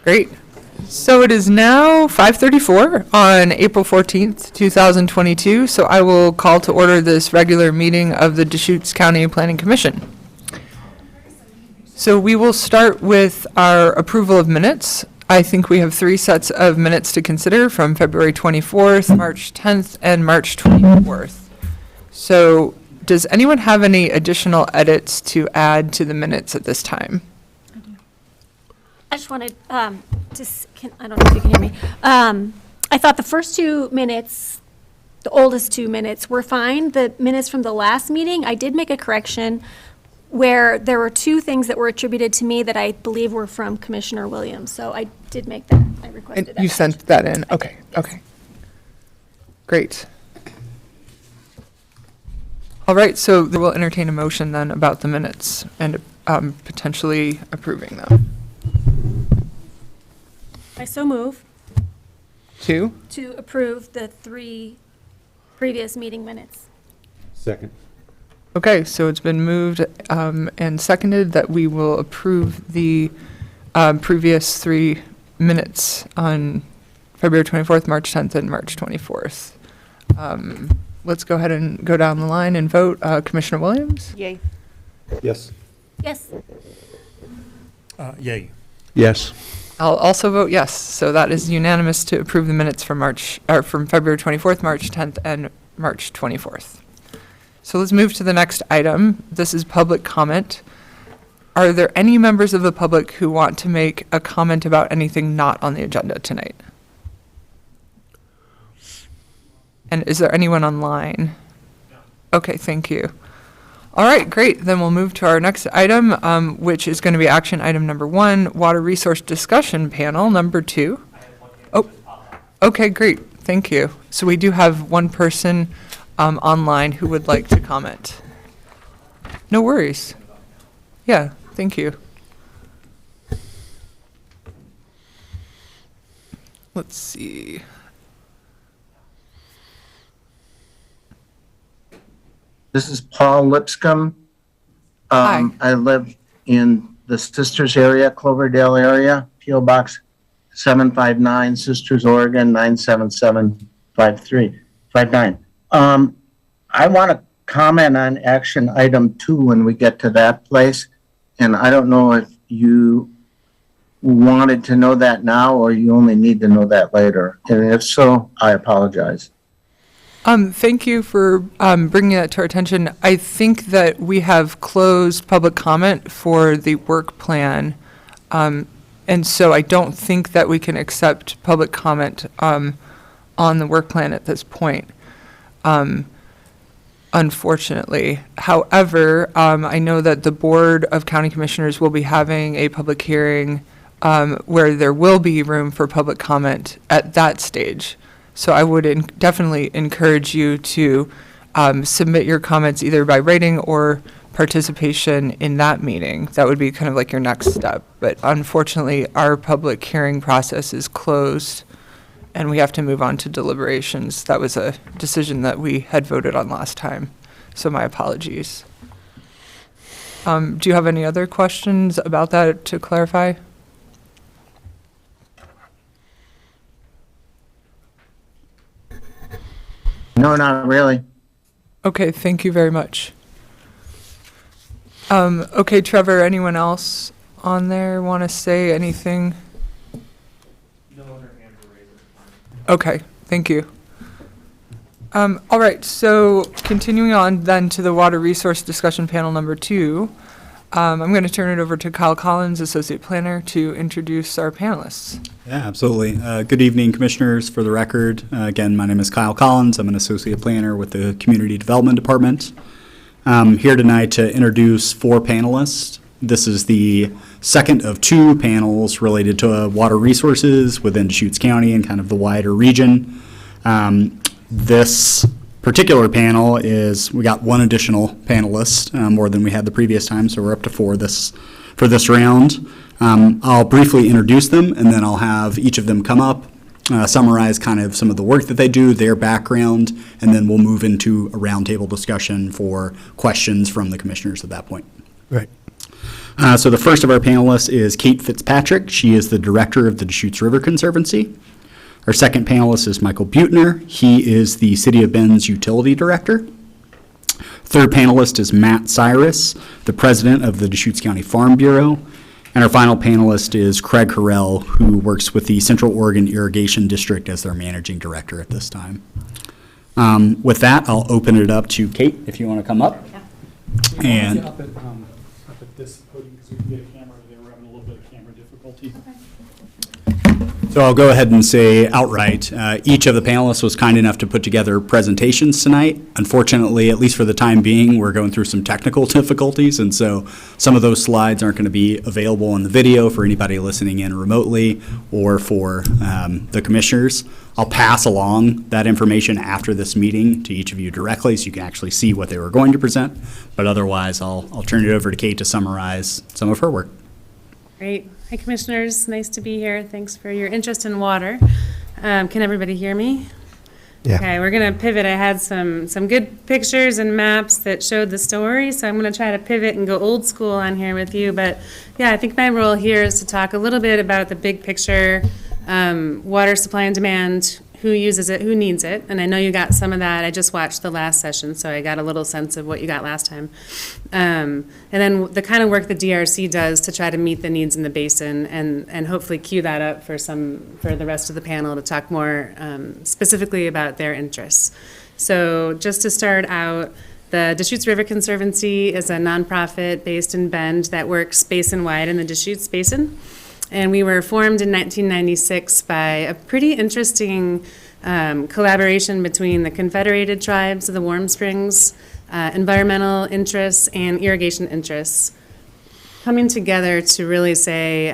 Great. So it is now 5:34 on April 14th, 2022. So I will call to order this regular meeting of the Deschutes County Planning Commission. So we will start with our approval of minutes. I think we have 3 sets of minutes to consider from February 24th, March 10th, and March 24th. So does anyone have any additional edits to add to the minutes at this time? I just wanted I don't know if you can hear me. I thought the first 2 minutes, the oldest 2 minutes, were fine. The minutes from the last meeting, I did make a correction where there were 2 things that were attributed to me that I believe were from Commissioner Williams. So I did make that. I requested that. You sent that in? Okay, okay. Great. All right, so we'll entertain a motion then about the minutes and potentially approving them. I so move 2? to approve the 3 previous meeting minutes. Second. Okay, so it's been moved and seconded that we will approve the previous 3 minutes on February 24th, March 10th, and March 24th. Let's go ahead and go down the line and vote. Commissioner Williams? Yay. Yes. Yes. Yay. Yes. I'll also vote yes. So that is unanimous to approve the minutes from from February 24th, March 10th, and March 24th. So let's move to the next item. This is public comment. Are there any members of the public who want to make a comment about anything not on the agenda tonight? And is there anyone online? Okay, thank you. All right, great. Then we'll move to our next item, which is going to be action item number 1, water resource discussion panel number 2. Oh, okay, great. Thank you. So we do have one person online who would like to comment. No worries. Yeah, thank you. Let's see. This is Paul Lipscomb. Hi. I live in the Sisters area, Cloverdale area, P.O. Box 759, Sisters, Oregon 97759. I want to comment on action item 2 when we get to that place. And I don't know if you wanted to know that now or you only need to know that later. And if so, I apologize. Thank you for bringing that to our attention. I think that we have closed public comment for the work plan. And so I don't think that we can accept public comment on the work plan at this point, unfortunately. However, I know that the Board of County Commissioners will be having a public hearing where there will be room for public comment at that stage. So I would definitely encourage you to submit your comments either by writing or participation in that meeting. That would be kind of like your next step. But unfortunately, our public hearing process is closed and we have to move on to deliberations. That was a decision that we had voted on last time. So my apologies. Do you have any other questions about that to clarify? No, not really. Okay, thank you very much. Okay, Trevor, anyone else on there want to say anything? No other hands are raised. Okay, thank you. All right, so continuing on then to the water resource discussion panel number 2, I'm going to turn it over to Kyle Collins, Associate Planner, to introduce our panelists. Yeah, absolutely. Good evening, Commissioners. For the record, again, my name is Kyle Collins. I'm an Associate Planner with the Community Development Department. I'm here tonight to introduce 4 panelists. This is the second of 2 panels related to water resources within Deschutes County and kind of the wider region. This particular panel is, we got 1 additional panelist, more than we had the previous time, so we're up to 4 for this round. I'll briefly introduce them, and then I'll have each of them come up, summarize kind of some of the work that they do, their background, and then we'll move into a roundtable discussion for questions from the commissioners at that point. Right. So the first of our panelists is Kate Fitzpatrick. She is the director of the Deschutes River Conservancy. Our second panelist is Michael Butner. He is the City of Bend's utility director. Third panelist is Matt Cyrus, the president of the Deschutes County Farm Bureau. And our final panelist is Craig Harrell, who works with the Central Oregon Irrigation District as their managing director at this time. With that, I'll open it up to Kate, if you want to come up. And Up at this podium, because we can get a camera there, we're having a little bit of camera difficulty. so I'll go ahead and say outright, each of the panelists was kind enough to put together presentations tonight. Unfortunately, at least for the time being, we're going through some technical difficulties, and so some of those slides aren't going to be available in the video for anybody listening in remotely or for the commissioners. I'll pass along that information after this meeting to each of you directly so you can actually see what they were going to present, but otherwise I'll turn it over to Kate to summarize some of her work. Great. Hi, Commissioners. Nice to be here. Thanks for your interest in water. Can everybody hear me? Yeah. Okay, we're going to pivot. I had some good pictures and maps that showed the story, so I'm going to try to pivot and go old school on here with you. But yeah, I think my role here is to talk a little bit about the big picture, water supply and demand, who uses it, who needs it. And I know you got some of that. I just watched the last session, so I got a little sense of what you got last time. And then the kind of work the DRC does to try to meet the needs in the basin, and hopefully cue that up for the rest of the panel to talk more specifically about their interests. So just to start out, the Deschutes River Conservancy is a nonprofit based in Bend that works basin-wide in the Deschutes Basin. And we were formed in 1996 by a pretty interesting collaboration between the Confederated Tribes of the Warm Springs, environmental interests, and irrigation interests, coming together to really say,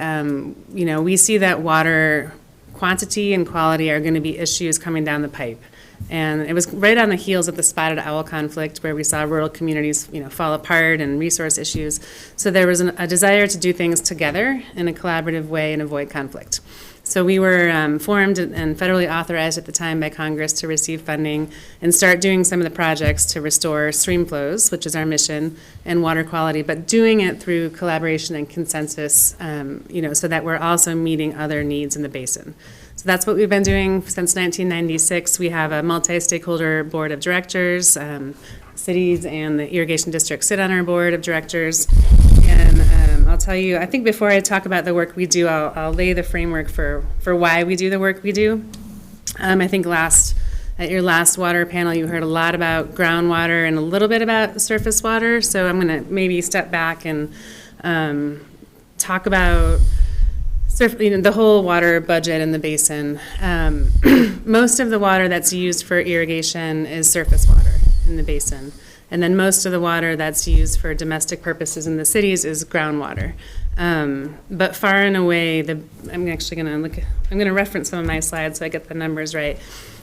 we see that water quantity and quality are going to be issues coming down the pipe. And it was right on the heels of the spotted owl conflict where we saw rural communities, fall apart and resource issues. So there was a desire to do things together in a collaborative way and avoid conflict. So we were formed and federally authorized at the time by Congress to receive funding and start doing some of the projects to restore stream flows, which is our mission, and water quality, but doing it through collaboration and consensus, so that we're also meeting other needs in the basin. So that's what we've been doing since 1996. We have a multi-stakeholder board of directors. Cities and the irrigation district sit on our board of directors. And I'll tell you, I think before I talk about the work we do, I'll lay the framework for why we do the work we do. I think at your last water panel, you heard a lot about groundwater and a little bit about surface water. So I'm going to maybe step back and talk about the whole water budget in the basin. Most of the water that's used for irrigation is surface water in the basin. And then most of the water that's used for domestic purposes in the cities is groundwater. But far and away, I'm going to reference some of my slides so I get the numbers right.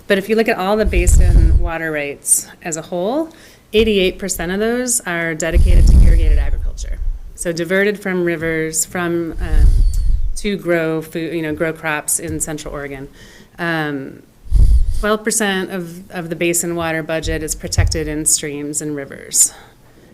But if you look at all the basin water rights as a whole, 88% of those are dedicated to irrigated agriculture. So diverted from rivers, to grow food, grow crops in Central Oregon. 12% of the basin water budget is protected in streams and rivers.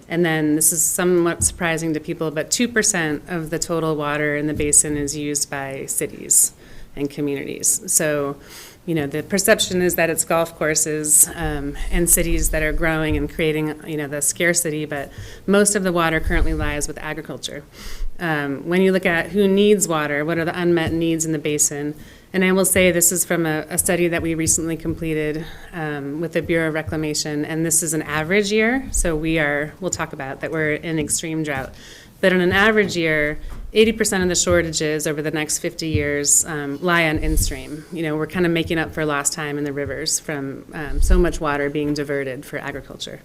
And then this is somewhat surprising to people, but 2% of the total water in the basin is used by cities and communities. So, the perception is that it's golf courses and cities that are growing and creating, the scarcity, but most of the water currently lies with agriculture. When you look at who needs water, what are the unmet needs in the basin, and I will say this is from a study that we recently completed with the Bureau of Reclamation, and this is an average year, so we'll talk about that we're in extreme drought. But in an average year, 80% of the shortages over the next 50 years lie on in-stream. We're kind of making up for lost time in the rivers from so much water being diverted for agriculture.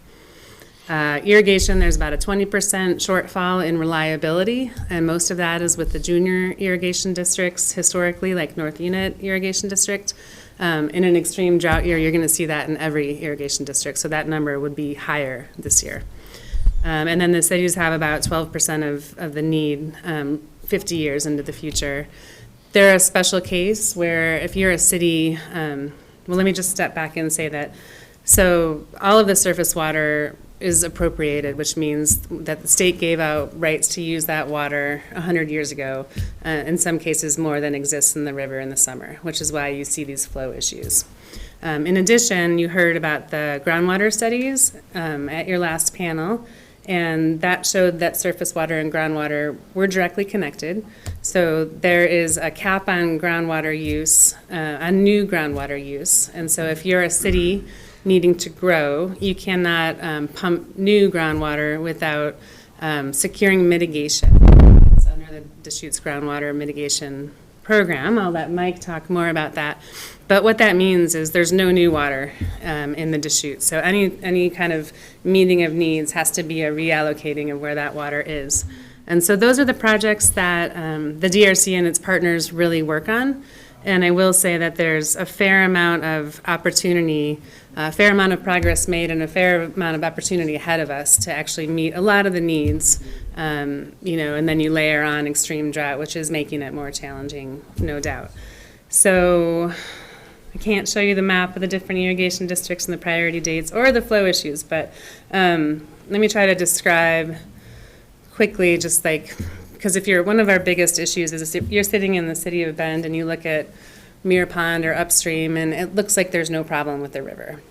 Irrigation, there's about a 20% shortfall in reliability, and most of that is with the junior irrigation districts historically, like North Unit Irrigation District. In an extreme drought year, you're going to see that in every irrigation district, so that number would be higher this year. And then the cities have about 12% of the need 50 years into the future. They're a special case where if you're a city, let me just step back and say that. So all of the surface water is appropriated, which means that the state gave out rights to use that water 100 years ago, in some cases more than exists in the river in the summer, which is why you see these flow issues. In addition, you heard about the groundwater studies at your last panel, and that showed that surface water and groundwater were directly connected. So there is a cap on groundwater use, on new groundwater use. And so if you're a city needing to grow, you cannot pump new groundwater without securing mitigation. It's under the Deschutes groundwater mitigation program. I'll let Mike talk more about that. But what that means is there's no new water in the Deschutes. So any kind of meeting of needs has to be a reallocating of where that water is. And so those are the projects that the DRC and its partners really work on. And I will say that there's a fair amount of opportunity, a fair amount of progress made, and a fair amount of opportunity ahead of us to actually meet a lot of the needs. And then you layer on extreme drought, which is making it more challenging, no doubt. So I can't show you the map of the different irrigation districts and the priority dates or the flow issues, but let me try to describe quickly, just like, because if you're, one of our biggest issues is if you're sitting in the city of Bend and you look at Muir Pond or upstream, and it looks like there's no problem with the river.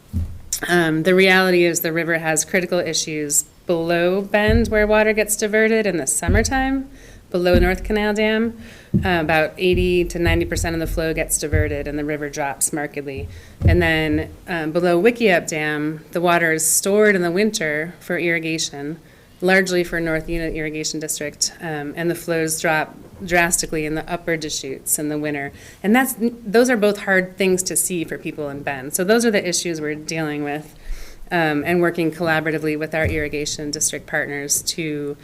The reality is the river has critical issues below Bend where water gets diverted in the summertime, below North Canal Dam. About 80 to 90% of the flow gets diverted and the river drops markedly. And then below Wickiup Dam, the water is stored in the winter for irrigation, largely for North Unit Irrigation District, and the flows drop drastically in the upper Deschutes in the winter. And those are both hard things to see for people in Bend. So those are the issues we're dealing with, and working collaboratively with our irrigation district partners to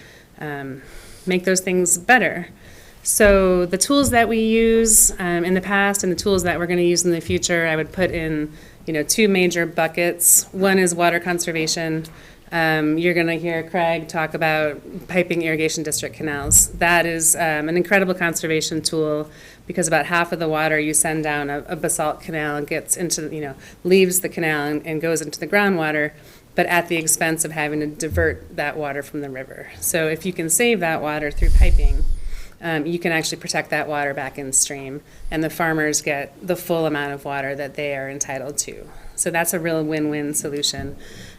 make those things better. So the tools that we use in the past and the tools that we're going to use in the future, I would put in two major buckets. One is water conservation. You're going to hear Craig talk about piping irrigation district canals. That is an incredible conservation tool because about half of the water you send down a basalt canal gets into, leaves the canal and goes into the groundwater, but at the expense of having to divert that water from the river. So if you can save that water through piping, you can actually protect that water back in stream, and the farmers get the full amount of water that they are entitled to. So that's a real win-win solution.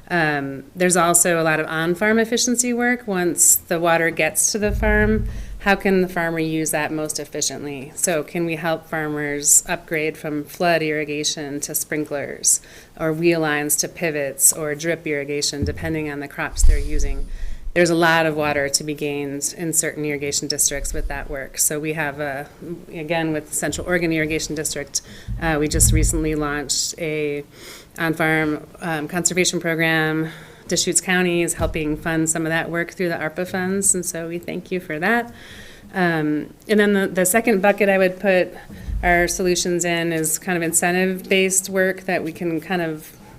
There's also a lot of on-farm efficiency work. Once the water gets to the farm, how can the farmer use that most efficiently? So can we help farmers upgrade from flood irrigation to sprinklers, or wheel lines to pivots, or drip irrigation, depending on the crops they're using? There's a lot of water to be gained in certain irrigation districts with that work. So we have, again, with Central Oregon Irrigation District, we just recently launched a on-farm conservation program. Deschutes County is helping fund some of that work through the ARPA funds, and so we thank you for that. And then the second bucket I would put our solutions in is kind of incentive-based work that we can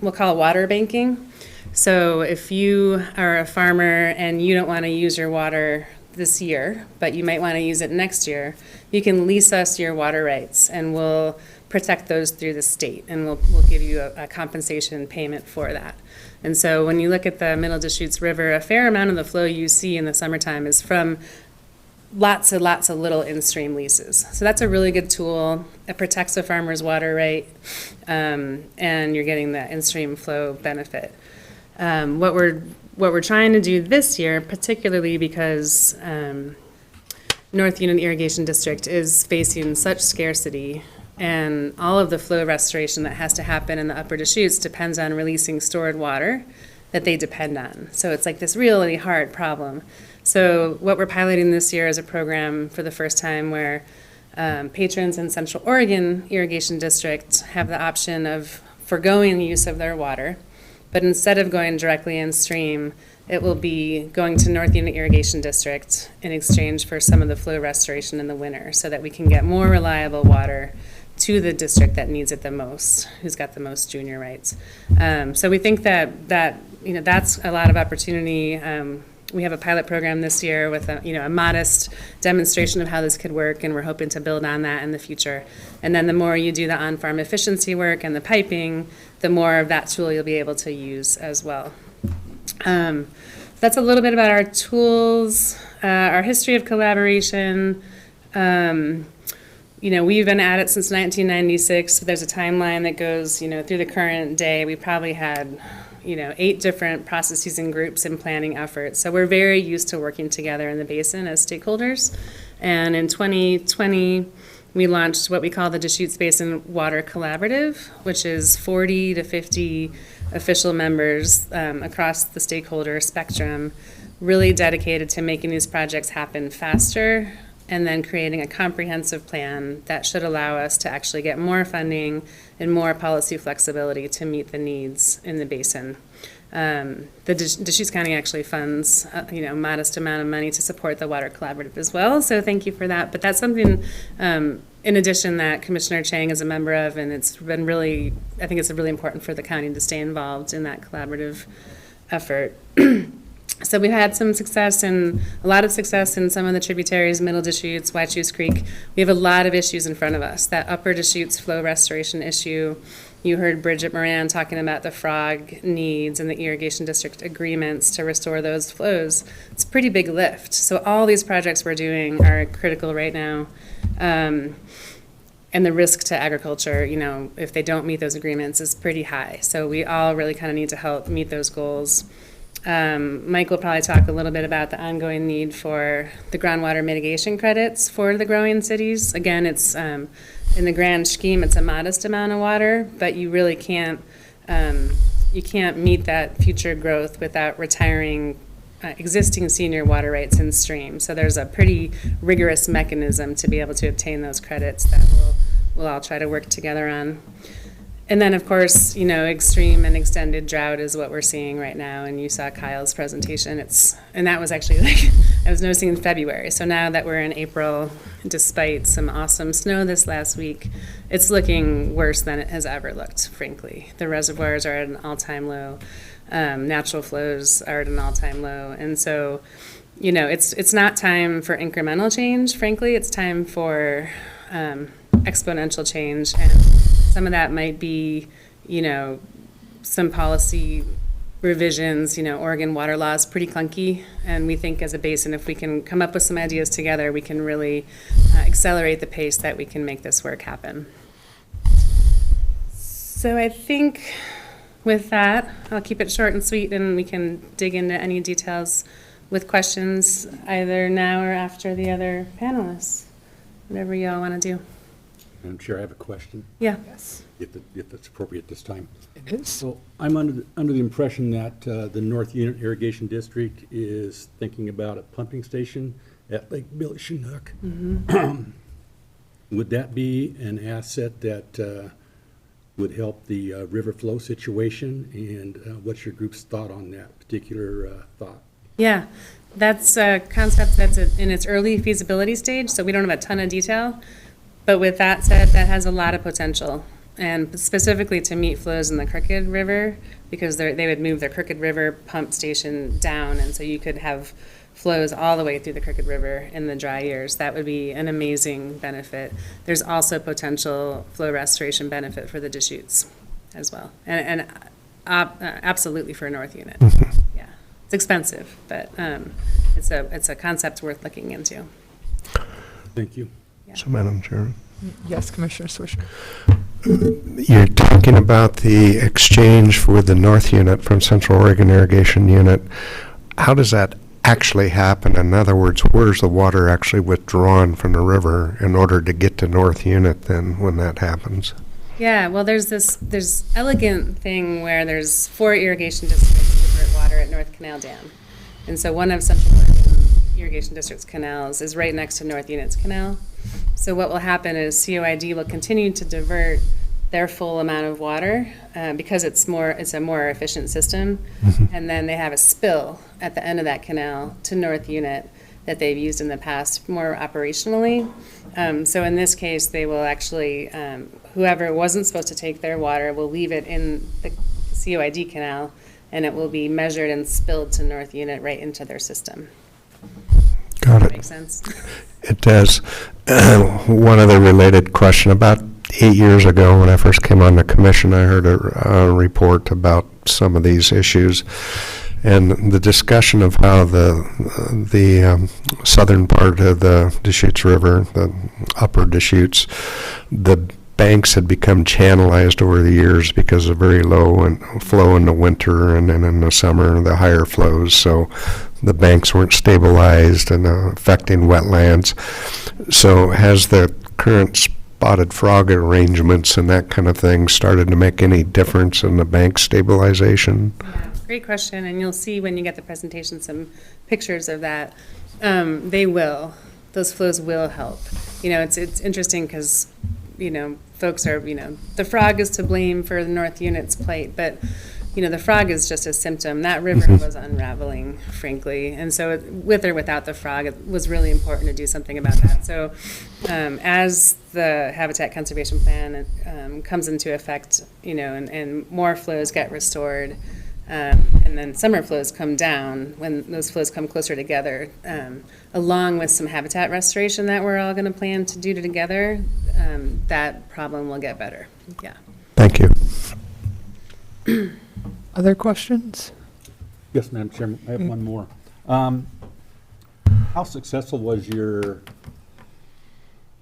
we'll call water banking. So if you are a farmer and you don't want to use your water this year, but you might want to use it next year, you can lease us your water rights, and we'll protect those through the state, and we'll give you a compensation payment for that. And so when you look at the Middle Deschutes River, a fair amount of the flow you see in the summertime is from lots of little in-stream leases. So that's a really good tool. It protects the farmer's water right, and you're getting the in-stream flow benefit. What we're trying to do this year, particularly because North Unit Irrigation District is facing such scarcity, and all of the flow restoration that has to happen in the upper Deschutes depends on releasing stored water that they depend on. So it's like this really hard problem. So what we're piloting this year is a program for the first time where patrons in Central Oregon Irrigation District have the option of foregoing the use of their water, but instead of going directly in stream, it will be going to North Unit Irrigation District in exchange for some of the flow restoration in the winter, so that we can get more reliable water to the district that needs it the most, who's got the most junior rights. So we think that that's a lot of opportunity. We have a pilot program this year with a modest demonstration of how this could work, and we're hoping to build on that in the future. And then the more you do the on-farm efficiency work and the piping, the more of that tool you'll be able to use as well. That's a little bit about our tools, our history of collaboration. We've been at it since 1996. So there's a timeline that goes, through the current day. We probably had, 8 different processes and groups and planning efforts. So we're very used to working together in the basin as stakeholders. And in 2020, we launched what we call the Deschutes Basin Water Collaborative, which is 40 to 50 official members across the stakeholder spectrum, really dedicated to making these projects happen faster, and then creating a comprehensive plan that should allow us to actually get more funding and more policy flexibility to meet the needs in the basin. The Deschutes County actually funds, a modest amount of money to support the Water Collaborative as well, so thank you for that. But that's something, in addition, that Commissioner Chang is a member of, and it's been really, I think it's really important for the county to stay involved in that collaborative effort. So we've had some success and a lot of success in some of the tributaries, Middle Deschutes, Wachus Creek. We have a lot of issues in front of us. That Upper Deschutes flow restoration issue. You heard Bridget Moran talking about the frog needs and the irrigation district agreements to restore those flows. It's a pretty big lift. So all these projects we're doing are critical right now. And the risk to agriculture, if they don't meet those agreements, is pretty high. So we all really kind of need to help meet those goals. Mike will probably talk a little bit about the ongoing need for the groundwater mitigation credits for the growing cities. Again, it's in the grand scheme, it's a modest amount of water, but you really can't meet that future growth without retiring existing senior water rights in stream. So there's a pretty rigorous mechanism to be able to obtain those credits that we'll all try to work together on. And then, of course, extreme and extended drought is what we're seeing right now. And you saw Kyle's presentation. And that was actually I was noticing in February. So now that we're in April, despite some awesome snow this last week, it's looking worse than it has ever looked, frankly. The reservoirs are at an all-time low. Natural flows are at an all-time low. And so, it's not time for incremental change, frankly. It's time for exponential change. And some of that might be, some policy revisions. Oregon water law is pretty clunky, and we think as a basin, if we can come up with some ideas together, we can really accelerate the pace that we can make this work happen. So I think with that, I'll keep it short and sweet, and we can dig into any details with questions either now or after the other panelists, whatever y'all want to do. Madam Chair, I have a question, Yeah. if it's appropriate this time. It is. So I'm under the impression that the North Unit Irrigation District is thinking about a pumping station at Lake Billy Chinook. Would that be an asset that would help the river flow situation? And what's your group's thought on that particular thought? Yeah, that's a concept that's in its early feasibility stage, so we don't have a ton of detail. But with that said, that has a lot of potential, and specifically to meet flows in the Crooked River, because they would move their Crooked River pump station down, and so you could have flows all the way through the Crooked River in the dry years. That would be an amazing benefit. There's also potential flow restoration benefit for the Deschutes as well, and absolutely for North Unit. Yeah, it's expensive, but it's a concept worth looking into. Thank you. So, Madam Chair, Yes, Commissioner Swisher. you're talking about the exchange for the North Unit from Central Oregon Irrigation Unit. How does that actually happen? In other words, where's the water actually withdrawn from the river in order to get to North Unit then when that happens? Yeah, well, there's elegant thing where there's 4 irrigation districts that divert water at North Canal Dam. And so one of Central Oregon Irrigation District's canals is right next to North Unit's canal. So what will happen is COID will continue to divert their full amount of water because it's a more efficient system. And then they have a spill at the end of that canal to North Unit that they've used in the past more operationally. So in this case, they will actually, whoever wasn't supposed to take their water will leave it in the COID canal, and it will be measured and spilled to North Unit right into their system. Got it. Makes sense? It does. One other related question. About 8 years ago, when I first came on the commission, I heard a report about some of these issues. And the discussion of how the southern part of the Deschutes River, the upper Deschutes, the banks had become channelized over the years because of very low flow in the winter, and then in the summer the higher flows. So the banks weren't stabilized and affecting wetlands. So has the current spotted frog arrangements and that kind of thing started to make any difference in the bank stabilization? Yeah, great question, and you'll see when you get the presentation some pictures of that. They will. Those flows will help. You know, it's interesting because, you know, folks are, you know, the frog is to blame for the North Unit's plight, but, you know, the frog is just a symptom. That river was unraveling, frankly, and so with or without the frog, it was really important to do something about that. So as the Habitat Conservation Plan comes into effect, you know, and more flows get restored, and then summer flows come down, when those flows come closer together, along with some habitat restoration that we're all going to plan to do together, that problem will get better. Yeah. Thank you. Other questions? Yes, Madam Chairman, I have one more. How successful was your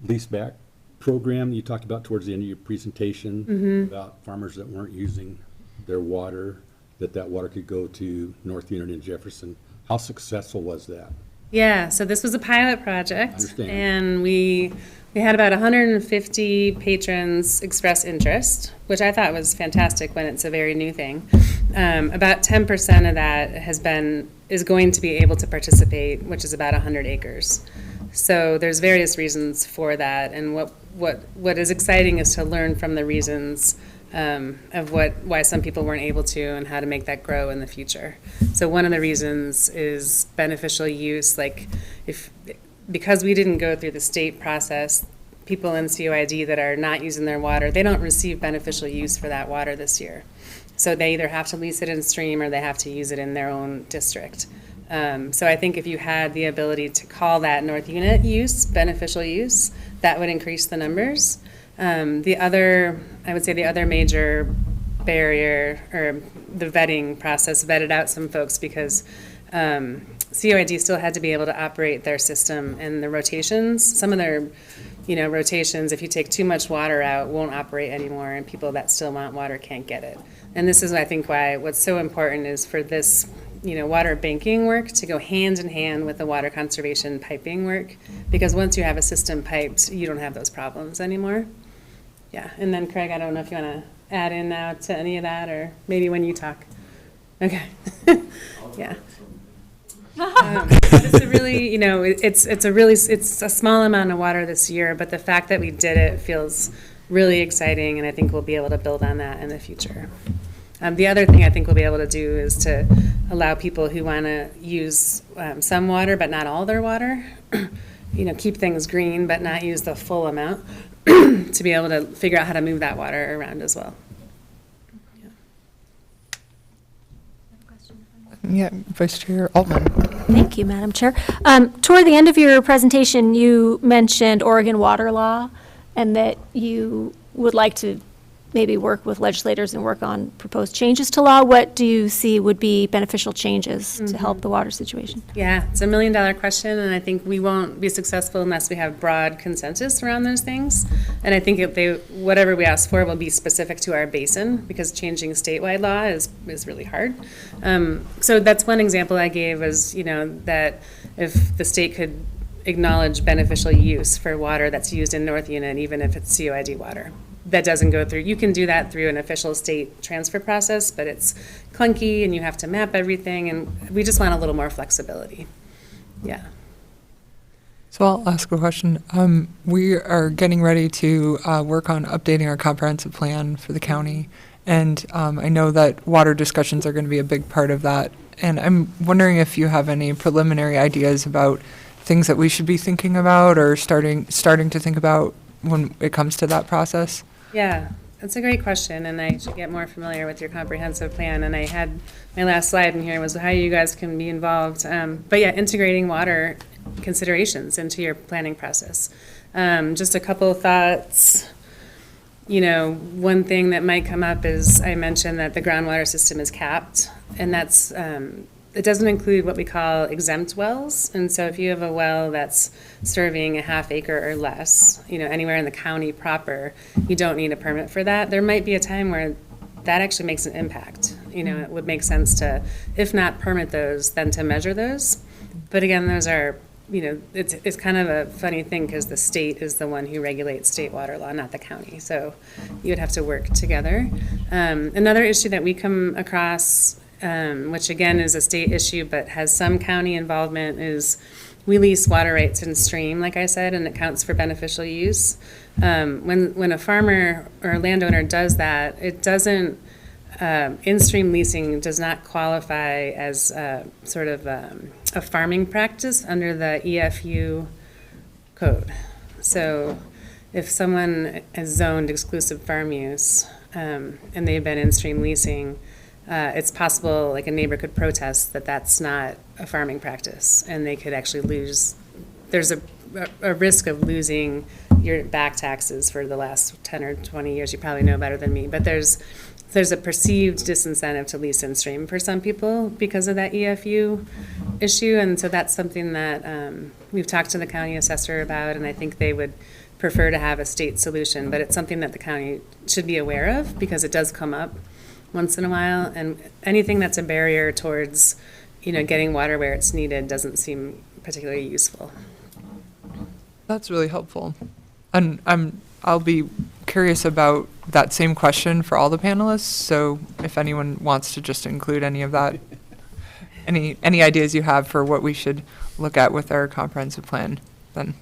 leaseback program you talked about towards the end of your presentation about farmers that weren't using their water, that water could go to North Unit and Jefferson? How successful was that? Yeah, so this was a pilot project. Understand. And we had about 150 patrons express interest, which I thought was fantastic when it's a very new thing. About 10% of that is going to be able to participate, which is about 100 acres. So there's various reasons for that, and what is exciting is to learn from the reasons of why some people weren't able to and how to make that grow in the future. So one of the reasons is beneficial use, like because we didn't go through the state process, people in COID that are not using their water, they don't receive beneficial use for that water this year. So they either have to lease it in stream or they have to use it in their own district. So I think if you had the ability to call that North Unit use, beneficial use, that would increase the numbers. I would say the other major barrier, or the vetting process vetted out some folks because COID still had to be able to operate their system, and the rotations, some of their, rotations, if you take too much water out, won't operate anymore, and people that still want water can't get it. And this is, I think, what's so important is for this, water banking work to go hand in hand with the water conservation piping work, because once you have a system piped, you don't have those problems anymore. Yeah, and then Craig, I don't know if you want to add in now to any of that, or maybe when you talk. Okay. Yeah. It's a really, it's a small amount of water this year, but the fact that we did it feels really exciting, and I think we'll be able to build on that in the future. The other thing I think we'll be able to do is to allow people who want to use some water, but not all their water, keep things green, but not use the full amount, to be able to figure out how to move that water around as well. Yeah, Vice Chair Altman. Thank you, Madam Chair. Toward the end of your presentation, you mentioned Oregon water law and that you would like to maybe work with legislators and work on proposed changes to law. What do you see would be beneficial changes to help the water situation? Yeah, it's $1 million question, and I think we won't be successful unless we have broad consensus around those things. And I think whatever we ask for will be specific to our basin, because changing statewide law is really hard. So that's one example I gave, is that if the state could acknowledge beneficial use for water that's used in North Unit, even if it's COID water. That doesn't go through, you can do that through an official state transfer process, but it's clunky and you have to map everything, and we just want a little more flexibility. Yeah. So I'll ask a question. We are getting ready to work on updating our comprehensive plan for the county, and I know that water discussions are going to be a big part of that, and I'm wondering if you have any preliminary ideas about things that we should be thinking about or starting to think about when it comes to that process. Yeah, that's a great question, and I should get more familiar with your comprehensive plan. And I had my last slide in here was how you guys can be involved. But yeah, integrating water considerations into your planning process. Just a couple of thoughts. one thing that might come up is I mentioned that the groundwater system is capped, and that's, it doesn't include what we call exempt wells. And so if you have a well that's serving a half acre or less, anywhere in the county proper, you don't need a permit for that. There might be a time where that actually makes an impact. It would make sense to, if not permit those, then to measure those. But again, those are, it's kind of a funny thing because the state is the one who regulates state water law, not the county. So you would have to work together. Another issue that we come across, which again is a state issue but has some county involvement, is we lease water rights in stream, like I said, and it counts for beneficial use. When a farmer or a landowner does that, it doesn't, in-stream leasing does not qualify as sort of a farming practice under the EFU code. So if someone is zoned exclusive farm use and they've been in-stream leasing, it's possible, like a neighbor could protest that that's not a farming practice, and they could actually lose, there's a risk of losing your back taxes for the last 10 or 20 years. You probably know better than me, but there's a perceived disincentive to lease in stream for some people because of that EFU issue, and so that's something that we've talked to the county assessor about, and I think they would prefer to have a state solution, but it's something that the county should be aware of because it does come up once in a while, and anything that's a barrier towards, getting water where it's needed doesn't seem particularly useful. That's really helpful. And I'll be curious about that same question for all the panelists, so if anyone wants to just include any of that, any ideas you have for what we should look at with our comprehensive plan, then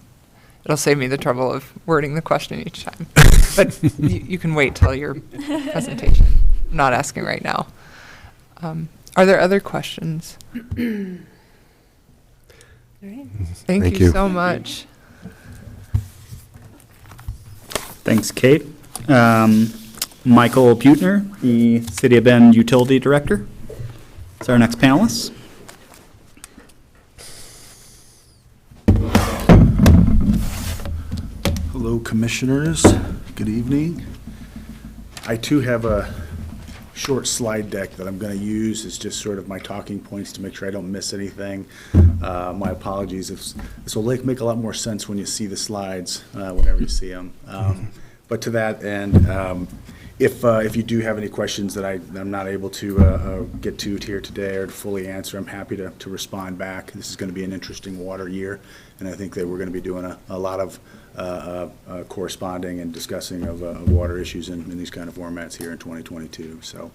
it'll save me the trouble of wording the question each time. But you can wait till your presentation. I'm not asking right now. Are there other questions? All right. Thank Thank you you. so much. Thanks, Kate. Michael Butner, the City of Bend Utility Director, is our next panelist. Hello, Commissioners. Good evening. I too have a short slide deck that I'm going to use as just sort of my talking points to make sure I don't miss anything. My apologies. This will make a lot more sense when you see the slides, whenever you see them. But to that end, if you do have any questions that I'm not able to get to here today or to fully answer, I'm happy to respond back. This is going to be an interesting water year, and I think that we're going to be doing a lot of corresponding and discussing of water issues in these kind of formats here in 2022. So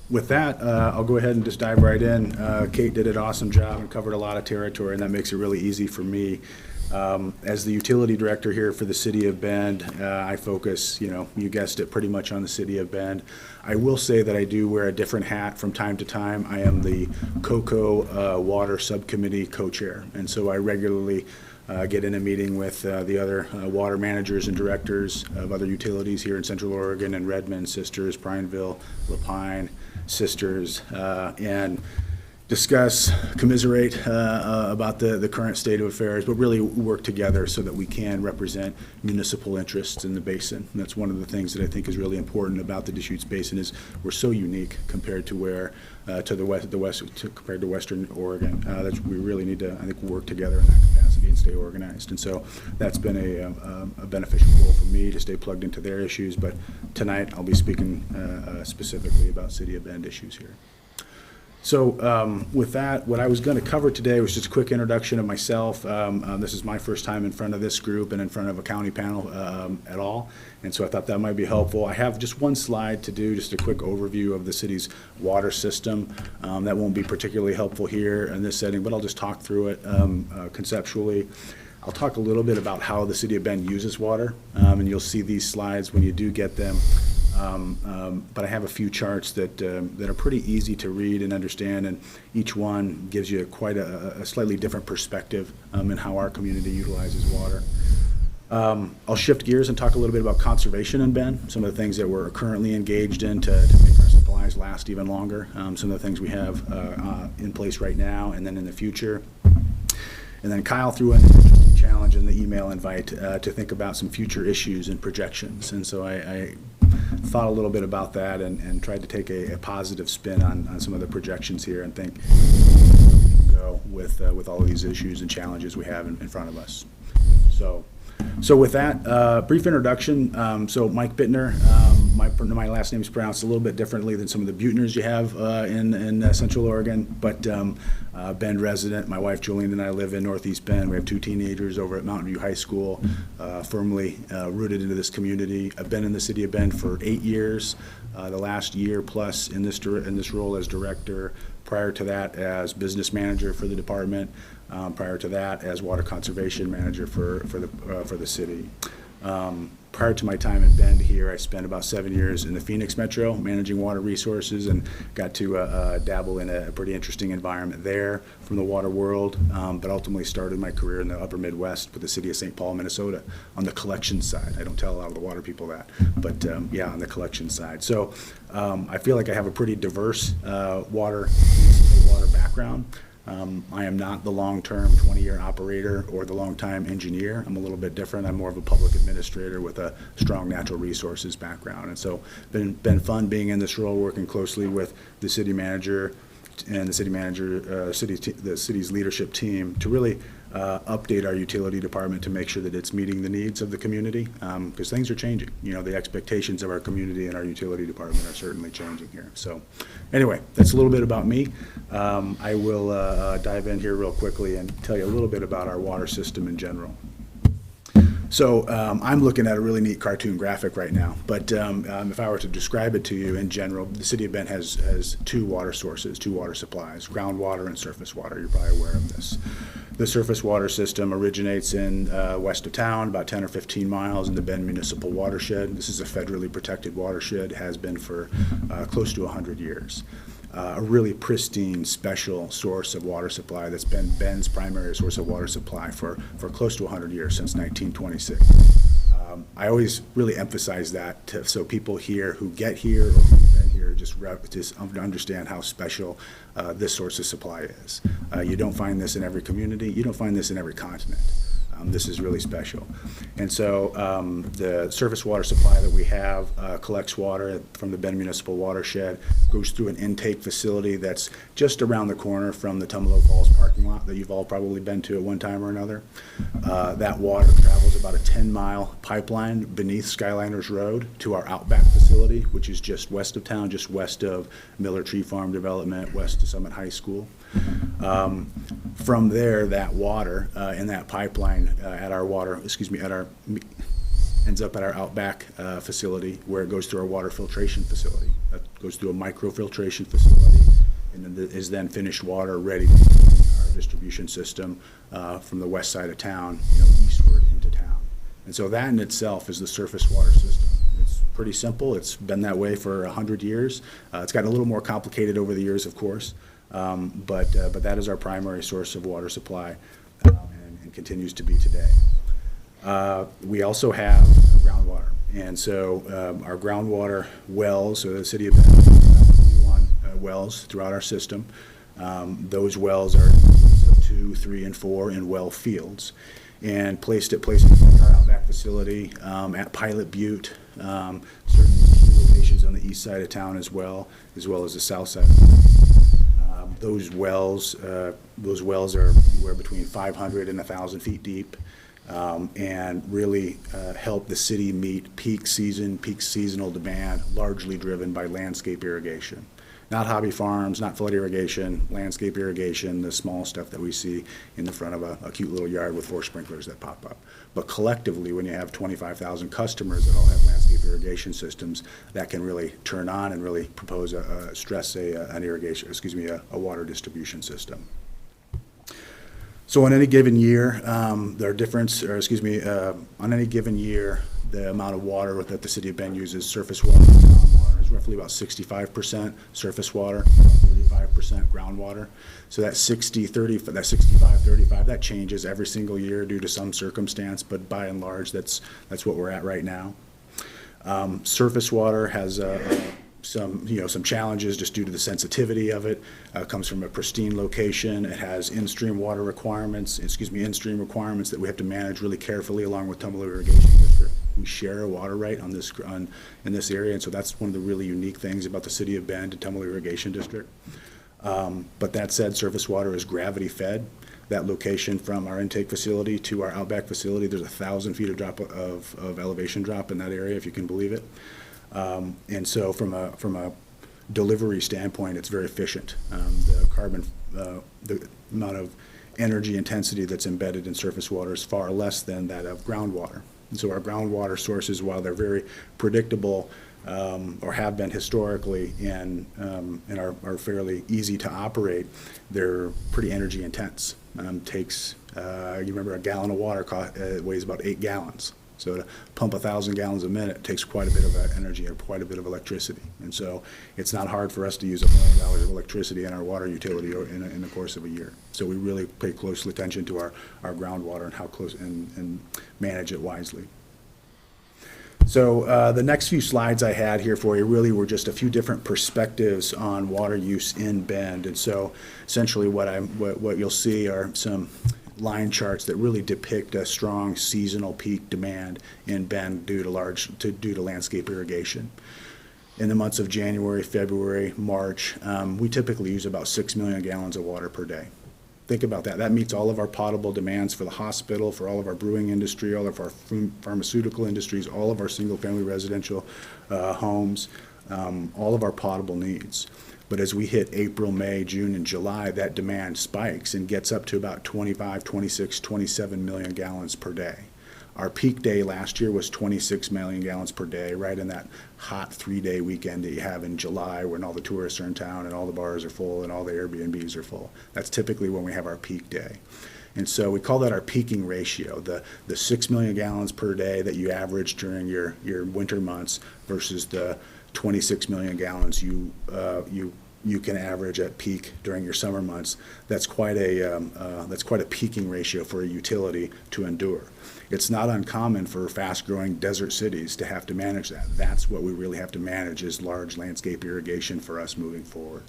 with that, I'll go ahead and just dive right in. Kate did an awesome job and covered a lot of territory, and that makes it really easy for me. As the utility director here for the City of Bend, I focus, you guessed it, pretty much on the City of Bend. I will say that I do wear a different hat from time to time. I am the COCO Water Subcommittee co-chair, and so I regularly get in a meeting with the other water managers and directors of other utilities here in Central Oregon and Redmond, Sisters, Prineville, Lapine, Sisters, and discuss, commiserate about the current state of affairs, but really work together so that we can represent municipal interests in the basin. And that's one of the things that I think is really important about the Deschutes Basin is we're so unique compared to where compared to Western Oregon. That we really need to, I think, work together in that capacity and stay organized. And so that's been a beneficial role for me to stay plugged into their issues. But tonight I'll be speaking specifically about City of Bend issues here. So with that, what I was going to cover today was just a quick introduction of myself. This is my first time in front of this group and in front of a county panel at all, and so I thought that might be helpful. I have just one slide to do, just a quick overview of the city's water system. That won't be particularly helpful here in this setting, but I'll just talk through it conceptually. I'll talk a little bit about how the City of Bend uses water, and you'll see these slides when you do get them. But I have a few charts that are pretty easy to read and understand, and each one gives you quite a slightly different perspective in how our community utilizes water. I'll shift gears and talk a little bit about conservation in Bend, some of the things that we're currently engaged in to make our supplies last even longer, some of the things we have in place right now and then in the future. And then Kyle threw in challenge in the email invite to think about some future issues and projections. And so I thought a little bit about that and tried to take a positive spin on some of the projections here and think where we can go with all of these issues and challenges we have in front of us. So with that, brief introduction. So Mike Bittner, my last name is pronounced a little bit differently than some of the Butners you have in Central Oregon, but Bend resident. My wife Jolene and I live in Northeast Bend. We have 2 teenagers over at Mountain View High School, firmly rooted into this community. I've been in the city of Bend for 8 years, the last year plus in this role as director. Prior to that, as business manager for the department. Prior to that, as water conservation manager for the city. Prior to my time in Bend here, I spent about 7 years in the Phoenix Metro managing water resources and got to dabble in a pretty interesting environment there from the water world, but ultimately started my career in the upper Midwest with the city of St. Paul, Minnesota on the collection side. I don't tell a lot of the water people that, but yeah, on the collection side. So I feel like I have a pretty diverse water background. I am not the long-term 20-year operator or the long-time engineer. I'm a little bit different. I'm more of a public administrator with a strong natural resources background. And so been fun being in this role, working closely with the city manager and the city's leadership team to really update our utility department to make sure that it's meeting the needs of the community, because things are changing. You know, the expectations of our community and our utility department are certainly changing here. So anyway, that's a little bit about me. I will dive in here real quickly and tell you a little bit about our water system in general. So I'm looking at a really neat cartoon graphic right now, but if I were to describe it to you in general, the city of Bend has 2 water sources, 2 water supplies, groundwater and surface water. You're probably aware of this. The surface water system originates in west of town, about 10 or 15 miles in the Bend Municipal Watershed. This is a federally protected watershed, has been for close to 100 years. A really pristine, special source of water supply that's been Bend's primary source of water supply for close to 100 years, since 1926. I always really emphasize that so people here who get here or who've been here just understand how special this source of supply is. You don't find this in every community. You don't find this in every continent. This is really special. And so the surface water supply that we have collects water from the Bend Municipal Watershed, goes through an intake facility that's just around the corner from the Tumalo Falls parking lot that you've all probably been to at one time or another. That water travels about a 10-mile pipeline beneath Skyliners Road to our Outback facility, which is just west of town, just west of Miller Tree Farm Development, west of Summit High School. From there, that water in that pipeline ends up at our Outback facility, where it goes through our water filtration facility. That goes through a microfiltration facility, and then is then finished water ready for our distribution system from the west side of town, eastward into town. And so that in itself is the surface water system. It's pretty simple. It's been that way for 100 years. It's gotten a little more complicated over the years, of course. But that is our primary source of water supply, and continues to be today. We also have groundwater, and so our groundwater wells, so the city of Bend has 21 wells throughout our system. Those wells are 2, 3, and 4 in well fields, and placed at places like our Outback facility, at Pilot Butte, certain locations on the east side of town as well as the south side. Those wells are anywhere between 500 and 1,000 feet deep, and really help the city meet peak seasonal demand, largely driven by landscape irrigation. Not hobby farms, not flood irrigation, landscape irrigation, the small stuff that we see in the front of a cute little yard with 4 sprinklers that pop up. But collectively, when you have 25,000 customers that all have landscape irrigation systems, that can really turn on and really propose a water distribution system. So on any given year, on any given year, the amount of water that the city of Bend uses, surface water and groundwater, is roughly about 65% surface water, 35% groundwater. So that 65-35, that changes every single year due to some circumstance, but by and large, that's what we're at right now. Surface water has some challenges just due to the sensitivity of it. Comes from a pristine location. It has in-stream requirements that we have to manage really carefully along with Tumalo Irrigation District. We share a water right in this area, and so that's one of the really unique things about the City of Bend and Tumalo Irrigation District. But that said, surface water is gravity fed. That location from our intake facility to our outback facility, there's 1,000 feet of elevation drop in that area, if you can believe it. And so from a delivery standpoint, it's very efficient. The amount of energy intensity that's embedded in surface water is far less than that of groundwater. And so our groundwater sources, while they're very predictable, or have been historically and are fairly easy to operate, they're pretty energy intense. You remember a gallon of water weighs about 8 gallons. So to pump 1,000 gallons a minute takes quite a bit of energy or quite a bit of electricity. And so it's not hard for us to use $1 million of electricity in our water utility in the course of a year. So we really pay close attention to our groundwater and how close and manage it wisely. So the next few slides I had here for you really were just a few different perspectives on water use in Bend. And so essentially what you'll see are some line charts that really depict a strong seasonal peak demand in Bend due to landscape irrigation. In the months of January, February, March, we typically use about 6 million gallons of water per day. Think about that. That meets all of our potable demands for the hospital, for all of our brewing industry, all of our pharmaceutical industries, all of our single-family residential homes, all of our potable needs. But as we hit April, May, June, and July, that demand spikes and gets up to about 25, 26, 27 million gallons per day. Our peak day last year was 26 million gallons per day, right in that hot 3-day weekend that you have in July when all the tourists are in town and all the bars are full and all the Airbnbs are full. That's typically when we have our peak day. And so we call that our peaking ratio, the 6 million gallons per day that you average during your winter months versus the 26 million gallons you can average at peak during your summer months. That's quite a peaking ratio for a utility to endure. It's not uncommon for fast-growing desert cities to have to manage that. That's what we really have to manage, is large landscape irrigation for us moving forward.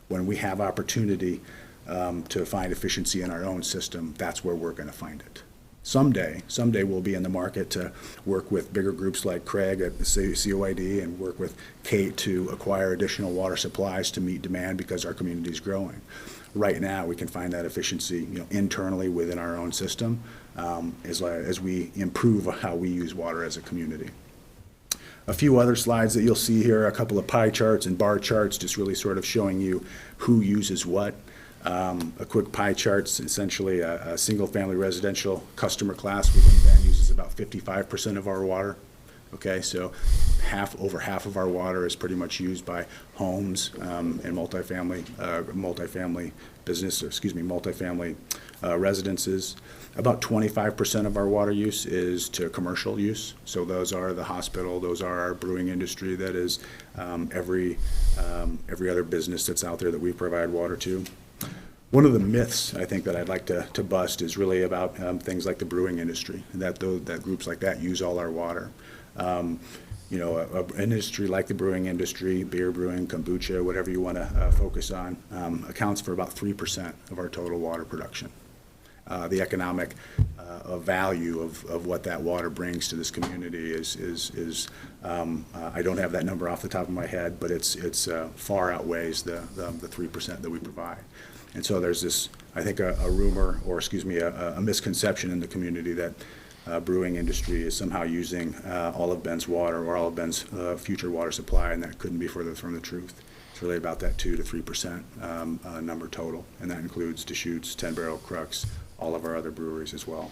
When we have opportunity to find efficiency in our own system, that's where we're going to find it. Someday we'll be in the market to work with bigger groups like Craig at the COID and work with Kate to acquire additional water supplies to meet demand because our community is growing. Right now, we can find that efficiency, internally within our own system, as we improve how we use water as a community. A few other slides that you'll see here, a couple of pie charts and bar charts, just really sort of showing you who uses what. A quick pie chart's essentially a single-family residential customer class within Bend uses about 55% of our water. Okay, so over half of our water is pretty much used by homes and multifamily residences. About 25% of our water use is to commercial use. So those are the hospital, those are our brewing industry, that is every other business that's out there that we provide water to. One of the myths I think that I'd like to bust is really about things like the brewing industry, and that groups like that use all our water. An industry like the brewing industry, beer brewing, kombucha, whatever you want to focus on, accounts for about 3% of our total water production. The economic value of what that water brings to this community is I don't have that number off the top of my head, but it's far outweighs the 3% that we provide. And so there's this, I think, a rumor, or a misconception in the community that brewing industry is somehow using all of Bend's water or all of Bend's future water supply, and that couldn't be further from the truth. It's really about that 2 to 3% number total, and that includes Deschutes, 10 Barrel, Crux, all of our other breweries as well.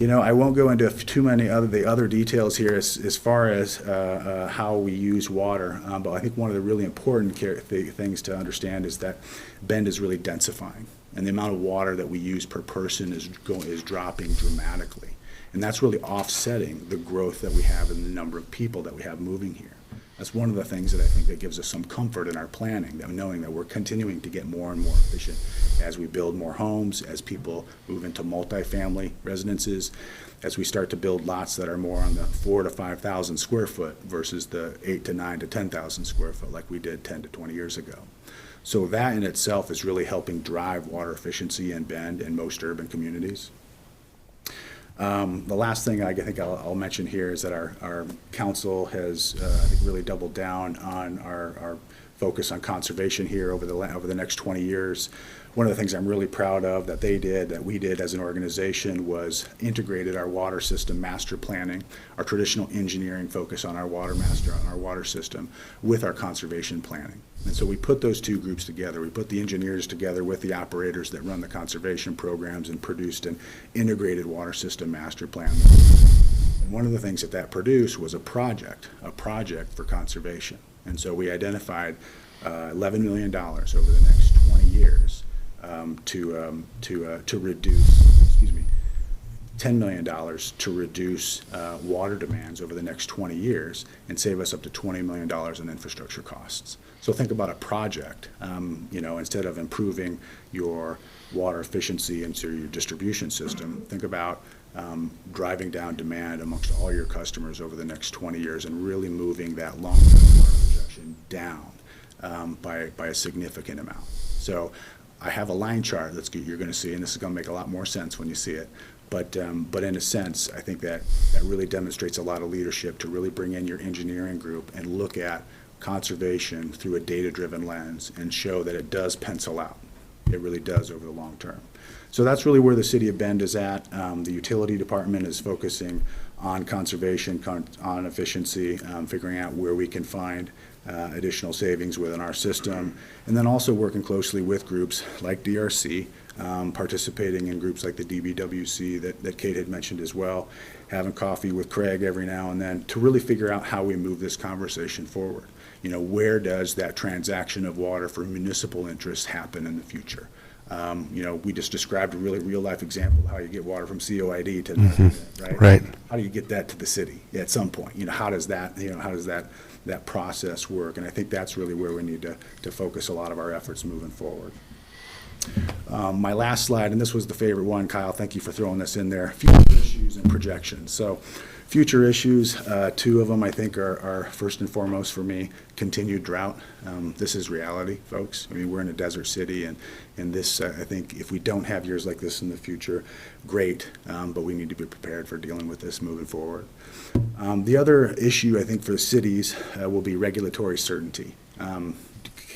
I won't go into too many other details here as far as how we use water, but I think one of the really important things to understand is that Bend is really densifying, and the amount of water that we use per person is dropping dramatically, and that's really offsetting the growth that we have in the number of people that we have moving here. That's one of the things that I think that gives us some comfort in our planning, that knowing that we're continuing to get more and more efficient as we build more homes, as people move into multifamily residences, as we start to build lots that are more on the 4,000 to 5,000 square foot versus the 8,000 to 9,000 to 10,000 square foot like we did 10 to 20 years ago. So that in itself is really helping drive water efficiency in Bend and most urban communities. The last thing I think I'll mention here is that our council has, I think, really doubled down on our focus on conservation here over the next 20 years. One of the things I'm really proud of that we did as an organization, was integrated our water system master planning, our traditional engineering focus on our water system, with our conservation planning. And so we put those two groups together. We put the engineers together with the operators that run the conservation programs and produced an integrated water system master plan. And one of the things that produced was a project for conservation. And so we identified $11 million over the next 20 years to reduce, $10 million to reduce water demands over the next 20 years and save us up to $20 million in infrastructure costs. So think about a project, instead of improving your water efficiency into your distribution system, think about driving down demand amongst all your customers over the next 20 years and really moving that long-term water projection down by a significant amount. So I have a line chart you're going to see, and this is going to make a lot more sense when you see it. But in a sense, I think that really demonstrates a lot of leadership to really bring in your engineering group and look at conservation through a data-driven lens and show that it does pencil out. It really does over the long term. So that's really where the city of Bend is at. The utility department is focusing on conservation, on efficiency, figuring out where we can find additional savings within our system, and then also working closely with groups like DRC, participating in groups like the DBWC that Kate had mentioned as well, having coffee with Craig every now and then to really figure out how we move this conversation forward. Where does that transaction of water for municipal interests happen in the future? We just described a really real-life example of how you get water from COID to right? Right. How do you get that to the city at some point? How does that process work? And I think that's really where we need to focus a lot of our efforts moving forward. My last slide, and this was the favorite one, Kyle, thank you for throwing this in there, future issues and projections. So future issues, two of them I think are first and foremost for me, continued drought. This is reality, folks. I mean, we're in a desert city, and this, I think, if we don't have years like this in the future, great, but we need to be prepared for dealing with this moving forward. The other issue, I think, for the cities will be regulatory certainty.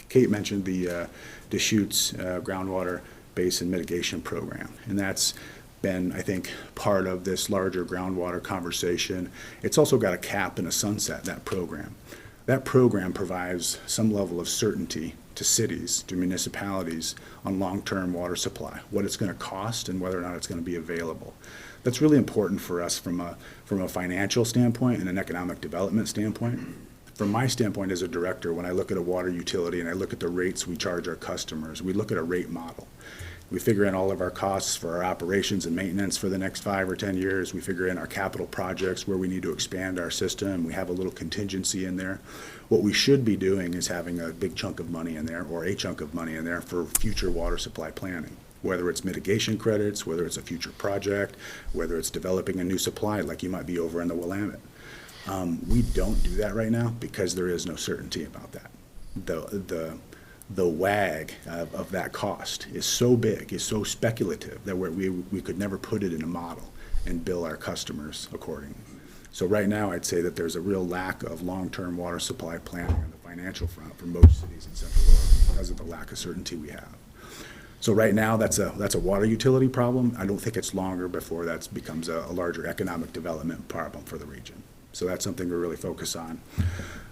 Kate mentioned the Deschutes groundwater basin mitigation program, and that's been, I think, part of this larger groundwater conversation. It's also got a cap and a sunset, that program. That program provides some level of certainty to cities, to municipalities on long-term water supply, what it's going to cost and whether or not it's going to be available. That's really important for us from a financial standpoint and an economic development standpoint. From my standpoint as a director, when I look at a water utility and I look at the rates we charge our customers, we look at a rate model. We figure in all of our costs for our operations and maintenance for the next 5 or 10 years. We figure in our capital projects where we need to expand our system. We have a little contingency in there. What we should be doing is having a big chunk of money in there, or a chunk of money in there, for future water supply planning, whether it's mitigation credits, whether it's a future project, whether it's developing a new supply like you might be over in the Willamette. We don't do that right now because there is no certainty about that. The wag of that cost is so big, is so speculative, that we could never put it in a model and bill our customers accordingly. So right now, I'd say that there's a real lack of long-term water supply planning on the financial front for most cities in Central Oregon because of the lack of certainty we have. So right now, that's a water utility problem. I don't think it's longer before that becomes a larger economic development problem for the region. So that's something we're really focused on.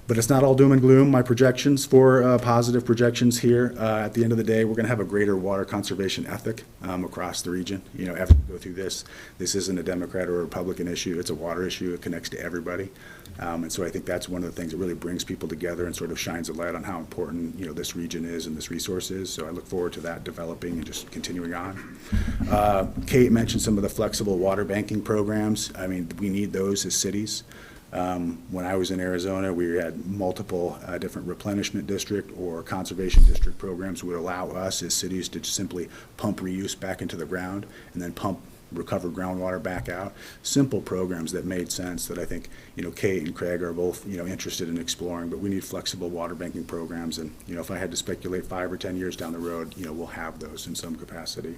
But it's not all doom and gloom. My projections for positive projections here, at the end of the day, we're going to have a greater water conservation ethic across the region. After we go through this isn't a Democrat or a Republican issue. It's a water issue. It connects to everybody. And so I think that's one of the things that really brings people together and sort of shines a light on how important this region is and this resource is. So I look forward to that developing and just continuing on. Kate mentioned some of the flexible water banking programs. I mean, we need those as cities. When I was in Arizona, we had multiple different replenishment district or conservation district programs would allow us as cities to simply pump reuse back into the ground and then pump recovered groundwater back out. Simple programs that made sense that I think, Kate and Craig are both, interested in exploring, but we need flexible water banking programs. And, if I had to speculate 5 or 10 years down the road, we'll have those in some capacity.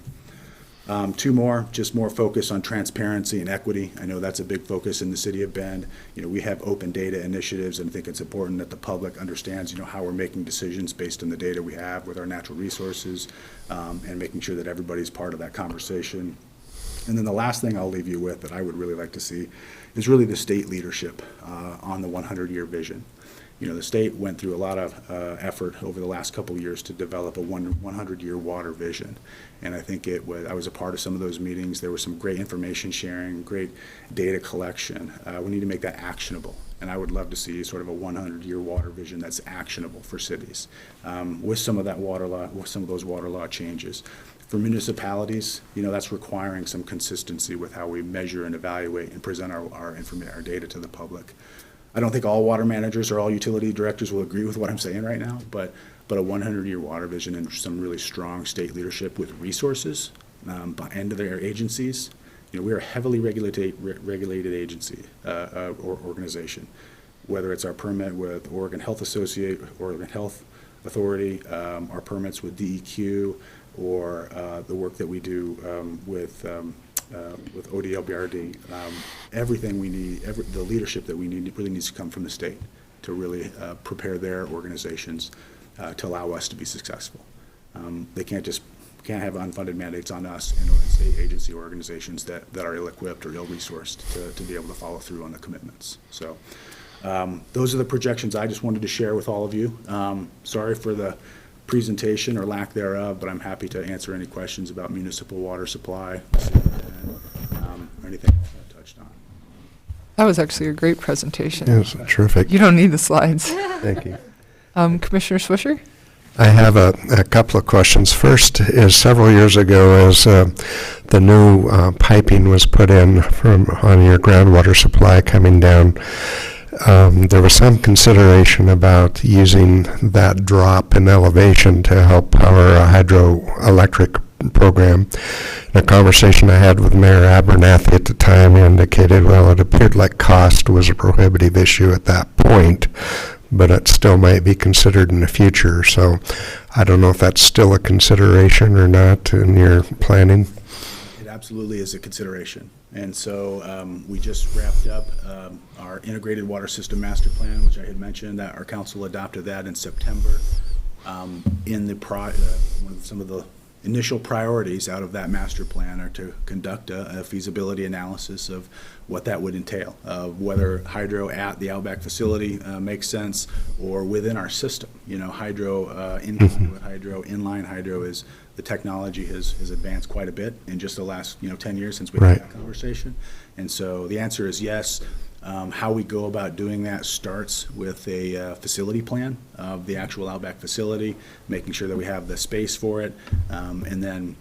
Two more, just more focus on transparency and equity. I know that's a big focus in the city of Bend. We have open data initiatives, and I think it's important that the public understands, how we're making decisions based on the data we have with our natural resources, and making sure that everybody's part of that conversation. And then the last thing I'll leave you with that I would really like to see is really the state leadership on the 100-year vision. The state went through a lot of effort over the last couple of years to develop a 100-year water vision. And I think I was a part of some of those meetings. There was some great information sharing, great data collection. We need to make that actionable. And I would love to see sort of a 100-year water vision that's actionable for cities with some of that water law, with some of those water law changes. For municipalities, that's requiring some consistency with how we measure and evaluate and present our data to the public. I don't think all water managers or all utility directors will agree with what I'm saying right now, but a 100-year water vision and some really strong state leadership with resources and their agencies. We are a heavily regulated agency or organization, whether it's our permit with Oregon Health Authority, our permits with DEQ, or the work that we do with ODLBRD. Everything we need, the leadership that we need really needs to come from the state to really prepare their organizations to allow us to be successful. They can't have unfunded mandates on us and state agency organizations that are ill-equipped or ill-resourced to be able to follow through on the commitments. So those are the projections I just wanted to share with all of you. Sorry for the presentation or lack thereof, but I'm happy to answer any questions about municipal water supply or anything I touched on. That was actually a great presentation. Yes, terrific. You don't need the slides. Thank you. Commissioner Swisher? I have a couple of questions. First is several years ago, as the new piping was put in on your groundwater supply coming down, there was some consideration about using that drop in elevation to help power a hydroelectric program. In a conversation I had with Mayor Abernathy at the time, he indicated, well, it appeared like cost was a prohibitive issue at that point, but it still might be considered in the future. So I don't know if that's still a consideration or not in your planning. It absolutely is a consideration. And so we just wrapped up our integrated water system master plan, which I had mentioned that our council adopted that in September. Some of the initial priorities out of that master plan are to conduct a feasibility analysis of what that would entail, whether hydro at the Outback facility makes sense or within our system. Hydro, inline hydro is, the technology has advanced quite a bit in just the last 10 years since we had that conversation. And so the answer is yes. How we go about doing that starts with a facility plan of the actual Outback facility, making sure that we have the space for it, and then,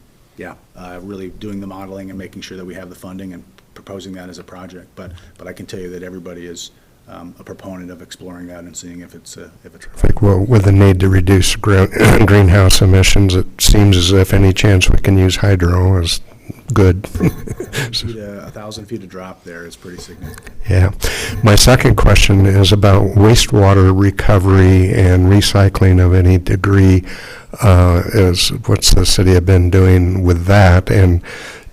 really doing the modeling and making sure that we have the funding and proposing that as a project. But I can tell you that everybody is a proponent of exploring that and seeing if it's Well, with the need to reduce greenhouse emissions, it seems as if any chance we can use hydro is good. 1,000 feet of drop there is pretty significant. Yeah. My second question is about wastewater recovery and recycling of any degree. What's the city of Bend doing with that? And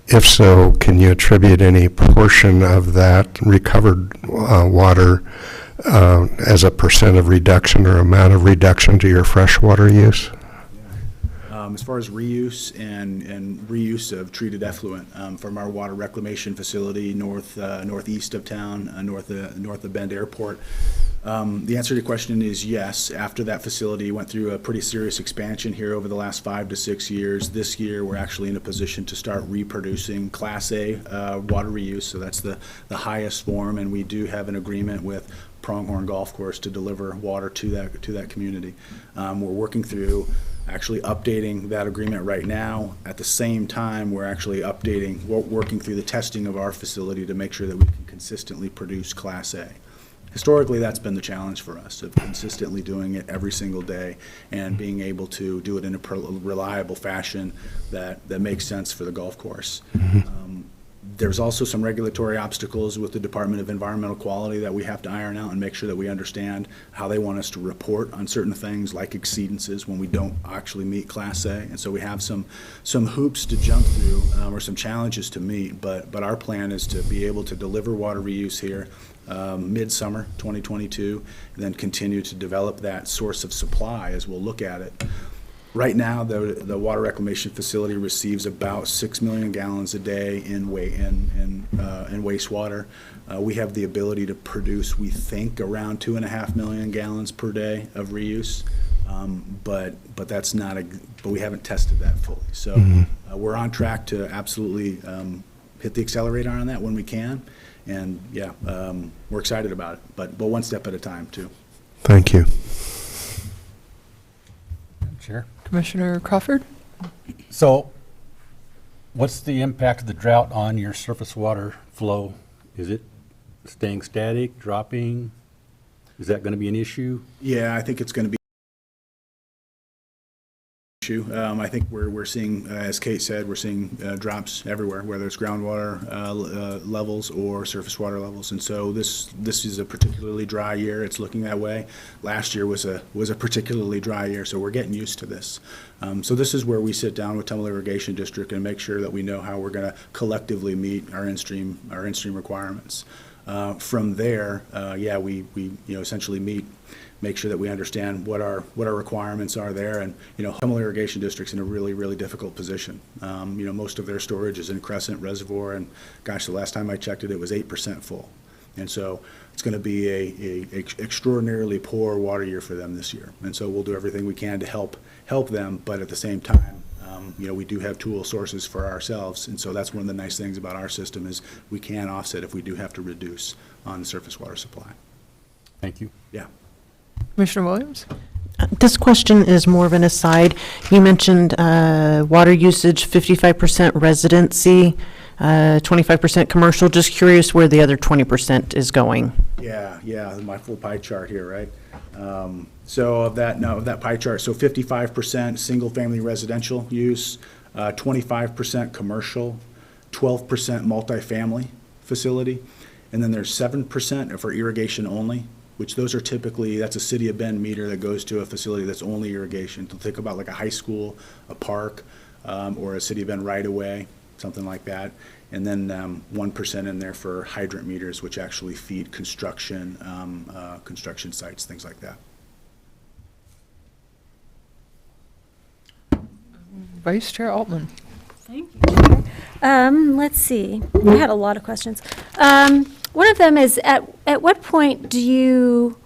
if so, can you attribute any portion of that recovered water as a percent of reduction or amount of reduction to your freshwater use? As far as reuse and reuse of treated effluent from our water reclamation facility northeast of town, north of Bend Airport, the answer to your question is yes. After that facility went through a pretty serious expansion here over the last 5 to 6 years, this year we're actually in a position to start reproducing Class A water reuse, so that's the highest form, and we do have an agreement with Pronghorn Golf Course to deliver water to that community. We're working through actually updating that agreement right now. At the same time, we're actually working through the testing of our facility to make sure that we can consistently produce Class A. historically, that's been the challenge for us, of consistently doing it every single day and being able to do it in a reliable fashion that makes sense for the golf course. There's also some regulatory obstacles with the Department of Environmental Quality that we have to iron out and make sure that we understand how they want us to report on certain things like exceedances when we don't actually meet Class A. And so we have some hoops to jump through, or some challenges to meet, but our plan is to be able to deliver water reuse here mid-summer 2022, and then continue to develop that source of supply as we'll look at it. Right now, the water reclamation facility receives about 6 million gallons a day in wastewater. We have the ability to produce, we think, around 2.5 million gallons per day of reuse, but that's not but we haven't tested that fully. So we're on track to absolutely hit the accelerator on that when we can, and yeah, we're excited about it, but one step at a time too. Thank you. Chair? Commissioner Crawford? So what's the impact of the drought on your surface water flow? Is it staying static, dropping? Is that going to be an issue? Yeah, I think it's going to be an issue. I think we're seeing, as Kate said, we're seeing drops everywhere, whether it's groundwater levels or surface water levels. And so this is a particularly dry year. It's looking that way. Last year was a particularly dry year, so we're getting used to this. So this is where we sit down with Tumalo Irrigation District and make sure that we know how we're going to collectively meet our in-stream requirements. From there, yeah, we essentially make sure that we understand what our requirements are there, and Tumalo Irrigation District's in a really, really difficult position. Most of their storage is in Crescent Reservoir, and gosh, the last time I checked it, it was 8% full. And so it's going to be a extraordinarily poor water year for them this year. And so we'll do everything we can to help them, but at the same time, we do have tool sources for ourselves, and so that's one of the nice things about our system is we can offset if we do have to reduce on the surface water supply. Thank you. Yeah. Commissioner Williams? This question is more of an aside. You mentioned water usage, 55% residency, 25% commercial. Just curious where the other 20% is going. Yeah, my full pie chart here, right? So of that pie chart, so 55% single-family residential use, 25% commercial, 12% multifamily facility, and then there's 7% for irrigation only, which those are typically, that's a City of Bend meter that goes to a facility that's only irrigation. So think about like a high school, a park, or a City of Bend right-of-way, something like that. And then 1% in there for hydrant meters, which actually feed construction sites, things like that. Vice Chair Altman? Thank you, Chair. Let's see. I had a lot of questions. One of them is, at what point do you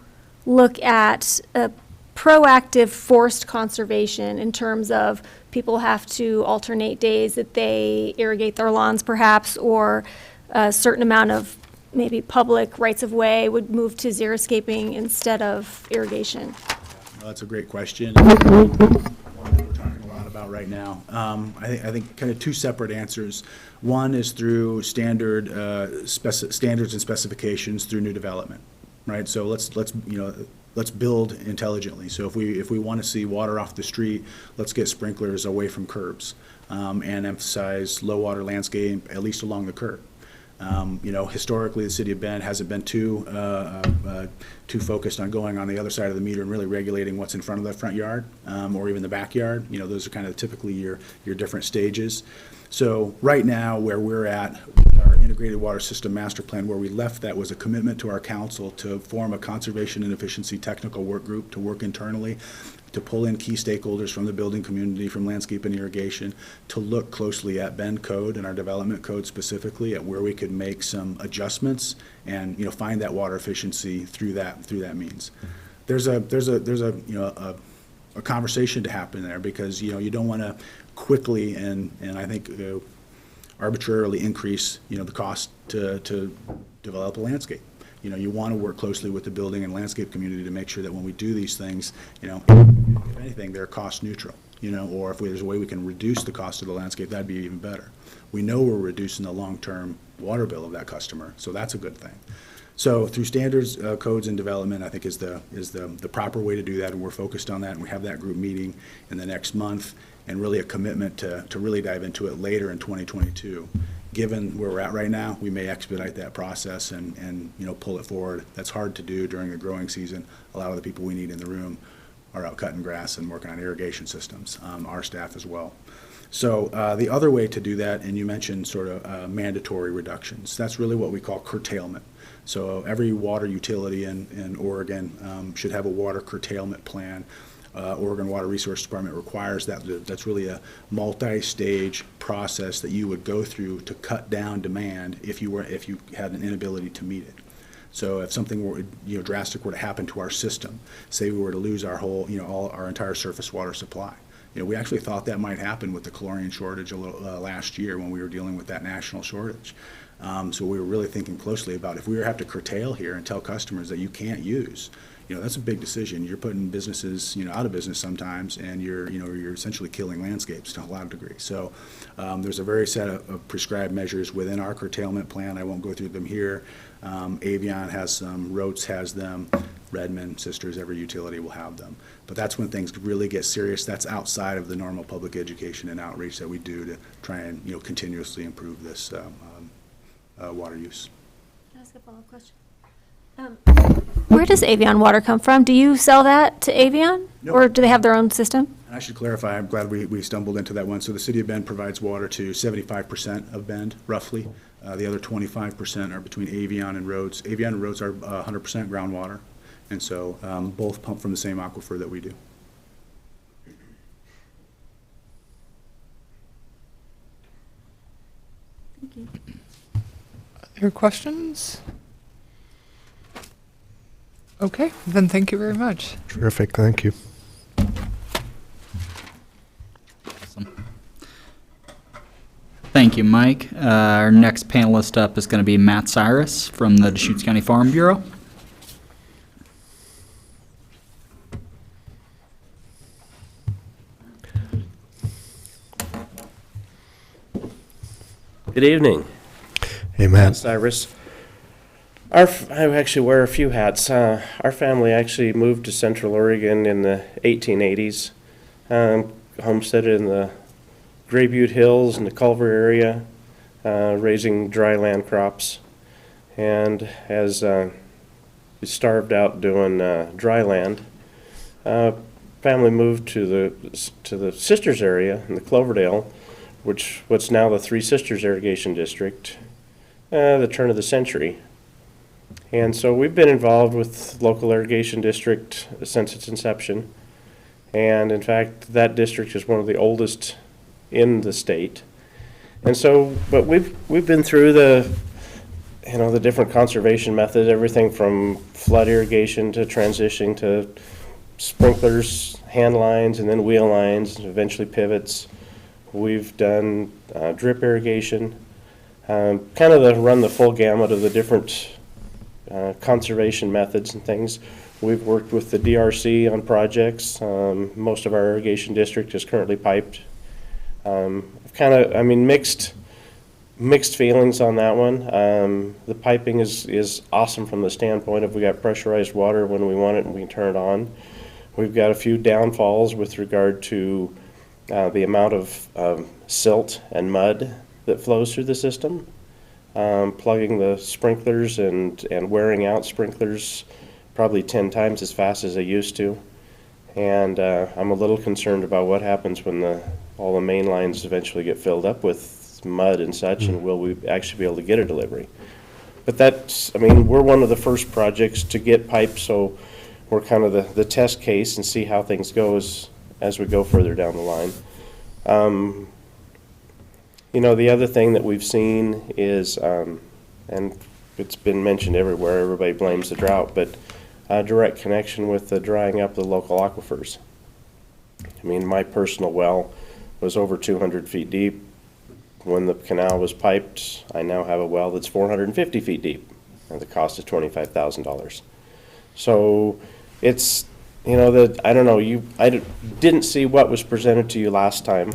look at a proactive forced conservation in terms of people have to alternate days that they irrigate their lawns perhaps, or a certain amount of maybe public rights-of-way would move to xeriscaping instead of irrigation? Well, that's a great question. One that we're talking a lot about right now. I think kind of two separate answers. One is through standards and specifications through new development, right? So let's build intelligently. So if we want to see water off the street, let's get sprinklers away from curbs and emphasize low water landscape, at least along the curb. Historically, the City of Bend hasn't been too focused on going on the other side of the meter and really regulating what's in front of the front yard or even the backyard. Those are kind of typically your different stages. So right now, where we're at with our integrated water system master plan, where we left that was a commitment to our council to form a conservation and efficiency technical work group to work internally, to pull in key stakeholders from the building community, from landscape and irrigation, to look closely at Bend code and our development code specifically, at where we could make some adjustments and find that water efficiency through that means. There's a conversation to happen there, because you don't want to quickly and I think arbitrarily increase the cost to develop a landscape. You want to work closely with the building and landscape community to make sure that when we do these things, if anything, they're cost neutral, or if there's a way we can reduce the cost of the landscape, that'd be even better. We know we're reducing the long-term water bill of that customer, so that's a good thing. So through standards, codes, and development, I think is the proper way to do that, and we're focused on that, and we have that group meeting in the next month, and really a commitment to really dive into it later in 2022. Given where we're at right now, we may expedite that process and pull it forward. That's hard to do during the growing season. A lot of the people we need in the room are out cutting grass and working on irrigation systems, our staff as well. So the other way to do that, and you mentioned sort of mandatory reductions, that's really what we call curtailment. So every water utility in Oregon should have a water curtailment plan. Oregon Water Resource Department requires that. That's really a multi-stage process that you would go through to cut down demand if you had an inability to meet it. So if something were, drastic were to happen to our system, say we were to lose our whole, all our entire surface water supply. We actually thought that might happen with the chlorine shortage last year when we were dealing with that national shortage. So we were really thinking closely about if we were to have to curtail here and tell customers that you can't use, that's a big decision. You're putting businesses, out of business sometimes, and you're essentially killing landscapes to a lot of degree. So there's a very set of prescribed measures within our curtailment plan. I won't go through them here. Avion has some, Rotes has them, Redmond, Sisters, every utility will have them. But that's when things really get serious. That's outside of the normal public education and outreach that we do to try and continuously improve this water use. Can I ask a follow-up question? Where does Avion water come from? Do you sell that to Avion? No. Or do they have their own system? And I should clarify, I'm glad we stumbled into that one. So the city of Bend provides water to 75% of Bend, roughly. The other 25% are between Avion and Rotes. Avion and Rotes are 100% groundwater, and so both pump from the same aquifer that we do. Thank you. Other questions? Okay, then thank you very much. Terrific, thank you. Thank you, Mike. Our next panelist up is going to be Matt Cyrus from the Deschutes County Farm Bureau. Good evening. Hey, Matt. Cyrus. I actually wear a few hats. Our family actually moved to Central Oregon in the 1880s, homesteaded in the Gray Butte Hills and the Culver area, raising dry land crops. And as we starved out doing dry land, family moved to the Sisters area in the Cloverdale, what's now the Three Sisters Irrigation District, the turn of the century. And so we've been involved with local irrigation district since its inception. And in fact, that district is one of the oldest in the state. And so, but we've been through the different conservation methods, everything from flood irrigation to transitioning to sprinklers, hand lines, and then wheel lines, and eventually pivots. We've done drip irrigation, kind of run the full gamut of the different conservation methods and things. We've worked with the DRC on projects. Most of our irrigation district is currently piped. Mixed feelings on that one. The piping is awesome from the standpoint of we got pressurized water when we want it and we can turn it on. We've got a few downfalls with regard to the amount of silt and mud that flows through the system. Plugging the sprinklers and wearing out sprinklers probably 10 times as fast as they used to. And I'm a little concerned about what happens when all the main lines eventually get filled up with mud and such, and will we actually be able to get a delivery? But we're one of the first projects to get pipes, so we're kind of the test case and see how things go as we go further down the line. The other thing that we've seen is, and it's been mentioned everywhere, everybody blames the drought, but a direct connection with the drying up of the local aquifers. My personal well was over 200 feet deep. When the canal was piped, I now have a well that's 450 feet deep, at the cost of $25,000. So it's, I don't know, I didn't see what was presented to you last time,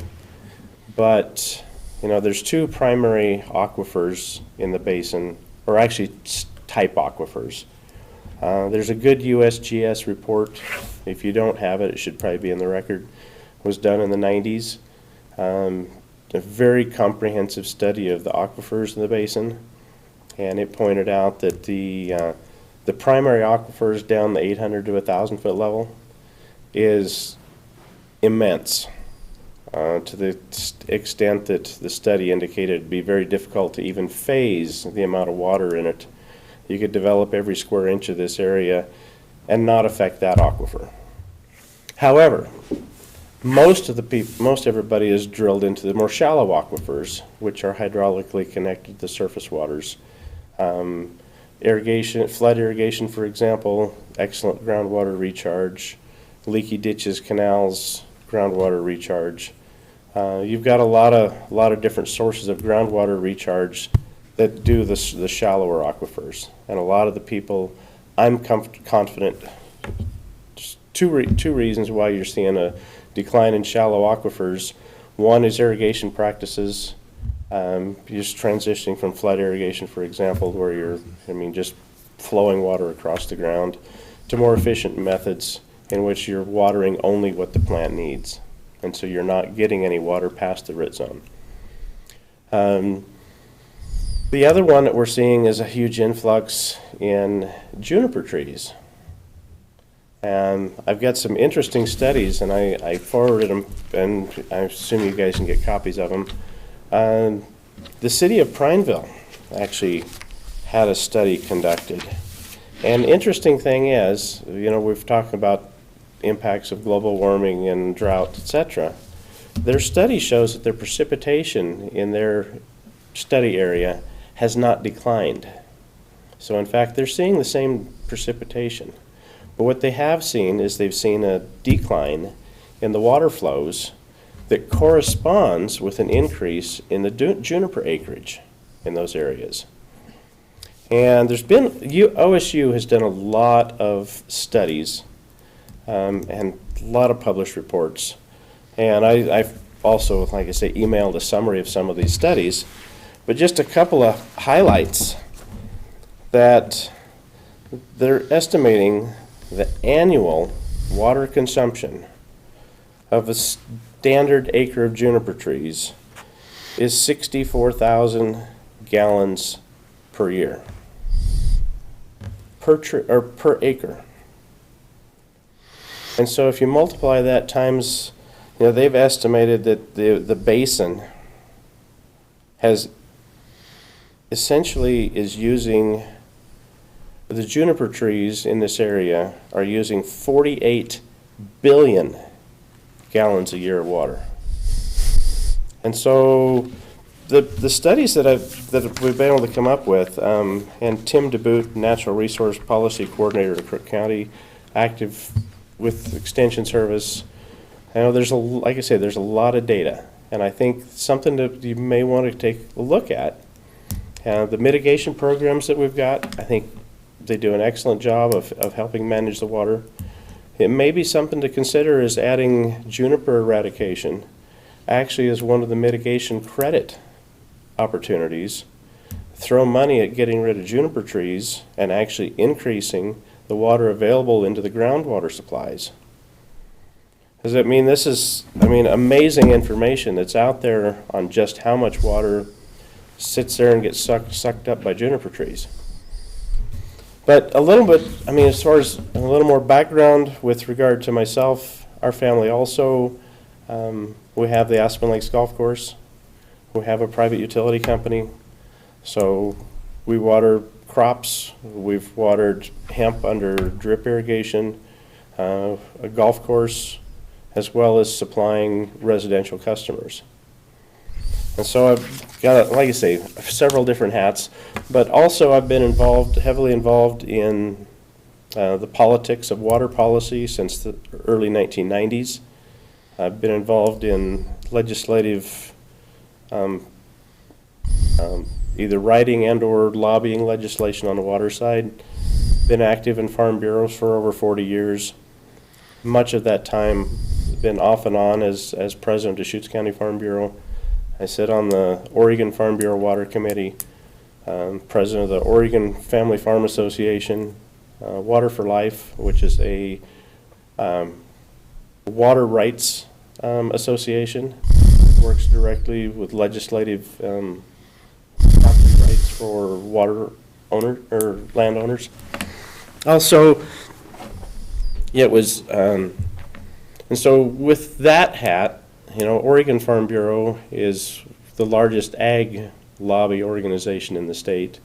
but there's two primary aquifers in the basin, or actually type aquifers. There's a good USGS report. If you don't have it, it should probably be in the record. It was done in the 90s. A very comprehensive study of the aquifers in the basin, and it pointed out that the primary aquifers down the 800 to 1,000 foot level is immense, to the extent that the study indicated it'd be very difficult to even phase the amount of water in it. You could develop every square inch of this area and not affect that aquifer. However, most everybody is drilled into the more shallow aquifers, which are hydraulically connected to surface waters. Irrigation, flood irrigation, for example, excellent groundwater recharge. Leaky ditches, canals, groundwater recharge. You've got a lot of different sources of groundwater recharge that do the shallower aquifers, and a lot of the people, I'm confident. Just two reasons why you're seeing a decline in shallow aquifers. One is irrigation practices. You're just transitioning from flood irrigation, for example, where you're, just flowing water across the ground, to more efficient methods in which you're watering only what the plant needs. And so you're not getting any water past the root zone. The other one that we're seeing is a huge influx in juniper trees. And I've got some interesting studies, and I forwarded them, and I assume you guys can get copies of them. The city of Prineville actually had a study conducted. And the interesting thing is, we've talked about impacts of global warming and drought, etc. Their study shows that their precipitation in their study area has not declined. So in fact, they're seeing the same precipitation. But what they have seen is they've seen a decline in the water flows that corresponds with an increase in the juniper acreage in those areas. And there's been, OSU has done a lot of studies and a lot of published reports. And I've also, like I say, emailed a summary of some of these studies. But just a couple of highlights that they're estimating the annual water consumption of a standard acre of juniper trees is 64,000 gallons per year, per acre. And so if you multiply that times, they've estimated that the basin has essentially is using, the juniper trees in this area are using 48 billion gallons a year of water. And so the studies that we've been able to come up with, and Tim DeBoot, Natural Resource Policy Coordinator in Crook County, active with Extension Service, like I say, there's a lot of data. And I think something that you may want to take a look at, the mitigation programs that we've got, I think they do an excellent job of helping manage the water. It may be something to consider is adding juniper eradication actually as one of the mitigation credit opportunities. Throw money at getting rid of juniper trees and actually increasing the water available into the groundwater supplies. Because this is amazing information that's out there on just how much water sits there and gets sucked up by juniper trees. But a little bit, as far as a little more background with regard to myself, our family also, we have the Aspen Lakes Golf Course. We have a private utility company. So we water crops. We've watered hemp under drip irrigation, a golf course, as well as supplying residential customers. And so I've got, like I say, several different hats, but also I've been heavily involved in the politics of water policy since the early 1990s. I've been involved in legislative, either writing and or lobbying legislation on the water side. Been active in farm bureaus for over 40 years. Much of that time been off and on as president of Deschutes County Farm Bureau. I sit on the Oregon Farm Bureau Water Committee, president of the Oregon Family Farm Association, Water for Life, which is a water rights association, works directly with legislative property rights for water owner or landowners. Also, it was, and so with that hat, you know, Oregon Farm Bureau is the largest ag lobby organization in the state,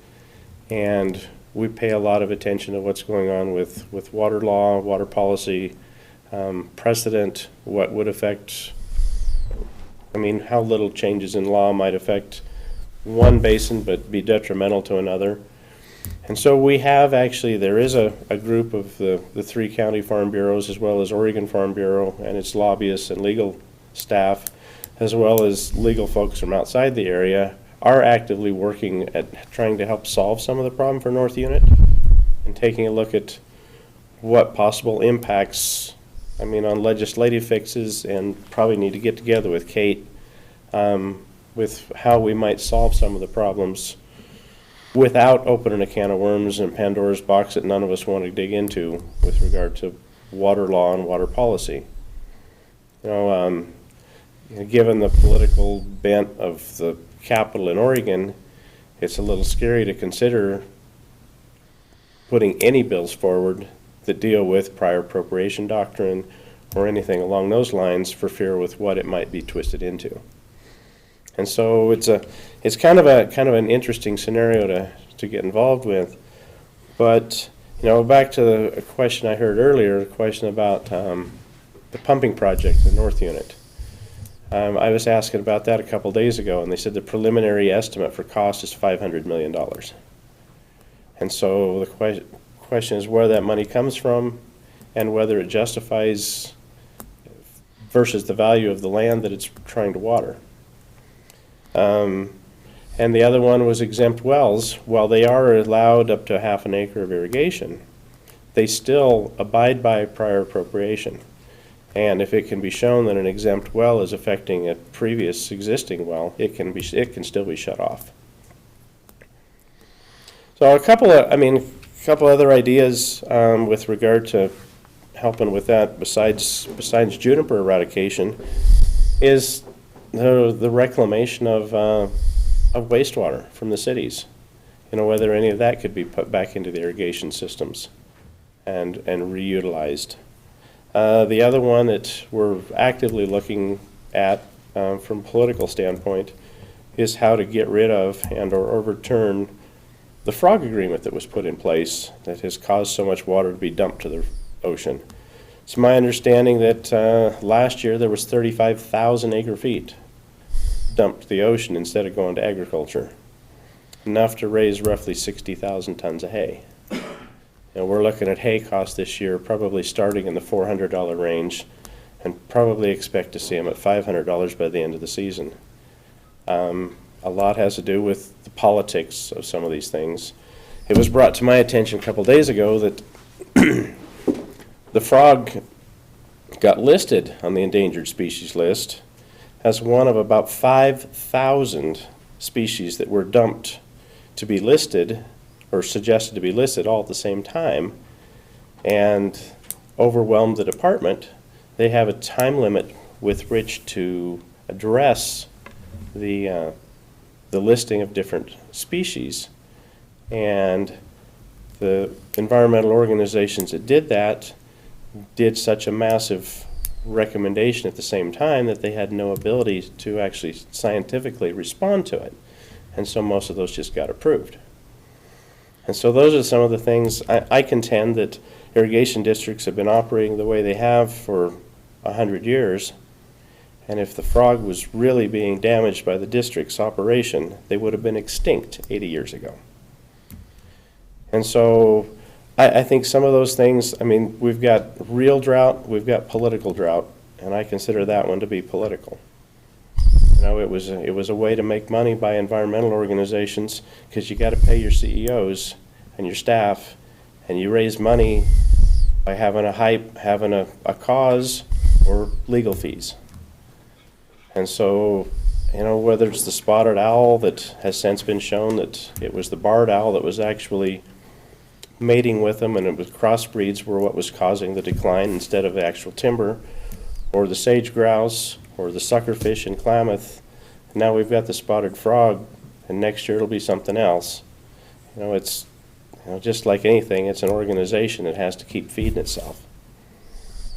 and we pay a lot of attention to what's going on with water law, water policy, precedent, what would affect, I mean, how little changes in law might affect one basin but be detrimental to another. And so we have actually, there is a group of the 3 county farm bureaus, as well as Oregon Farm Bureau and its lobbyists and legal staff, as well as legal folks from outside the area, are actively working at trying to help solve some of the problem for North Unit and taking a look at what possible impacts, I mean, on legislative fixes, and probably need to get together with Kate with how we might solve some of the problems without opening a can of worms and Pandora's box that none of us want to dig into with regard to water law and water policy. You know, given the political bent of the capital in Oregon, it's a little scary to consider putting any bills forward that deal with prior appropriation doctrine or anything along those lines for fear with what it might be twisted into. And so it's kind of an interesting scenario to get involved with. But, you know, back to a question I heard earlier, a question about the pumping project, the North Unit. I was asking about that a couple days ago, and they said the preliminary estimate for cost is $500 million. And so the question is where that money comes from and whether it justifies versus the value of the land that it's trying to water. And the other one was exempt wells. While they are allowed up to half an acre of irrigation, they still abide by prior appropriation. And if it can be shown that an exempt well is affecting a previous existing well, it can still be shut off. So a couple other ideas with regard to helping with that besides juniper eradication is the reclamation of wastewater from the cities. You know, whether any of that could be put back into the irrigation systems and reutilized. The other one that we're actively looking at from a political standpoint is how to get rid of and or overturn the frog agreement that was put in place that has caused so much water to be dumped to the ocean. It's my understanding that last year there was 35,000 acre feet dumped to the ocean instead of going to agriculture, enough to raise roughly 60,000 tons of hay. And we're looking at hay costs this year probably starting in the $400 range and probably expect to see them at $500 by the end of the season. A lot has to do with the politics of some of these things. It was brought to my attention a couple days ago that the frog got listed on the endangered species list as one of about 5,000 species that were dumped to be listed or suggested to be listed all at the same time, and overwhelmed the department. They have a time limit with which to address the listing of different species. And the environmental organizations that did that did such a massive recommendation at the same time that they had no ability to actually scientifically respond to it. And so most of those just got approved. And so those are some of the things. I contend that irrigation districts have been operating the way they have for 100 years. And if the frog was really being damaged by the district's operation, they would have been extinct 80 years ago. And so I think some of those things, I mean, we've got real drought, we've got political drought, and I consider that one to be political. You know, it was a way to make money by environmental organizations because you got to pay your CEOs and your staff, and you raise money by having a hype, having a cause, or legal fees. And so You know, whether it's the spotted owl that has since been shown that it was the barred owl that was actually mating with them, and it was crossbreeds were what was causing the decline instead of the actual timber, or the sage grouse, or the suckerfish in Klamath. Now we've got the spotted frog, and next year it'll be something else. You know, it's, you know, just like anything, it's an organization that has to keep feeding itself.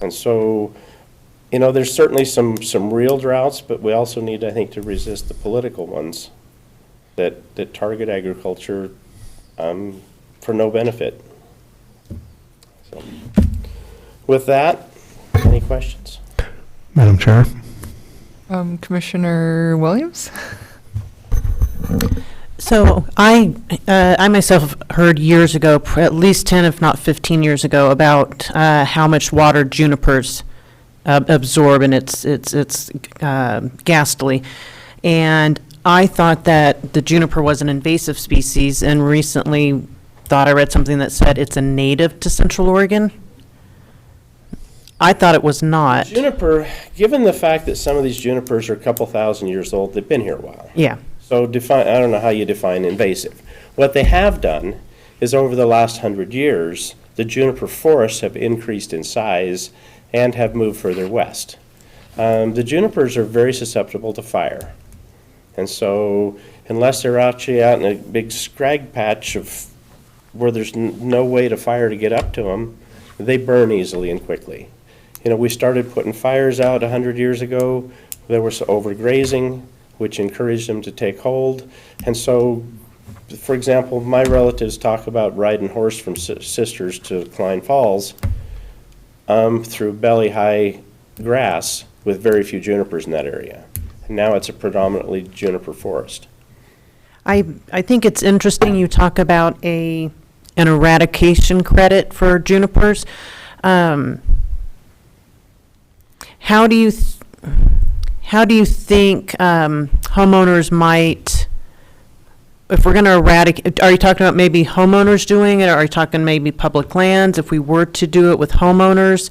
And so, you know, there's certainly some real droughts, but we also need, I think, to resist the political ones that target agriculture for no benefit. So, with that, any questions? Madam Chair? Commissioner Williams? So I myself heard years ago, at least 10, if not 15 years ago, about how much water junipers absorb, and it's ghastly. And I thought that the juniper was an invasive species, and recently thought I read something that said it's a native to Central Oregon. I thought it was not. Juniper, given the fact that some of these junipers are a couple thousand years old, they've been here a while. Yeah. So define, I don't know how you define invasive. What they have done is over the last 100 years, the juniper forests have increased in size and have moved further west. The junipers are very susceptible to fire. And so unless they're actually out in a big scrag patch of where there's no way to fire to get up to them, they burn easily and quickly. You know, we started putting fires out 100 years ago. There was overgrazing, which encouraged them to take hold. And so, for example, my relatives talk about riding horse from Sisters to Klein Falls through belly-high grass with very few junipers in that area. And now it's a predominantly juniper forest. I think it's interesting you talk about an eradication credit for junipers. How do you think homeowners might, if we're going to eradicate, are you talking about maybe homeowners doing it, or are you talking maybe public lands, if we were to do it with homeowners?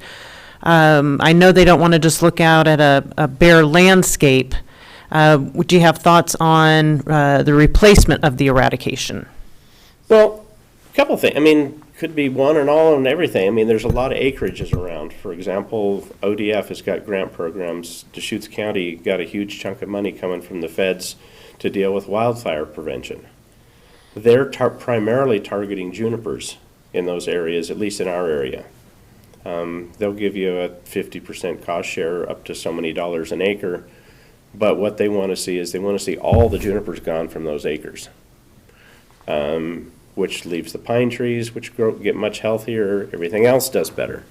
I know they don't want to just look out at a bare landscape. Would you have thoughts on the replacement of the eradication? Well, a couple things. I mean, could be one and all and everything. I mean, there's a lot of acreages around. For example, ODF has got grant programs. Deschutes County got a huge chunk of money coming from the feds to deal with wildfire prevention. They're primarily targeting junipers in those areas, at least in our area. They'll give you a 50% cost share up to so many dollars an acre. But what they want to see is they want to see all the junipers gone from those acres, which leaves the pine trees, which get much healthier. Everything else does better.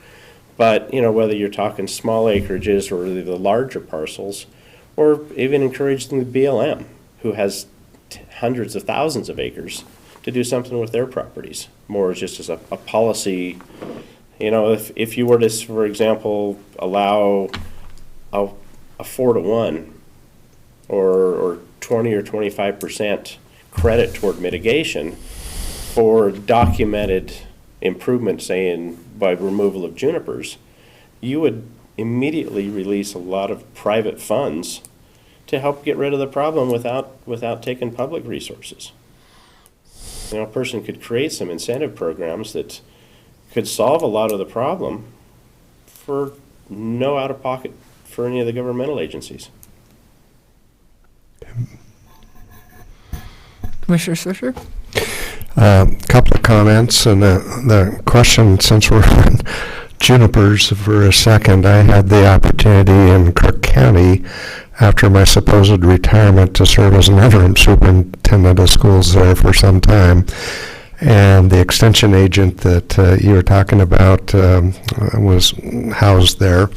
But, you know, whether you're talking small acreages or the larger parcels, or even encouraging the BLM, who has hundreds of thousands of acres, to do something with their properties, more just as a policy. You know, if you were to, for example, allow a 4-to-1 or 20 or 25% credit toward mitigation for documented improvement, say by removal of junipers, you would immediately release a lot of private funds to help get rid of the problem without taking public resources. You know, a person could create some incentive programs that could solve a lot of the problem for no out-of-pocket for any of the governmental agencies. Commissioner Swisher? Couple of comments, and the question, since we're on junipers for a second, I had the opportunity in Crook County after my supposed retirement to serve as an interim superintendent of schools there for some time. And the extension agent that you were talking about was housed there.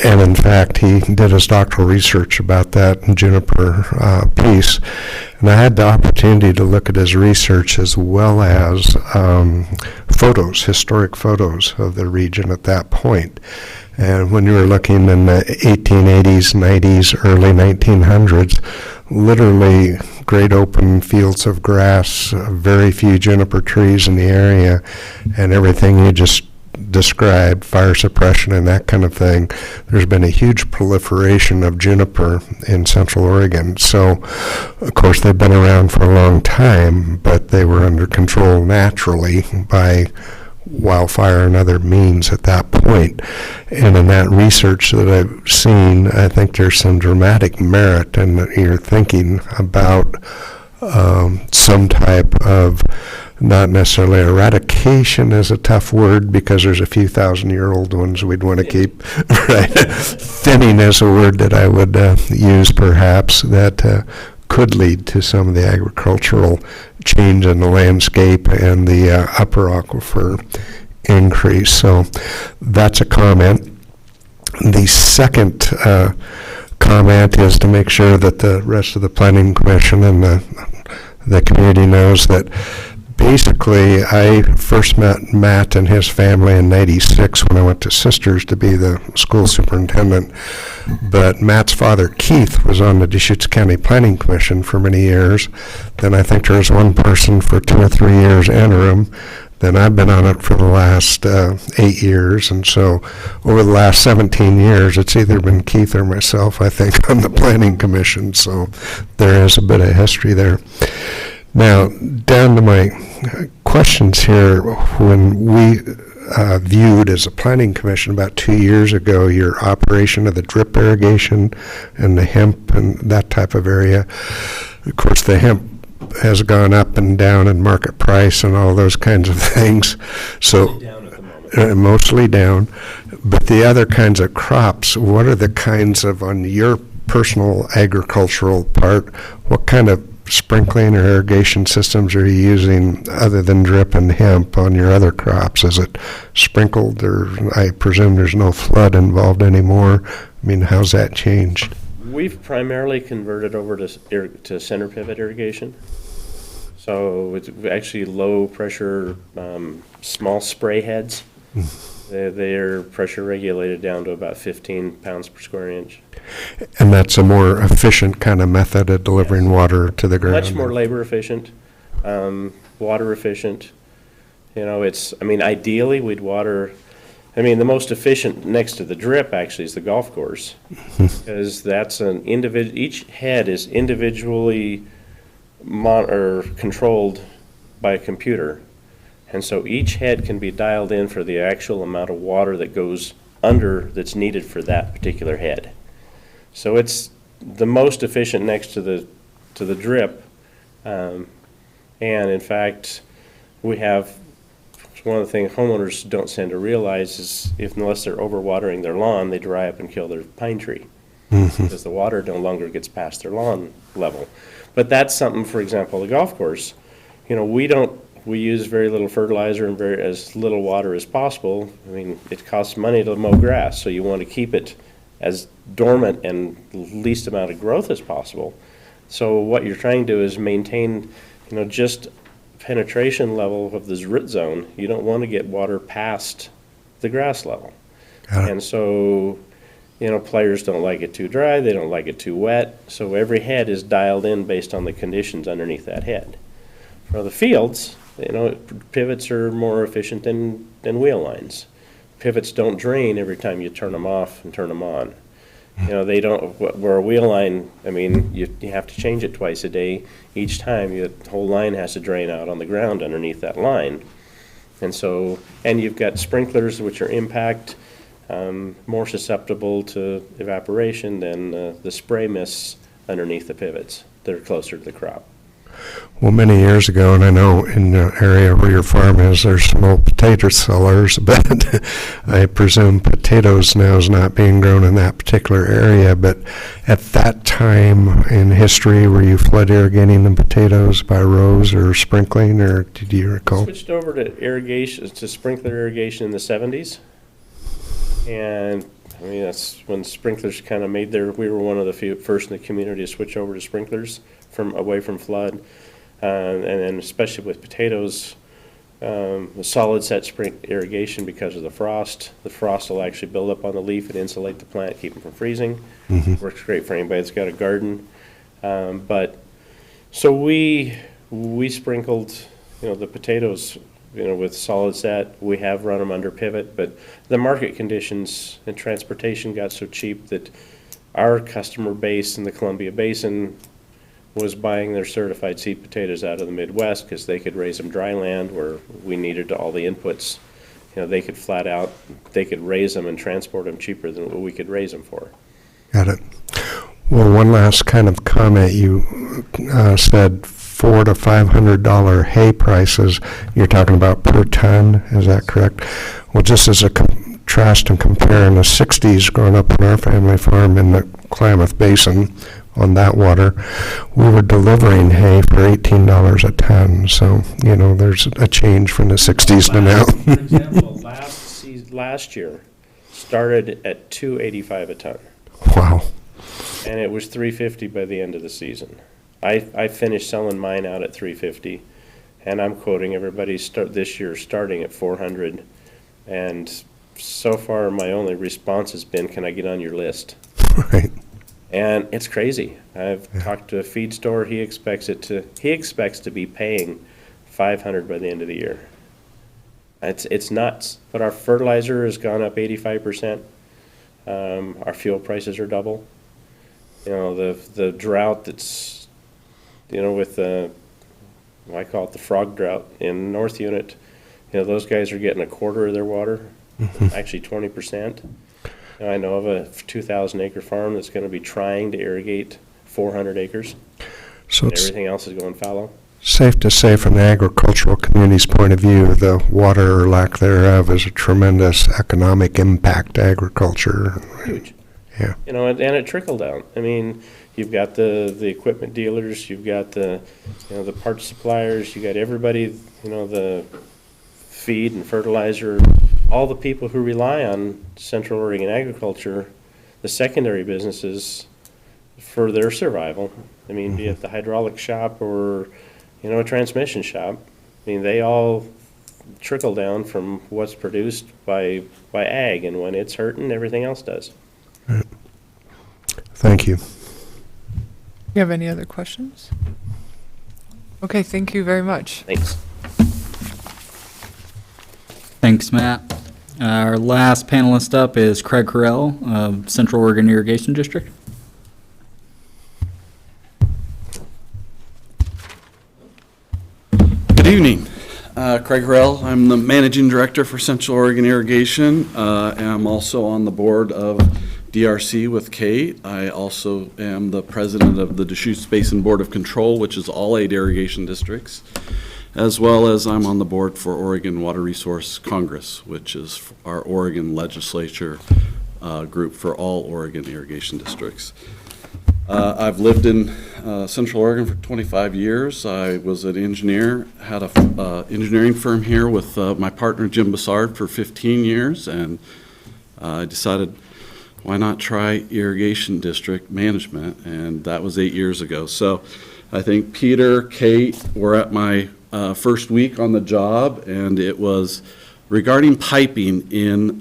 And in fact, he did his doctoral research about that juniper piece. And I had the opportunity to look at his research as well as photos, historic photos of the region at that point. And when you were looking in the 1880s, 90s, early 1900s, literally great open fields of grass, very few juniper trees in the area, and everything you just described, fire suppression and that kind of thing, there's been a huge proliferation of juniper in Central Oregon. So, of course, they've been around for a long time, but they were under control naturally by wildfire and other means at that point. And in that research that I've seen, I think there's some dramatic merit in your thinking about some type of, not necessarily eradication is a tough word because there's a few thousand-year-old ones we'd want to keep, right? Thinning is a word that I would use perhaps, that could lead to some of the agricultural change in the landscape and the upper aquifer increase. So that's a comment. The second comment is to make sure that the rest of the Planning Commission and the community knows that basically I first met Matt and his family in '96 when I went to Sisters to be the school superintendent. But Matt's father, Keith, was on the Deschutes County Planning Commission for many years. Then I think there was one person for 2 or 3 years interim. Then I've been on it for the last 8 years. And so over the last 17 years, it's either been Keith or myself, I think, on the Planning Commission. So there is a bit of history there. Now, down to my questions here. When we viewed as a planning commission about 2 years ago your operation of the drip irrigation and the hemp and that type of area, of course, the hemp has gone up and down in market price and all those kinds of things. So Down at the moment. mostly down. But the other kinds of crops, what are the kinds of, on your personal agricultural part, what kind of sprinkling or irrigation systems are you using other than drip and hemp on your other crops? Is it sprinkled, or I presume there's no flood involved anymore? I mean, how's that changed? We've primarily converted over to center pivot irrigation. So it's actually low pressure, small spray heads. They're pressure regulated down to about 15 pounds per square inch. And that's a more efficient kind of method of delivering water to the ground? Much more labor efficient, water efficient. You know, ideally we'd water, the most efficient next to the drip actually is the golf course. Because that's each head is individually controlled by a computer. And so each head can be dialed in for the actual amount of water that goes under that's needed for that particular head. So it's the most efficient next to the drip. And in fact, we have, one of the things homeowners don't tend to realize is unless they're overwatering their lawn, they dry up and kill their pine tree. Because the water no longer gets past their lawn level. But that's something, for example, the golf course, we use very little fertilizer and as little water as possible. It costs money to mow grass, so you want to keep it as dormant and least amount of growth as possible. So what you're trying to do is maintain, just penetration level of this root zone. You don't want to get water past the grass level. And so, players don't like it too dry, they don't like it too wet, so every head is dialed in based on the conditions underneath that head. For the fields, pivots are more efficient than wheel lines. Pivots don't drain every time you turn them off and turn them on. They don't, where a wheel line, you have to change it twice a day. Each time, the whole line has to drain out on the ground underneath that line. And you've got sprinklers, which are impact, more susceptible to evaporation than the spray mists underneath the pivots that are closer to the crop. Well, many years ago, and I know in the area where your farm is, there's some old potato sellers, but I presume potatoes now is not being grown in that particular area. But at that time in history, were you flood irrigating the potatoes by rows or sprinkling, or did you recall? Switched over to sprinkler irrigation in the 70s. And that's when sprinklers kind of we were one of the first in the community to switch over to sprinklers away from flood. And then especially with potatoes, the solid set irrigation because of the frost. The frost will actually build up on the leaf and insulate the plant, keep them from freezing. Works great for anybody that's got a garden. So we sprinkled, the potatoes with solid set, we have run them under pivot, but the market conditions and transportation got so cheap that our customer base in the Columbia Basin was buying their certified seed potatoes out of the Midwest because they could raise them dry land where we needed all the inputs. They could flat out, they could raise them and transport them cheaper than what we could raise them for. Got it. Well, one last kind of comment. You said $400 to $500 hay prices. You're talking about per ton, is that correct? Well, just as a contrast and compare, in the 60s, growing up on our family farm in the Klamath Basin on that water, we were delivering hay for $18 a ton. So, there's a change from the 60s to now. For example, last year started at $285 a ton. Wow. And it was $350 by the end of the season. I finished selling mine out at $350, and I'm quoting everybody this year starting at $400. And so far, my only response has been, "Can I get on your list?" Right. And it's crazy. I've talked to a feed store. He expects to be paying $500 by the end of the year. It's nuts. But our fertilizer has gone up 85%. Our fuel prices are double. The drought that's, with the, I call it the frog drought in North Unit, those guys are getting a quarter of their water, actually 20%. I know of a 2,000 acre farm that's going to be trying to irrigate 400 acres. So it's Everything else is going fallow. safe to say, from the agricultural community's point of view, the water or lack thereof is a tremendous economic impact to agriculture. Huge. Yeah. And it trickled down. I mean, you've got the equipment dealers, you've got the parts suppliers, you got everybody, the feed and fertilizer, all the people who rely on Central Oregon agriculture, the secondary businesses for their survival. I mean, be it the hydraulic shop or, a transmission shop. I mean, they all trickle down from what's produced by ag, and when it's hurting, everything else does. Thank you. You have any other questions? Okay, thank you very much. Thanks. Thanks, Matt. Our last panelist up is Craig Carell of Central Oregon Irrigation District. Good evening. Craig Harrell. I'm the Managing Director for Central Oregon Irrigation, and I'm also on the board of DRC with Kate. I also am the President of the Deschutes Basin Board of Control, which is all 8 irrigation districts, as well as I'm on the board for Oregon Water Resource Congress, which is our Oregon legislature group for all Oregon irrigation districts. I've lived in Central Oregon for 25 years. I was an engineer, had a engineering firm here with my partner Jim Bassard for 15 years, and I decided, why not try irrigation district management? And that was 8 years ago. So I think Peter, Kate were at my first week on the job, and it was regarding piping in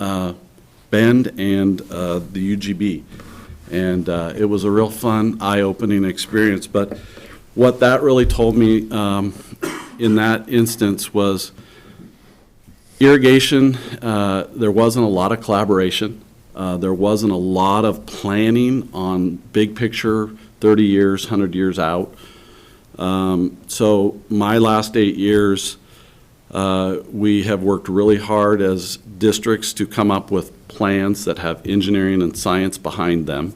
Bend and the UGB. And it was a real fun, eye-opening experience. But what that really told me in that instance was irrigation, there wasn't a lot of collaboration. There wasn't a lot of planning on big picture, 30 years, 100 years out. So my last 8 years, we have worked really hard as districts to come up with plans that have engineering and science behind them,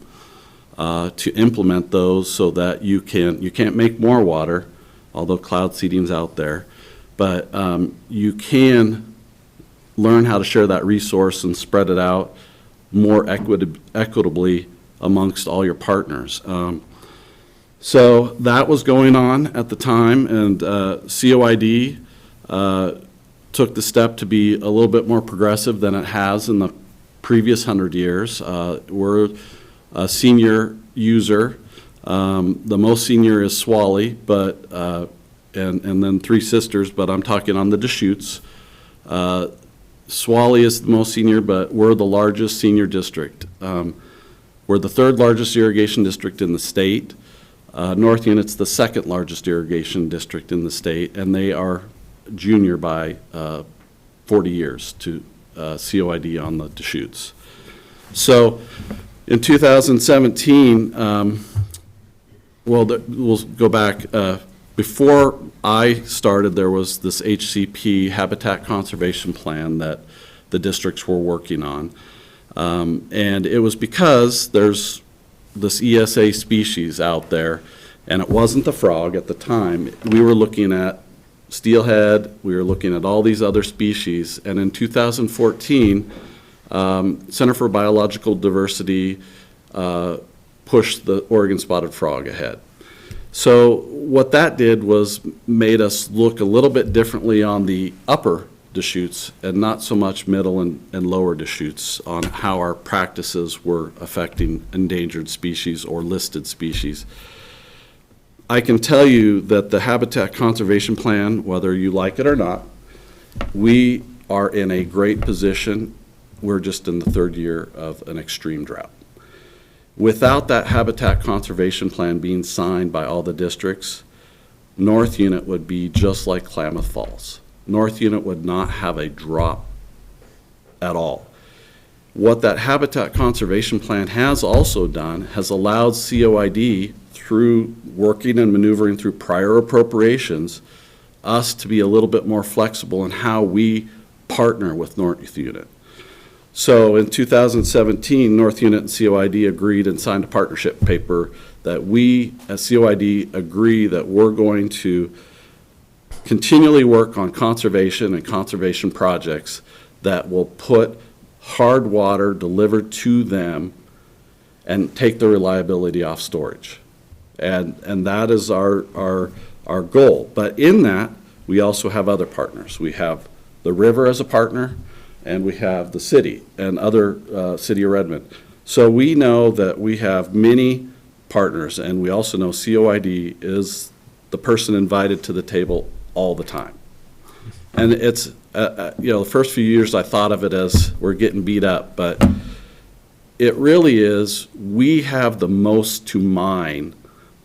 to implement those so that you can't make more water, although cloud seeding's out there, but you can learn how to share that resource and spread it out more equitably amongst all your partners. So that was going on at the time, and COID took the step to be a little bit more progressive than it has in the previous 100 years. We're a senior user. The most senior is Swally, but and then Three Sisters, but I'm talking on the Deschutes. Swally is the most senior, but we're the largest senior district. We're the 3rd largest irrigation district in the state. North Unit's the 2nd largest irrigation district in the state, and they are junior by 40 years to COID on the Deschutes. So in 2017, we'll go back. Before I started, there was this HCP Habitat Conservation Plan that the districts were working on. And it was because there's this ESA species out there, and it wasn't the frog at the time. We were looking at steelhead, we were looking at all these other species, and in 2014, Center for Biological Diversity pushed the Oregon spotted frog ahead. So what that did was made us look a little bit differently on the upper Deschutes and not so much middle and lower Deschutes on how our practices were affecting endangered species or listed species. I can tell you that the Habitat Conservation Plan, whether you like it or not, we are in a great position. We're just in the third year of an extreme drought. Without that Habitat Conservation Plan being signed by all the districts, North Unit would be just like Klamath Falls. North Unit would not have a drop at all. What that Habitat Conservation Plan has also done has allowed COID, through working and maneuvering through prior appropriations, us to be a little bit more flexible in how we partner with North Unit. So in 2017, North Unit and COID agreed and signed a partnership paper that we, as COID, agree that we're going to continually work on conservation and conservation projects that will put hard water delivered to them and take the reliability off storage. And that is our goal. But in that, we also have other partners. We have the river as a partner, and we have the city and other City of Redmond. So we know that we have many partners, and we also know COID is the person invited to the table all the time. And it's, the first few years I thought of it as we're getting beat up, but it really is, we have the most to mine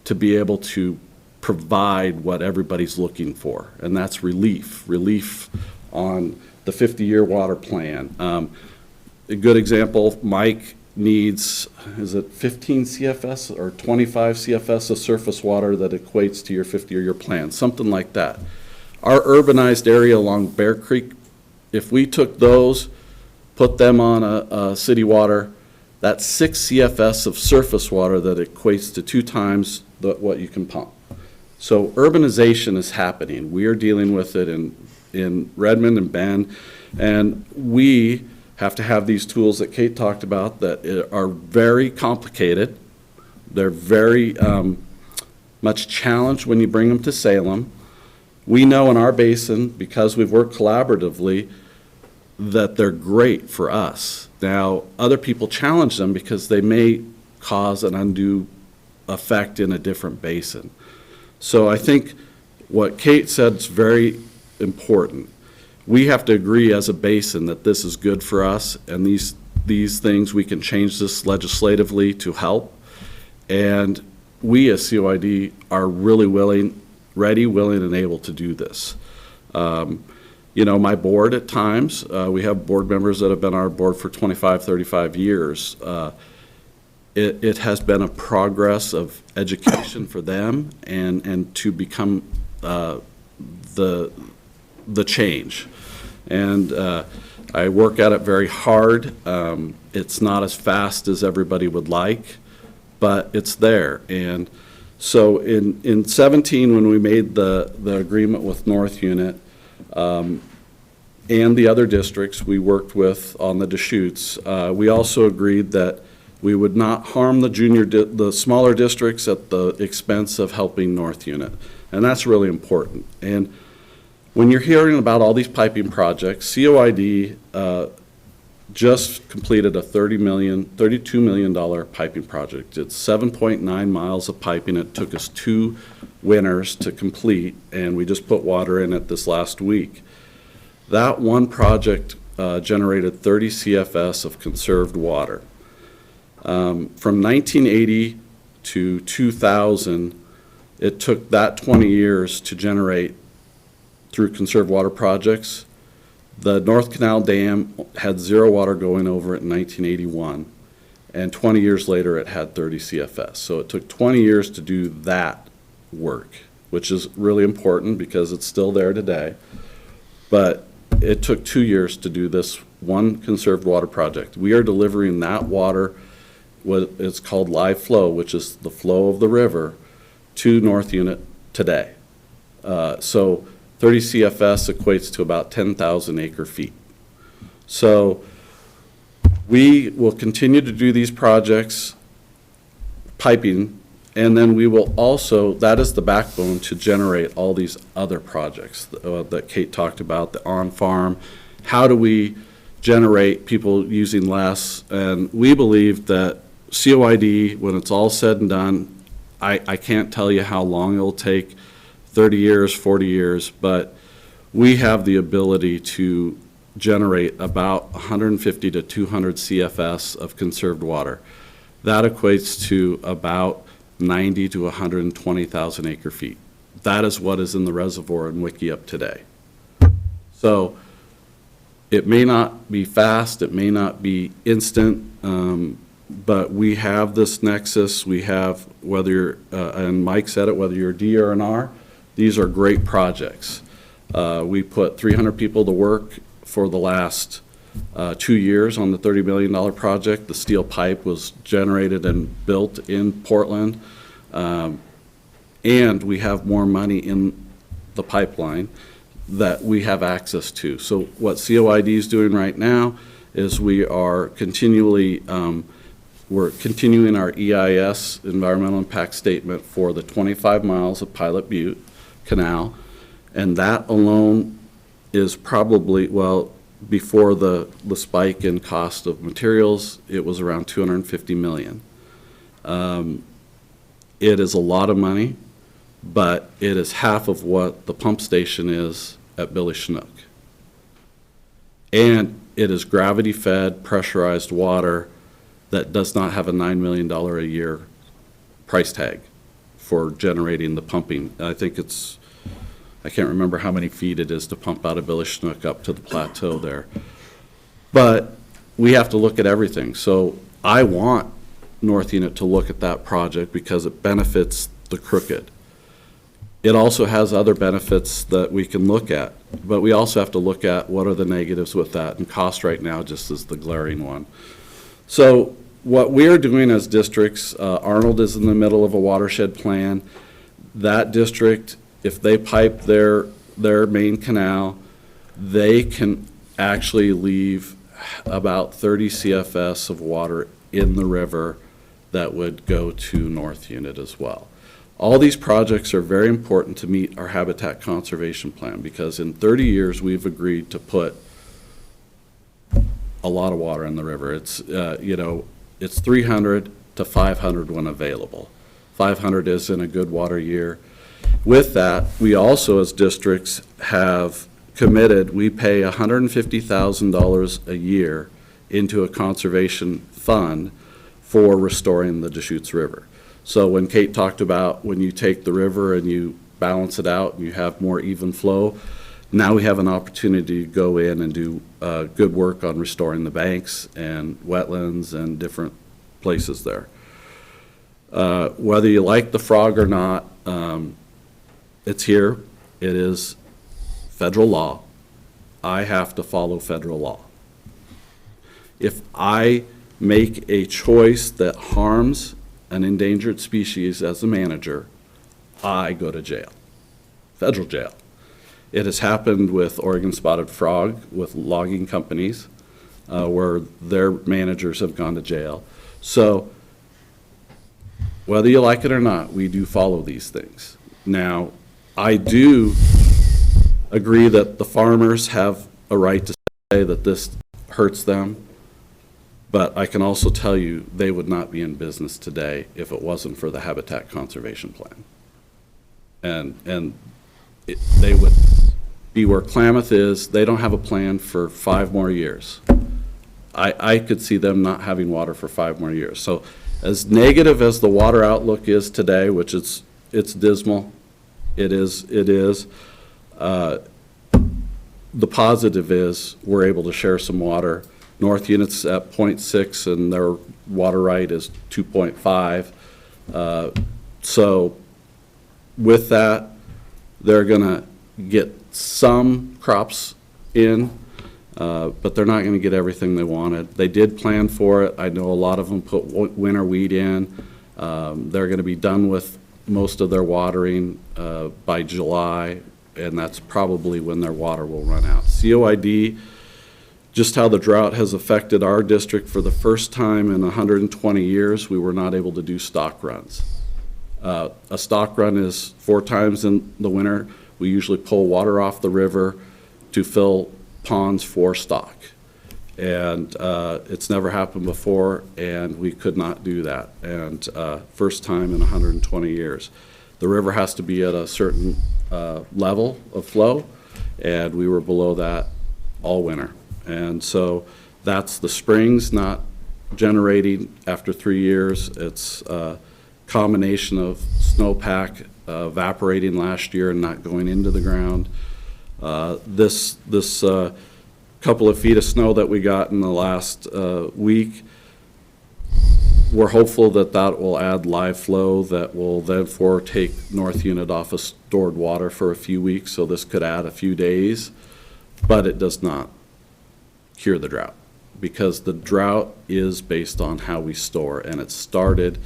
to be able to provide what everybody's looking for, and that's relief on the 50-year water plan. A good example, Mike needs, is it 15 CFS or 25 CFS of surface water that equates to your 50-year plan, something like that. Our urbanized area along Bear Creek, if we took those, put them on a city water, that's 6 CFS of surface water that equates to 2 times what you can pump. So urbanization is happening. We are dealing with it in Redmond and Bend, and we have to have these tools that Kate talked about that are very complicated. They're very much challenged when you bring them to Salem. We know in our basin, because we've worked collaboratively, that they're great for us. Now, other people challenge them because they may cause an undue effect in a different basin. So I think what Kate said is very important. We have to agree as a basin that this is good for us, and these things, we can change this legislatively to help. And we as COID are really ready, willing, and able to do this. My board at times, we have board members that have been on our board for 25, 35 years. It has been a progress of education for them and to become the change. And I work at it very hard. It's not as fast as everybody would like, but it's there. And so in 17, when we made the agreement with North Unit and the other districts we worked with on the Deschutes, we also agreed that we would not harm the smaller districts at the expense of helping North Unit. And that's really important. And when you're hearing about all these piping projects, COID just completed a $32 million piping project. It's 7.9 miles of piping. It took us 2 winters to complete, and we just put water in it this last week. That one project generated 30 CFS of conserved water. From 1980 to 2000, it took that 20 years to generate through conserved water projects. The North Canal Dam had 0 water going over it in 1981, and 20 years later it had 30 CFS. So it took 20 years to do that work, which is really important because it's still there today. But it took 2 years to do this one conserved water project. We are delivering that water, what it's called live flow, which is the flow of the river, to North Unit today. So 30 CFS equates to about 10,000 acre feet. So we will continue to do these projects, piping, and then we will also, that is the backbone to generate all these other projects that Kate talked about, the on-farm. How do we generate people using less? And we believe that COID, when it's all said and done, I can't tell you how long it'll take, 30 years, 40 years, but we have the ability to generate about 150 to 200 CFS of conserved water. That equates to about 90 to 120,000 acre feet. That is what is in the reservoir in Wickiup today. So it may not be fast, it may not be instant, but we have this nexus. We have, whether you're, and Mike said it, whether you're DRNR, these are great projects. We put 300 people to work for the last 2 years on the $30 million project. The steel pipe was generated and built in Portland. And we have more money in the pipeline that we have access to. So what COID is doing right now is we are continually, we're continuing our EIS, Environmental Impact Statement, for the 25 miles of Pilot Butte Canal. And that alone is probably, well, before the spike in cost of materials, it was around $250 million. It is a lot of money, but it is half of what the pump station is at Billy Chinook. And it is gravity-fed, pressurized water that does not have a $9 million a year price tag for generating the pumping. I think it's, I can't remember how many feet it is to pump out of Billy Chinook up to the plateau there. But we have to look at everything. So I want North Unit to look at that project because it benefits the Crooked. It also has other benefits that we can look at, but we also have to look at what are the negatives with that, and cost right now just is the glaring one. So what we're doing as districts, Arnold is in the middle of a watershed plan. That district, if they pipe their main canal, they can actually leave about 30 CFS of water in the river that would go to North Unit as well. All these projects are very important to meet our habitat conservation plan because in 30 years we've agreed to put a lot of water in the river. It's, you know, it's 300 to 500 when available. 500 is in a good water year. With that, we also as districts have committed, we pay $150,000 a year into a conservation fund for restoring the Deschutes River. So when Kate talked about when you take the river and you balance it out and you have more even flow, now we have an opportunity to go in and do good work on restoring the banks and wetlands and different places there. Whether you like the frog or not, it's here. It is federal law. I have to follow federal law. If I make a choice that harms an endangered species as a manager, I go to jail, federal jail. It has happened with Oregon spotted frog, with logging companies, where their managers have gone to jail. So whether you like it or not, we do follow these things. Now, I do agree that the farmers have a right to say that this hurts them. But I can also tell you they would not be in business today if it wasn't for the Habitat Conservation Plan. And they would be where Klamath is. They don't have a plan for 5 more years. I could see them not having water for 5 more years. So as negative as the water outlook is today, which it's dismal, it is, the positive is we're able to share some water. North Unit's at 0.6 and their water right is 2.5. So with that, they're gonna get some crops in, but they're not gonna get everything they wanted. They did plan for it. I know a lot of them put winter wheat in. They're gonna be done with most of their watering by July, and that's probably when their water will run out. COID, just how the drought has affected our district, for the first time in 120 years, we were not able to do stock runs. A stock run is 4 times in the winter. We usually pull water off the river to fill ponds for stock. And it's never happened before, and we could not do that. And first time in 120 years. The river has to be at a certain level of flow, and we were below that all winter. And so that's the springs not generating after 3 years. It's a combination of snowpack evaporating last year and not going into the ground. This couple of feet of snow that we got in the last week, we're hopeful that that will add live flow that will therefore take North Unit off of stored water for a few weeks, so this could add a few days, but it does not cure the drought, because the drought is based on how we store, and it started,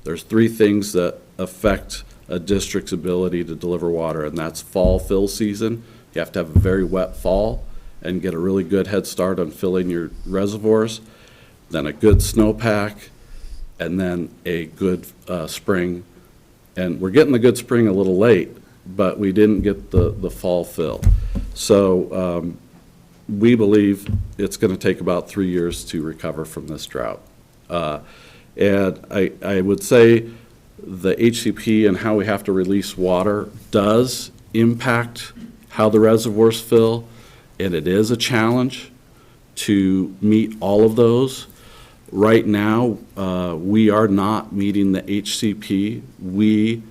there's 3 things that affect a district's ability to deliver water, and that's fall fill season. You have to have a very wet fall and get a really good head start on filling your reservoirs, then a good snowpack, and then a good spring. And we're getting the good spring a little late, but we didn't get the fall fill. So we believe it's going to take about 3 years to recover from this drought. And I would say the HCP and how we have to release water does impact how the reservoirs fill, and it is a challenge to meet all of those. Right now, we are not meeting the HCP. We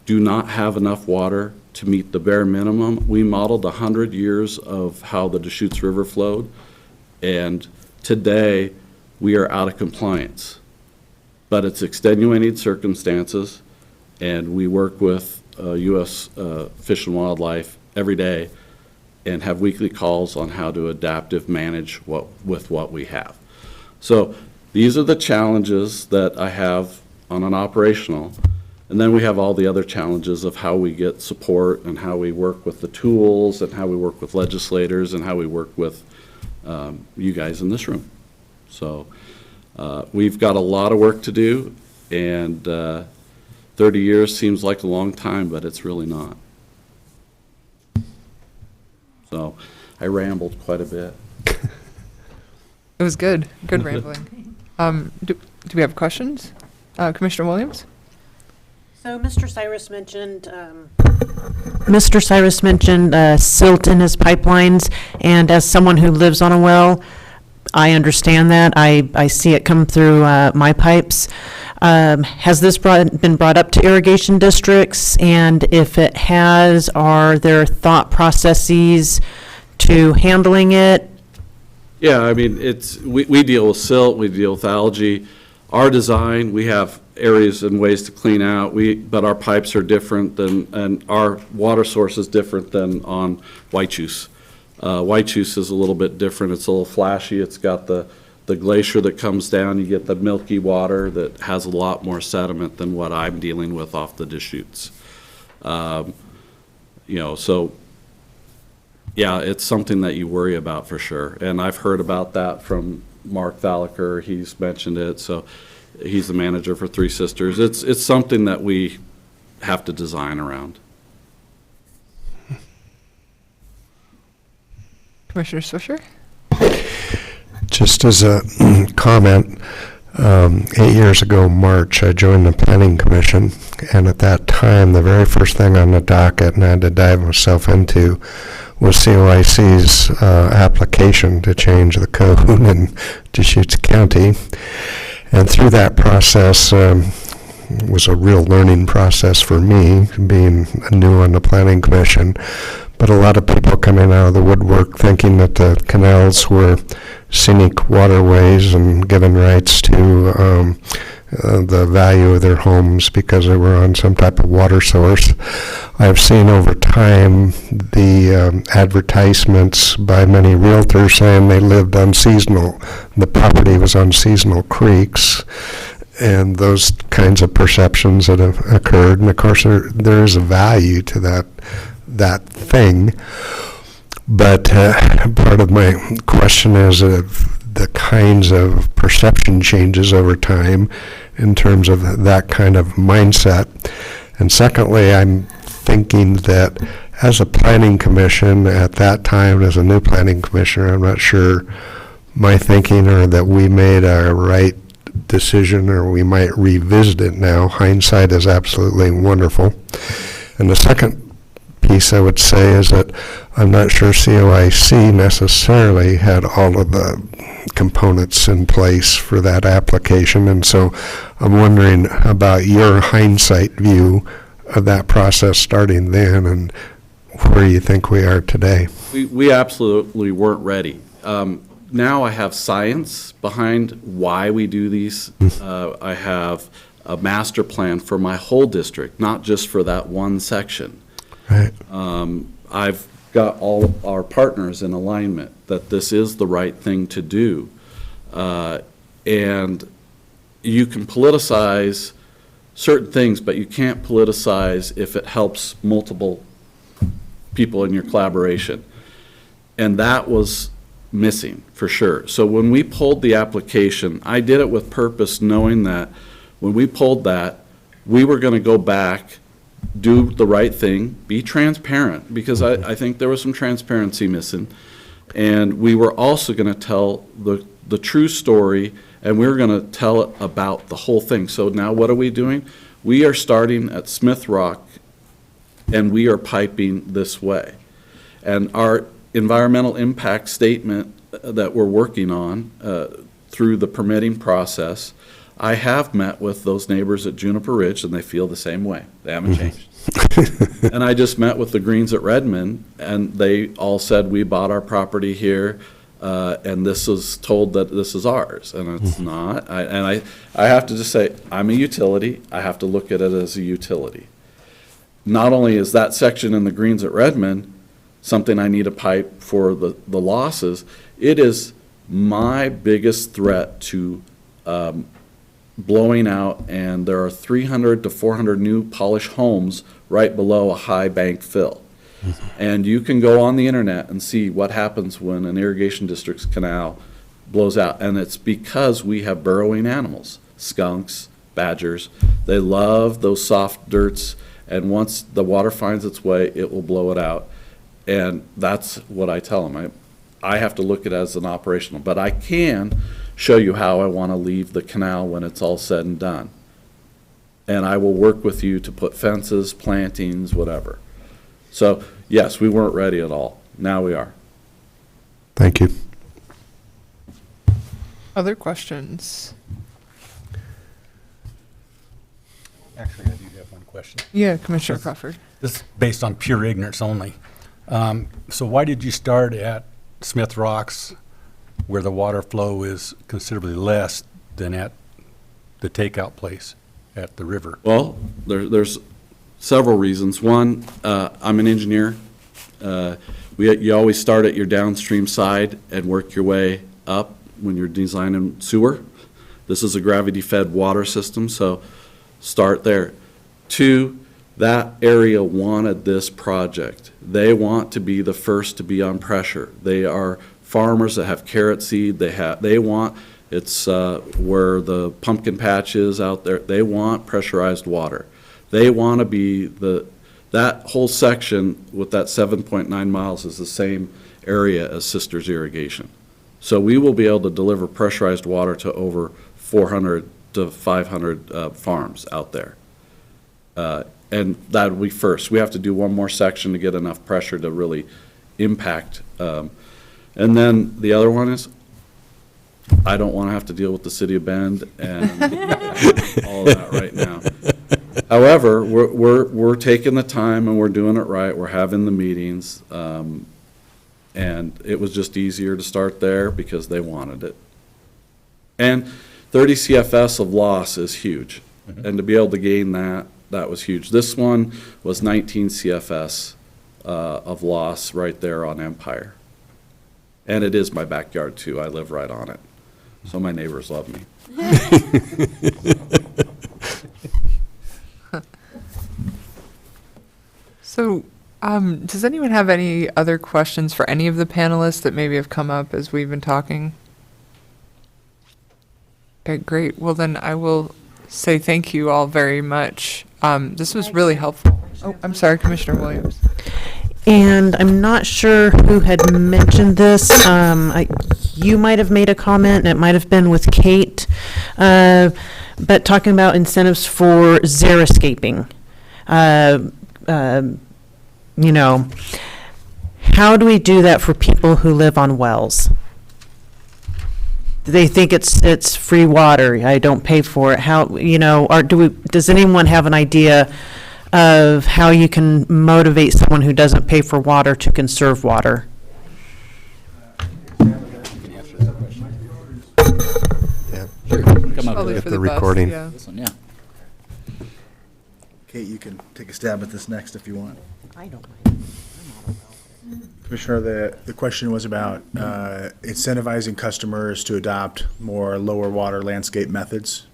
do not have enough water to meet the bare minimum. We modeled 100 years of how the Deschutes River flowed, and today we are out of compliance. But it's extenuating circumstances, and we work with U.S. Fish and Wildlife every day and have weekly calls on how to adaptive manage with what we have. So these are the challenges that I have on an operational, and then we have all the other challenges of how we get support and how we work with the tools and how we work with legislators and how we work with you guys in this room. So we've got a lot of work to do, and 30 years seems like a long time, but it's really not. So I rambled quite a bit. It was good. Good rambling. Do we have questions? Commissioner Williams? So Mr. Cyrus mentioned silt in his pipelines, and as someone who lives on a well, I understand that. I see it come through my pipes. Has this been brought up to irrigation districts? And if it has, are there thought processes to handling it? Yeah, I mean, we deal with silt, we deal with algae. Our design, we have areas and ways to clean out, but our pipes are different and our water source is different than on Whitejuice. Whitejuice is a little bit different. It's a little flashy. It's got the glacier that comes down. You get the milky water that has a lot more sediment than what I'm dealing with off the Deschutes. So yeah, it's something that you worry about for sure. And I've heard about that from Mark Thalacker. He's mentioned it. So he's the manager for Three Sisters. It's something that we have to design around. Commissioner Swisher? Just as a comment, 8 years ago, March, I joined the Planning Commission, and at that time, the very first thing on the docket, and I had to dive myself into, was COIC's application to change the code in Deschutes County. And through that process, was a real learning process for me, being new on the Planning Commission. but a lot of people coming out of the woodwork thinking that the canals were scenic waterways and given rights to the value of their homes because they were on some type of water source. I've seen over time the advertisements by many realtors saying they lived on seasonal, the property was on seasonal creeks, and those kinds of perceptions that have occurred. And of course, there is a value to that thing. But part of my question is the kinds of perception changes over time in terms of that kind of mindset. And secondly, I'm thinking that as a planning commission at that time, as a new planning commissioner, I'm not sure my thinking or that we made a right decision or we might revisit it now. Hindsight is absolutely wonderful. And the second piece I would say is that I'm not sure COIC necessarily had all of the components in place for that application, and so I'm wondering about your hindsight view of that process starting then and where you think we are today. We absolutely weren't ready. Now I have science behind why we do these. I have a master plan for my whole district, not just for that one section. Right. I've got all of our partners in alignment that this is the right thing to do. And you can politicize certain things, but you can't politicize if it helps multiple people in your collaboration. And that was missing, for sure. So when we pulled the application, I did it with purpose, knowing that when we pulled that, we were going to go back, do the right thing, be transparent, because I think there was some transparency missing. And we were also going to tell the true story, and we were going to tell it about the whole thing. So now what are we doing? We are starting at Smith Rock, and we are piping this way. And our environmental impact statement that we're working on through the permitting process, I have met with those neighbors at Juniper Ridge, and they feel the same way. They haven't changed. And I just met with the Greens at Redmond, and they all said, we bought our property here, and this is told that this is ours, and it's not. I have to just say, I'm a utility. I have to look at it as a utility. Not only is that section in the Greens at Redmond something I need a pipe for the losses, it is my biggest threat to blowing out, and there are 300 to 400 new polished homes right below a high bank fill. And you can go on the internet and see what happens when an irrigation district's canal blows out. And it's because we have burrowing animals, skunks, badgers. They love those soft dirts, and once the water finds its way, it will blow it out. And that's what I tell them. I have to look at it as an operational, but I can show you how I want to leave the canal when it's all said and done. And I will work with you to put fences, plantings, whatever. So, yes, we weren't ready at all. Now we are. Thank you. Other questions? Actually, I do have one question. Yeah, Commissioner Crawford. This is based on pure ignorance only. So why did you start at Smith Rocks, where the water flow is considerably less than at the takeout place at the river? Well, there's several reasons. One, I'm an engineer. You always start at your downstream side and work your way up when you're designing sewer. This is a gravity-fed water system, so start there. Two, that area wanted this project. They want to be the first to be on pressure. They are farmers that have carrot seed. They want, it's where the pumpkin patch is out there. They want pressurized water. They want to be that whole section with that 7.9 miles is the same area as Sisters Irrigation. So we will be able to deliver pressurized water to over 400 to 500 farms out there. And that would be first. We have to do one more section to get enough pressure to really impact. And then the other one is, I don't want to have to deal with the city of Bend and all of that right now. However, we're taking the time and we're doing it right. We're having the meetings. And it was just easier to start there because they wanted it. And 30 CFS of loss is huge. And to be able to gain that was huge. This one was 19 CFS of loss right there on Empire. And it is my backyard too. I live right on it. So my neighbors love me. So, does anyone have any other questions for any of the panelists that maybe have come up as we've been talking? Okay, great. Well, then I will say thank you all very much. This was really helpful. Oh, I'm sorry, Commissioner Williams. And I'm not sure who had mentioned this. You might have made a comment, and it might have been with Kate, but talking about incentives for xeriscaping. You know, how do we do that for people who live on wells? They think it's free water. I don't pay for it. How, you know, or does anyone have an idea of how you can motivate someone who doesn't pay for water to conserve water? Yeah. Come up Probably with for the the best, recording. yeah. this one, yeah. Kate, you can take a stab at this next if you want. I don't mind. Commissioner, the question was about incentivizing customers to adopt more lower water landscape methods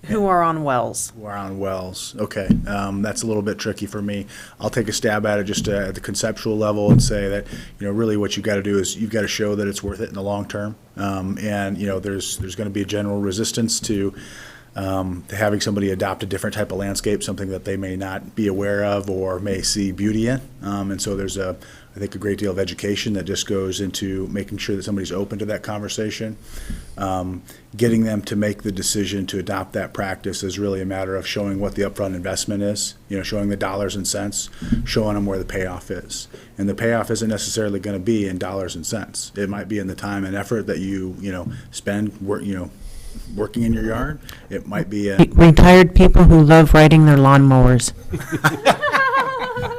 Who are on wells? who are on wells. Okay, that's a little bit tricky for me. I'll take a stab at it just at the conceptual level and say that, you know, really what you've got to do is you've got to show that it's worth it in the long term. And, you know, there's going to be a general resistance to having somebody adopt a different type of landscape, something that they may not be aware of or may see beauty in. And so there's I think a great deal of education that just goes into making sure that somebody's open to that conversation. Getting them to make the decision to adopt that practice is really a matter of showing what the upfront investment is, you know, showing the dollars and cents, showing them where the payoff is. And the payoff isn't necessarily going to be in dollars and cents. It might be in the time and effort that you spend working in your yard. It might be Retired people who love riding their lawnmowers.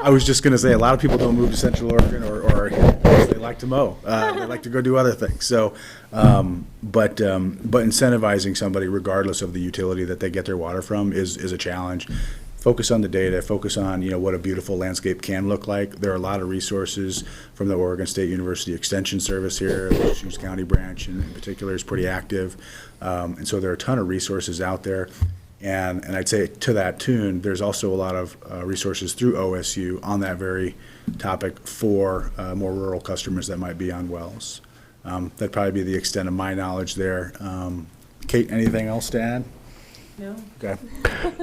I was just going to say, a lot of people don't move to Central Oregon or they like to mow. They like to go do other things. So, but incentivizing somebody regardless of the utility that they get their water from is a challenge. Focus on the data, focus on, what a beautiful landscape can look like. There are a lot of resources from the Oregon State University Extension Service here. The Shoes County branch in particular is pretty active. And so there are a ton of resources out there. And I'd say to that tune, there's also a lot of resources through OSU on that very topic for more rural customers that might be on wells. That'd probably be the extent of my knowledge there. Kate, anything else to add? No. Okay.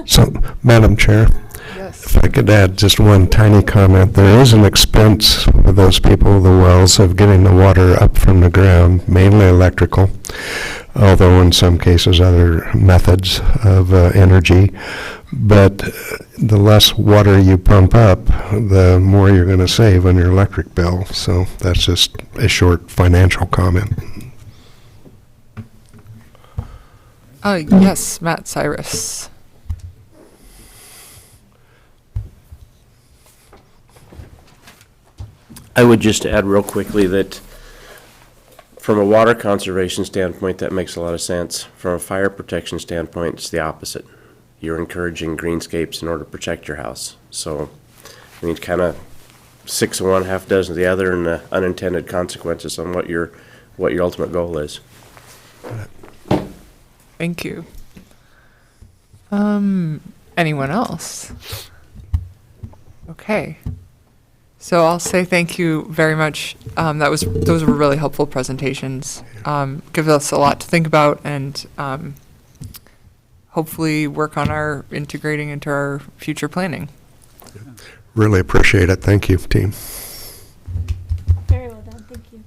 So, Madam Chair, Yes. if I could add just one tiny comment, there is an expense for those people with the wells of getting the water up from the ground, mainly electrical, although in some cases other methods of energy. But the less water you pump up, the more you're going to save on your electric bill. So that's just a short financial comment. Yes, Matt Cyrus. I would just add real quickly that from a water conservation standpoint, that makes a lot of sense. From a fire protection standpoint, it's the opposite. You're encouraging greenscapes in order to protect your house. So I mean, kind of 6 of one, half dozen of the other, and the unintended consequences on what your ultimate goal is. Thank you. Anyone else? Okay. So I'll say thank you very much. Those were really helpful presentations. Give us a lot to think about and hopefully work on our integrating into our future planning. Really appreciate it. Thank you, team. Very well done, thank you.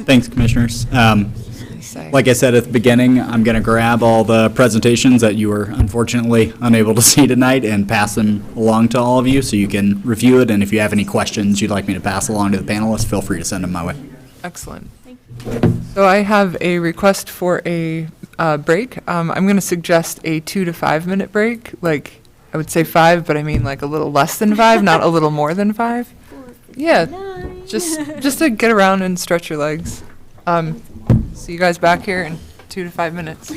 Thanks, commissioners. Say. Like I said at the beginning, I'm going to grab all the presentations that you were unfortunately unable to see tonight and pass them along to all of you so you can review it. And if you have any questions you'd like me to pass along to the panelists, feel free to send them my way. Excellent. So I have a request for a break. I'm going to suggest a 2 to 5 minute break, like I would say 5, but I mean like a little less than 5, not a little more than 5. Yeah, just to get around and stretch your legs. See you guys back here in 2 to 5 minutes.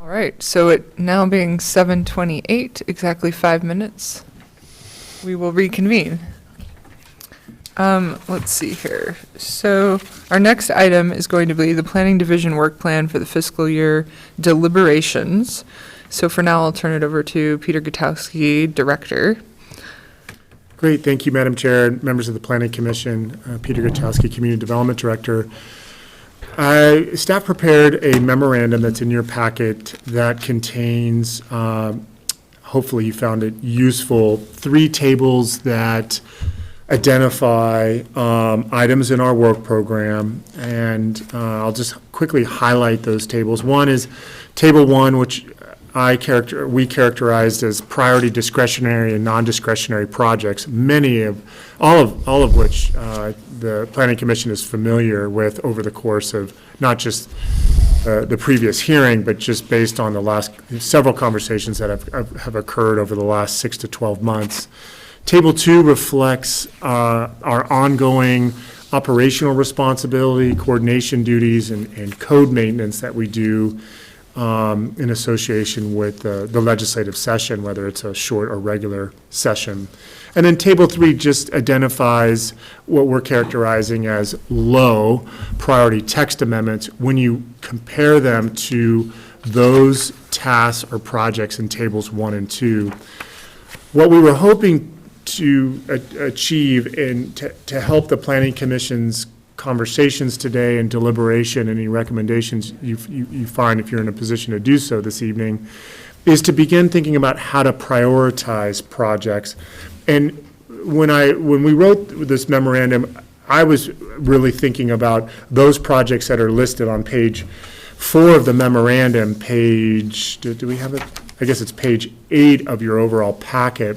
All right, so it now being 7:28, exactly 5 minutes, we will reconvene. Let's see here. So our next item is going to be the Planning Division Work Plan for the fiscal year deliberations. So for now, I'll turn it over to Peter Gutowski, Director. Great, thank you, Madam Chair, and members of the Planning Commission. Peter Gutowski, Community Development Director. Staff prepared a memorandum that's in your packet that contains, hopefully you found it useful, 3 tables that identify items in our work program, and I'll just quickly highlight those tables. One is Table 1, which we characterized as priority discretionary and non-discretionary projects, all of which the Planning Commission is familiar with over the course of not just the previous hearing, but just based on the last several conversations that have occurred over the last 6 to 12 months. Table 2 reflects our ongoing operational responsibility, coordination duties, and code maintenance that we do in association with the legislative session, whether it's a short or regular session. And then Table 3 just identifies what we're characterizing as low priority text amendments when you compare them to those tasks or projects in Tables 1 and 2. What we were hoping to achieve and to help the Planning Commission's conversations today and deliberation, any recommendations you find if you're in a position to do so this evening, is to begin thinking about how to prioritize projects. And when we wrote this memorandum, I was really thinking about those projects that are listed on page 4 of the memorandum, do we have it? I guess it's page 8 of your overall packet.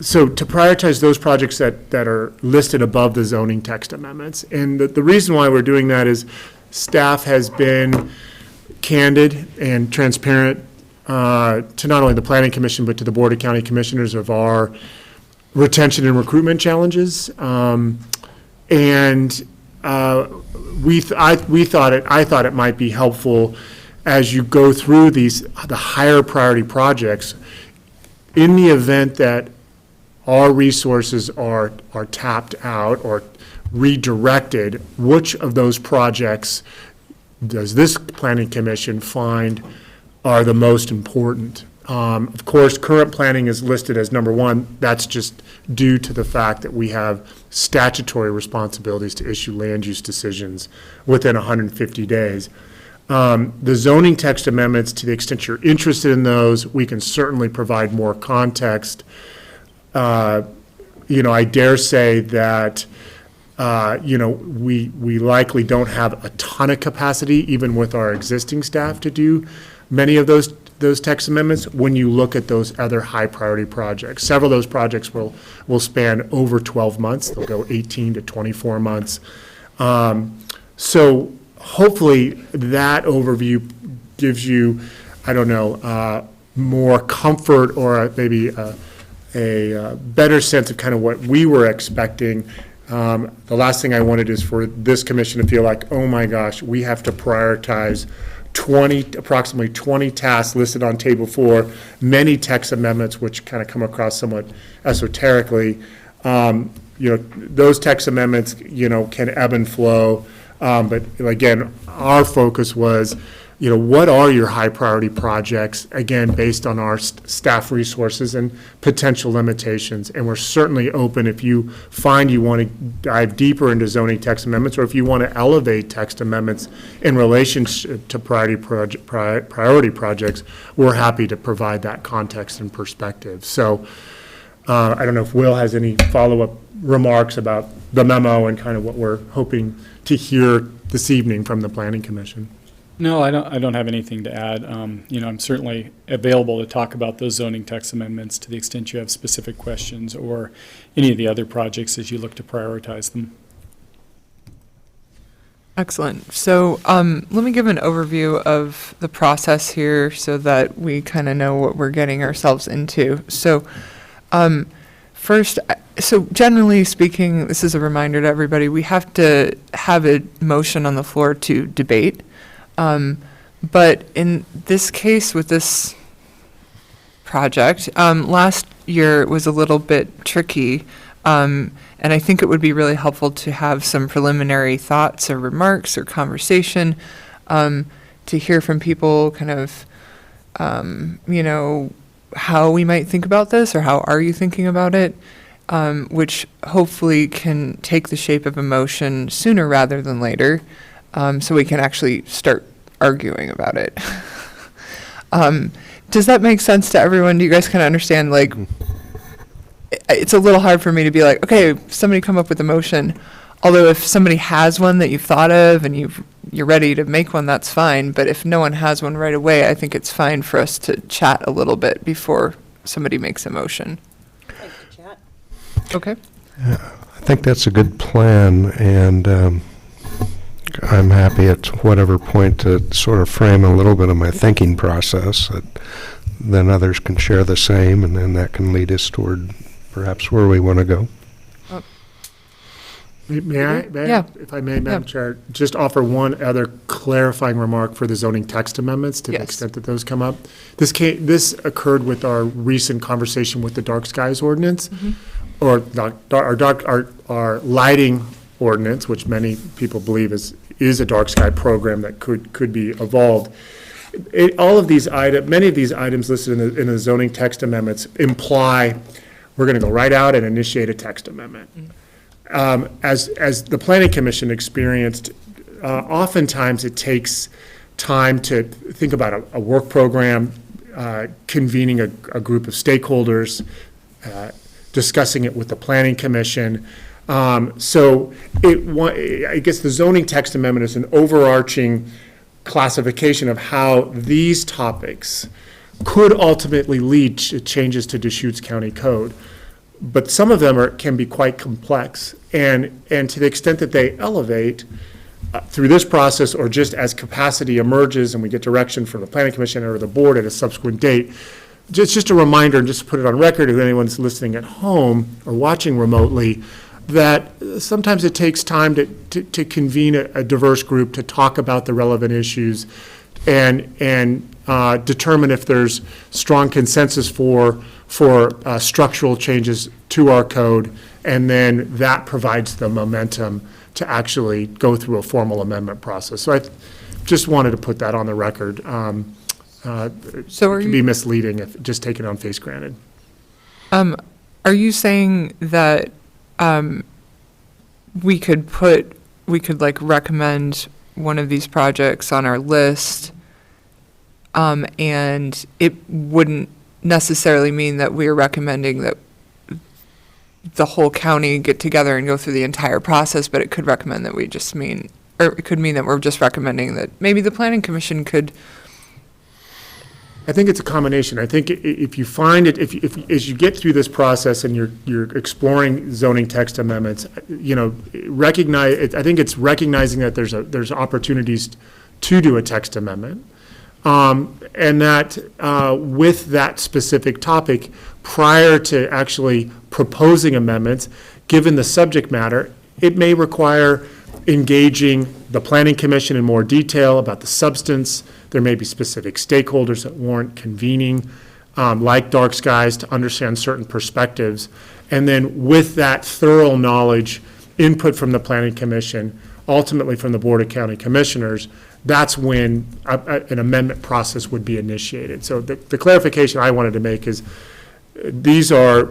So to prioritize those projects that are listed above the zoning text amendments. And the reason why we're doing that is staff has been candid and transparent to not only the Planning Commission, but to the Board of County Commissioners of our retention and recruitment challenges. I thought it might be helpful as you go through the higher priority projects, in the event that our resources are tapped out or redirected, which of those projects does this Planning Commission find are the most important? Of course, current planning is listed as number 1. That's just due to the fact that we have statutory responsibilities to issue land use decisions within 150 days. The zoning text amendments, to the extent you're interested in those, we can certainly provide more context. I dare say that, we likely don't have a ton of capacity, even with our existing staff, to do many of those text amendments when you look at those other high priority projects. Several of those projects will span over 12 months. They'll go 18 to 24 months. So hopefully that overview gives you, more comfort or maybe a better sense of kind of what we were expecting. The last thing I wanted is for this commission to feel like, oh my gosh, we have to prioritize approximately 20 tasks listed on Table 4, many text amendments which kind of come across somewhat esoterically. Those text amendments, can ebb and flow. But again, our focus was, what are your high priority projects, again, based on our staff resources and potential limitations. And we're certainly open if you find you want to dive deeper into zoning text amendments, or if you want to elevate text amendments in relation to priority projects, we're happy to provide that context and perspective. So I don't know if Will has any follow-up remarks about the memo and kind of what we're hoping to hear this evening from the Planning Commission. No, I don't have anything to add. I'm certainly available to talk about those zoning text amendments to the extent you have specific questions or any of the other projects as you look to prioritize them. Excellent. So let me give an overview of the process here so that we kind of know what we're getting ourselves into. So first, so generally speaking, this is a reminder to everybody, we have to have a motion on the floor to debate. But in this case with this project, last year was a little bit tricky. And I think it would be really helpful to have some preliminary thoughts or remarks or conversation, to hear from people kind of, how we might think about this, or how are you thinking about it, which hopefully can take the shape of a motion sooner rather than later, so we can actually start arguing about it. Does that make sense to everyone? Do you guys kind of understand, like, it's a little hard for me to be like, okay, somebody come up with a motion. Although if somebody has one that you've thought of and you're ready to make one, that's fine. But if no one has one right away, I think it's fine for us to chat a little bit before somebody makes a motion. Okay. I think that's a good plan, and I'm happy at whatever point to sort of frame a little bit of my thinking process, that then others can share the same, and then that can lead us toward perhaps where we want to go. May I, Yeah. if I may, Madam Chair, just offer one other clarifying remark for the zoning text amendments to the Yes. extent that those come up. This occurred with our recent conversation with the dark skies ordinance, or our lighting ordinance, which many people believe is a dark sky program that could be evolved. All of these many of these items listed in the zoning text amendments imply we're going to go right out and initiate a text amendment. As the Planning Commission experienced, oftentimes it takes time to think about a work program, convening a group of stakeholders, discussing it with the Planning Commission. So I guess the zoning text amendment is an overarching classification of how these topics could ultimately lead to changes to Deschutes County Code. But some of them can be quite complex, and to the extent that they elevate through this process, or just as capacity emerges and we get direction from the Planning Commission or the board at a subsequent date, just a reminder, and just to put it on record, if anyone's listening at home or watching remotely, that sometimes it takes time to convene a diverse group to talk about the relevant issues and determine if there's strong consensus for structural changes to our code, and then that provides the momentum to actually go through a formal amendment process. So I just wanted to put that on the record. So it can be misleading if just taken on face granted. Are you saying that we could like recommend one of these projects on our list, and it wouldn't necessarily mean that we're recommending that the whole county get together and go through the entire process, but it could recommend that it could mean that we're just recommending that maybe the Planning Commission could. I think it's a combination. I think if you find it, if as you get through this process and you're exploring zoning text amendments, I think it's recognizing that there's opportunities to do a text amendment, and that with that specific topic, prior to actually proposing amendments, given the subject matter, it may require engaging the Planning Commission in more detail about the substance. There may be specific stakeholders that warrant convening, like Dark Skies, to understand certain perspectives. And then with that thorough knowledge, input from the Planning Commission, ultimately from the Board of County Commissioners, that's when an amendment process would be initiated. So the clarification I wanted to make is these are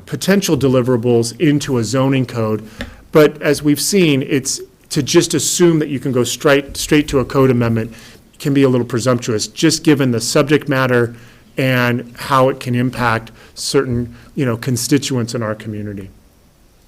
potential deliverables into a zoning code, but as we've seen, it's to just assume that you can go straight to a code amendment can be a little presumptuous, just given the subject matter and how it can impact certain, constituents in our community.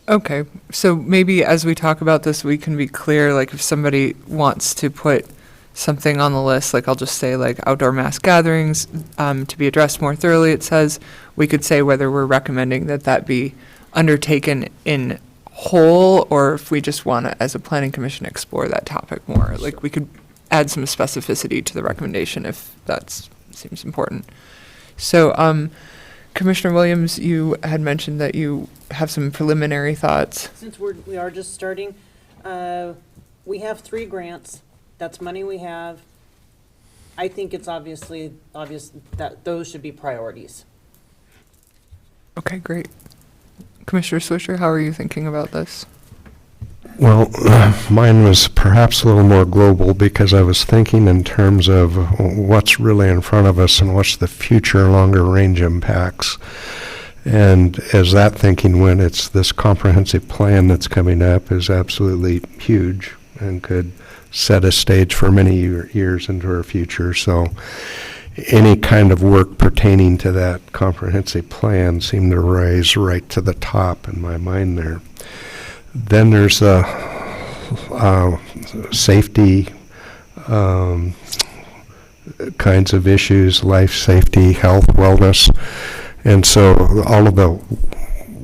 Okay, so maybe as we talk about this, we can be clear, like if somebody wants to put something on the list, like I'll just say like outdoor mass gatherings, to be addressed more thoroughly, it says, we could say whether we're recommending that be undertaken in whole, or if we just want to, as a planning commission, explore that topic more. Like we could add some specificity to the recommendation if that seems important. So, Commissioner Williams, you had mentioned that you have some preliminary thoughts. Since we are just starting, we have 3 grants. That's money we have. I think it's obvious that those should be priorities. Okay, great. Commissioner Swisher, how are you thinking about this? Well, mine was perhaps a little more global because I was thinking in terms of what's really in front of us and what's the future longer range impacts. And as that thinking went, it's this comprehensive plan that's coming up is absolutely huge and could set a stage for many years into our future. So any kind of work pertaining to that comprehensive plan seemed to rise right to the top in my mind there. Then there's safety kinds of issues, life safety, health, wellness. And so all of the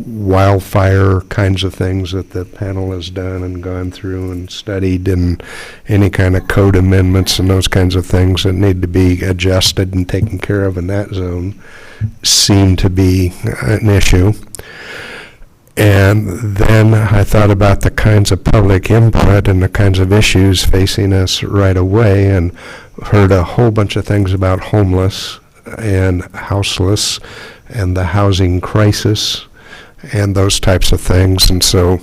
wildfire kinds of things that the panel has done and gone through and studied, and any kind of code amendments and those kinds of things that need to be adjusted and taken care of in that zone seem to be an issue. And then I thought about the kinds of public input and the kinds of issues facing us right away, and heard a whole bunch of things about homeless and houseless and the housing crisis and those types of things. And so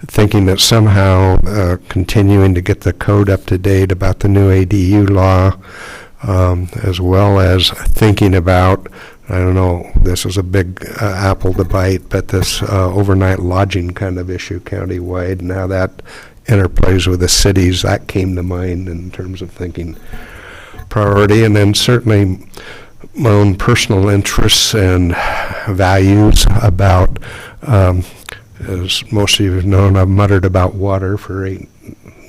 thinking that somehow continuing to get the code up to date about the new ADU law, as well as thinking about, I don't know, this is a big apple to bite, but this overnight lodging kind of issue countywide, and how that interplays with the cities, that came to mind in terms of thinking priority. And then certainly my own personal interests and values about, as most of you have known, I've muttered about water for 8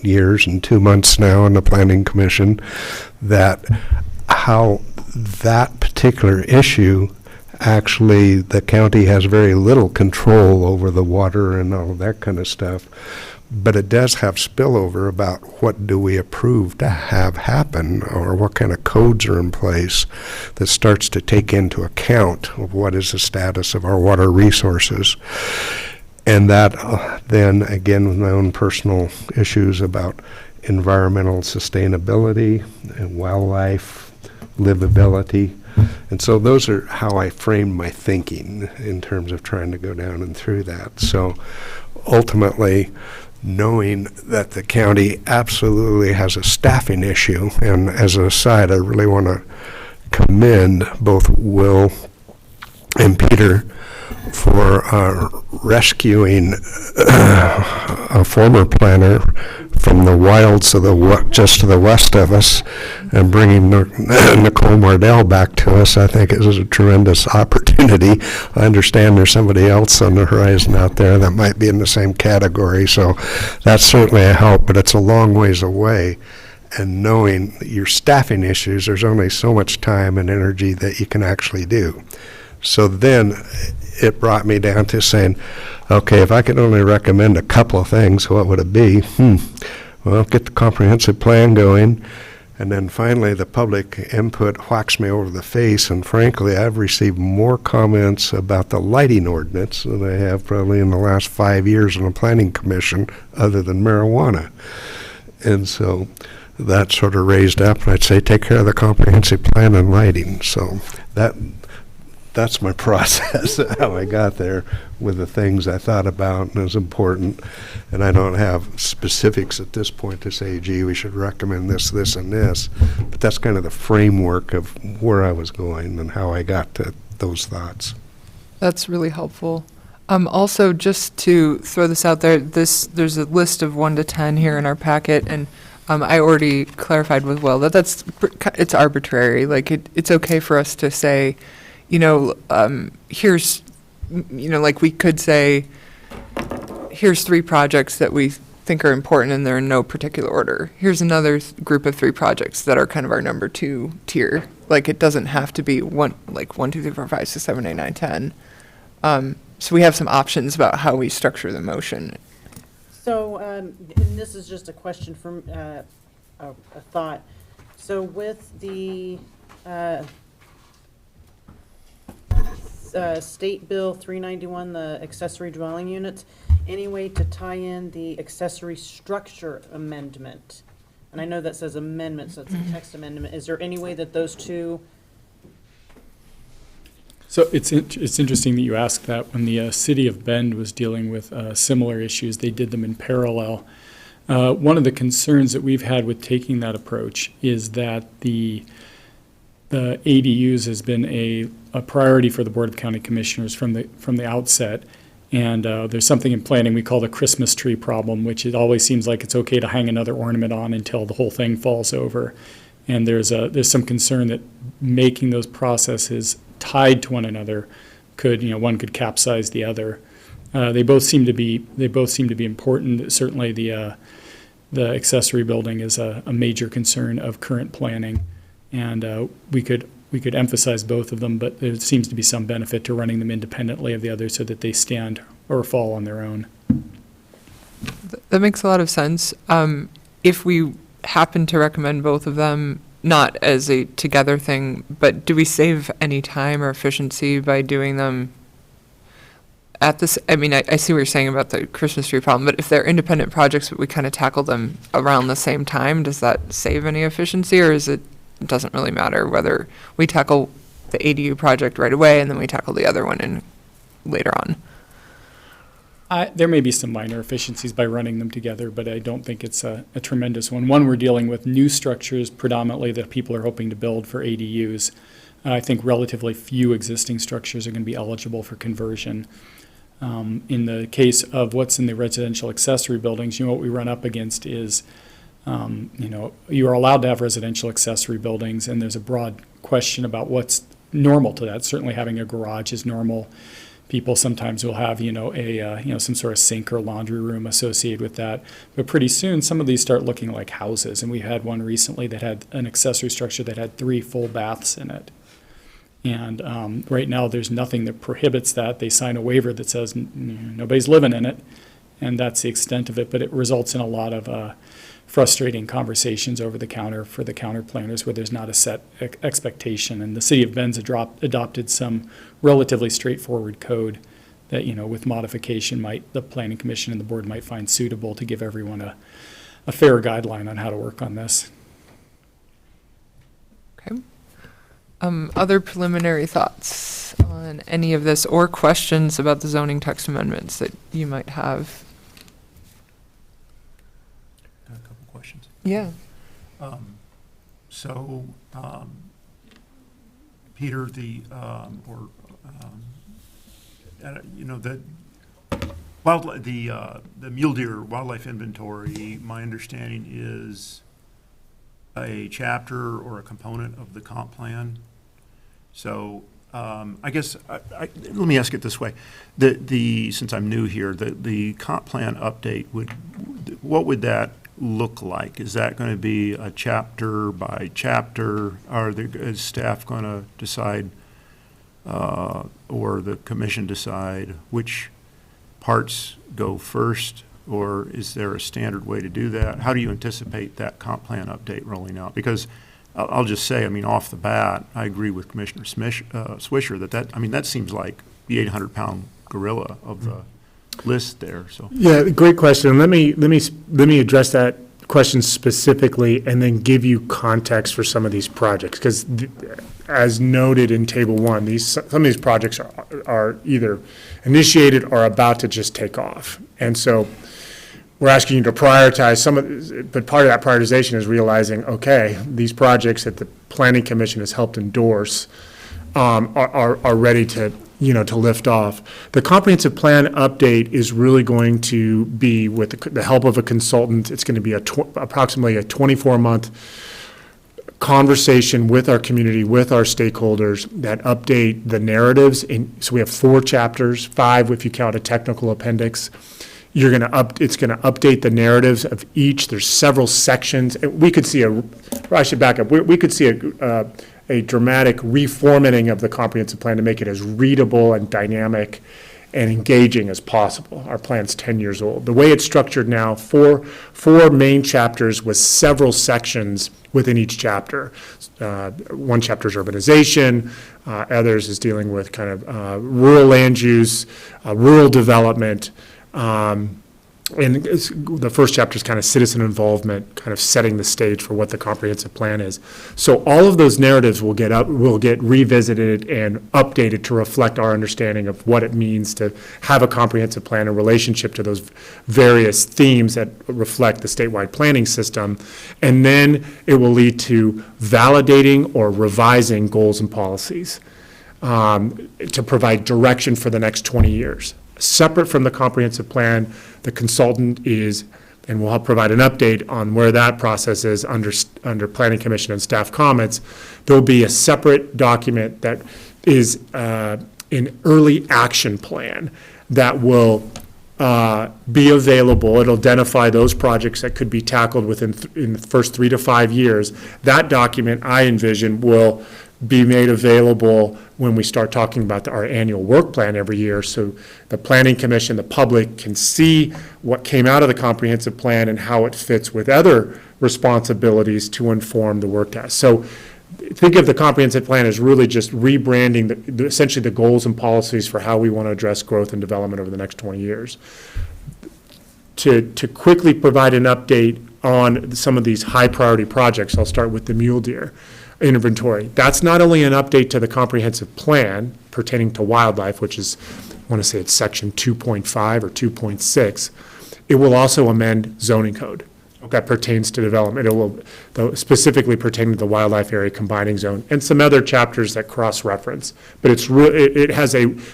years and 2 months now in the Planning Commission, that how that particular issue, actually the county has very little control over the water and all of that kind of stuff, but it does have spillover about what do we approve to have happen, or what kind of codes are in place that starts to take into account of what is the status of our water resources. And that then, again, with my own personal issues about environmental sustainability and wildlife livability. And so those are how I framed my thinking in terms of trying to go down and through that. So ultimately, knowing that the county absolutely has a staffing issue, and as an aside, I really want to commend both Will and Peter for rescuing a former planner from the wilds of just to the west of us, and bringing Nicole Mardell back to us. I think it was a tremendous opportunity. I understand there's somebody else on the horizon out there that might be in the same category, so that's certainly a help, but it's a long ways away. And knowing your staffing issues, there's only so much time and energy that you can actually do. So then it brought me down to saying, okay, if I could only recommend a couple of things, what would it be? Well, get the comprehensive plan going, and then finally the public input whacks me over the face, and frankly, I've received more comments about the lighting ordinance than I have probably in the last 5 years on the Planning Commission, other than marijuana. And so that sort of raised up, and I'd say take care of the comprehensive plan and lighting. So that's my process, how I got there with the things I thought about and was important. And I don't have specifics at this point to say, gee, we should recommend this, this, and this. But that's kind of the framework of where I was going and how I got to those thoughts. That's really helpful. Also, just to throw this out there, there's a list of 1 to 10 here in our packet, and I already clarified with Will that it's arbitrary. Like it's okay for us to say, here's, like we could say, here's 3 projects that we think are important and they're in no particular order. Here's another group of 3 projects that are kind of our number 2 tier. Like it doesn't have to be 1, 2, 3, 4, 5, 6, 7, 8, 9, 10. So we have some options about how we structure the motion. So, and this is just a question from, a thought. So with the, State Bill 391, the accessory dwelling units, any way to tie in the accessory structure amendment? And I know that says amendment, so it's a text amendment. Is there any way that those two So it's interesting that you asked that. When the city of Bend was dealing with similar issues, they did them in parallel. One of the concerns that we've had with taking that approach is that the ADUs has been a priority for the Board of County Commissioners from the outset. And there's something in planning we call the Christmas tree problem, which it always seems like it's okay to hang another ornament on until the whole thing falls over. And there's some concern that making those processes tied to one another one could capsize the other. They both seem to be important. Certainly the accessory building is a major concern of current planning, and we could emphasize both of them, but there seems to be some benefit to running them independently of the other so that they stand or fall on their own. That makes a lot of sense. If we happen to recommend both of them, not as a together thing, but do we save any time or efficiency by doing them at this? I mean, I see what you're saying about the Christmas tree problem, but if they're independent projects, but we kind of tackle them around the same time, does that save any efficiency, or it doesn't really matter whether we tackle the ADU project right away and then we tackle the other one later on? There may be some minor efficiencies by running them together, but I don't think it's a tremendous one. One, we're dealing with new structures predominantly that people are hoping to build for ADUs. I think relatively few existing structures are going to be eligible for conversion. In the case of what's in the residential accessory buildings, what we run up against is, you are allowed to have residential accessory buildings, and there's a broad question about what's normal to that. Certainly having a garage is normal. People sometimes will have, some sort of sink or laundry room associated with that. But pretty soon, some of these start looking like houses. And we had one recently that had an accessory structure that had 3 full baths in it. And right now, there's nothing that prohibits that. They sign a waiver that says nobody's living in it, and that's the extent of it. But it results in a lot of frustrating conversations over the counter for the counter planners where there's not a set expectation. And the city of Bend's adopted some relatively straightforward code that, with modification the planning commission and the board might find suitable to give everyone a fair guideline on how to work on this. Okay. Other preliminary thoughts on any of this or questions about the zoning text amendments that you might have? A couple questions. Yeah. Peter, the mule deer wildlife inventory, my understanding is a chapter or a component of the comp plan. So I guess let me ask it this way: since I'm new here, the comp plan update what would that look like? Is that going to be a chapter by chapter? Is staff going to decide, or the commission decide which parts go first, or is there a standard way to do that? How do you anticipate that comp plan update rolling out? Because I'll just say, off the bat, I agree with Commissioner Swisher that seems like the 800-pound gorilla of the list there. So Yeah, great question. Let me address that question specifically and then give you context for some of these projects, because as noted in Table 1, some of these projects are either initiated or about to just take off. And so we're asking you to prioritize but part of that prioritization is realizing, okay, these projects that the Planning Commission has helped endorse are ready to lift off. The comprehensive plan update is really going to be with the help of a consultant. It's going to be approximately a 24-month conversation with our community, with our stakeholders that update the narratives. So we have 4 chapters, 5 if you count a technical appendix. It's going to update the narratives of each. There's several sections. And we could see I should back up. We could see a dramatic reformatting of the comprehensive plan to make it as readable and dynamic and engaging as possible. Our plan's 10 years old. The way it's structured now, four main chapters with several sections within each chapter. One chapter is urbanization, others is dealing with kind of rural land use, rural development, and the first chapter is kind of citizen involvement, kind of setting the stage for what the comprehensive plan is. So all of those narratives will get revisited and updated to reflect our understanding of what it means to have a comprehensive plan in relationship to those various themes that reflect the statewide planning system. And then it will lead to validating or revising goals and policies to provide direction for the next 20 years. Separate from the comprehensive plan, the consultant is, and will help provide an update on where that process is under Planning Commission and staff comments. There'll be a separate document that is an early action plan that will be available. It'll identify those projects that could be tackled in the first 3 to 5 years. That document, I envision, will be made available when we start talking about our annual work plan every year, so the Planning Commission, the public can see what came out of the comprehensive plan and how it fits with other responsibilities to inform the work task. So think of the comprehensive plan as really just rebranding essentially the goals and policies for how we want to address growth and development over the next 20 years. To quickly provide an update on some of these high priority projects, I'll start with the mule deer inventory. That's not only an update to the comprehensive plan pertaining to wildlife, which is, I want to say it's section 2.5 or 2.6, it will also amend zoning code that pertains to development. It will specifically pertain to the wildlife area combining zone and some other chapters that cross-reference. But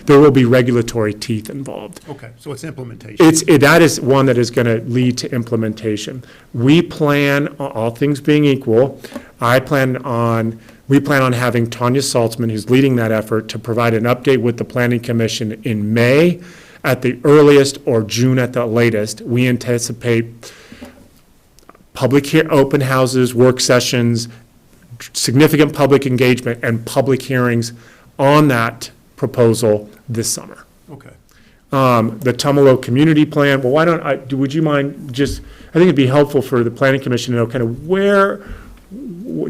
there will be regulatory teeth involved. Okay, so it's implementation. That is one that is going to lead to implementation. We plan, all things being equal, we plan on having Tanya Saltzman, who's leading that effort, to provide an update with the Planning Commission in May at the earliest or June at the latest. We anticipate open houses, work sessions, significant public engagement, and public hearings on that proposal this summer. Okay. The Tumalo Community Plan, well, would you mind just, I think it'd be helpful for the Planning Commission to know kind of where,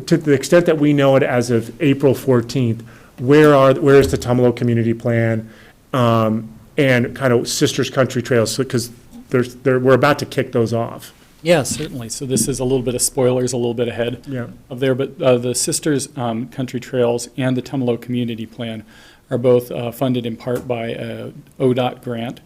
to the extent that we know it as of April 14th, where is the Tumalo Community Plan, and kind of Sisters Country Trails, because we're about to kick those off. Yeah, certainly. So this is a little bit of spoilers, a little bit ahead of there, but the Sisters Country Trails and the Tumalo Community Plan are both funded in part by a ODOT grant.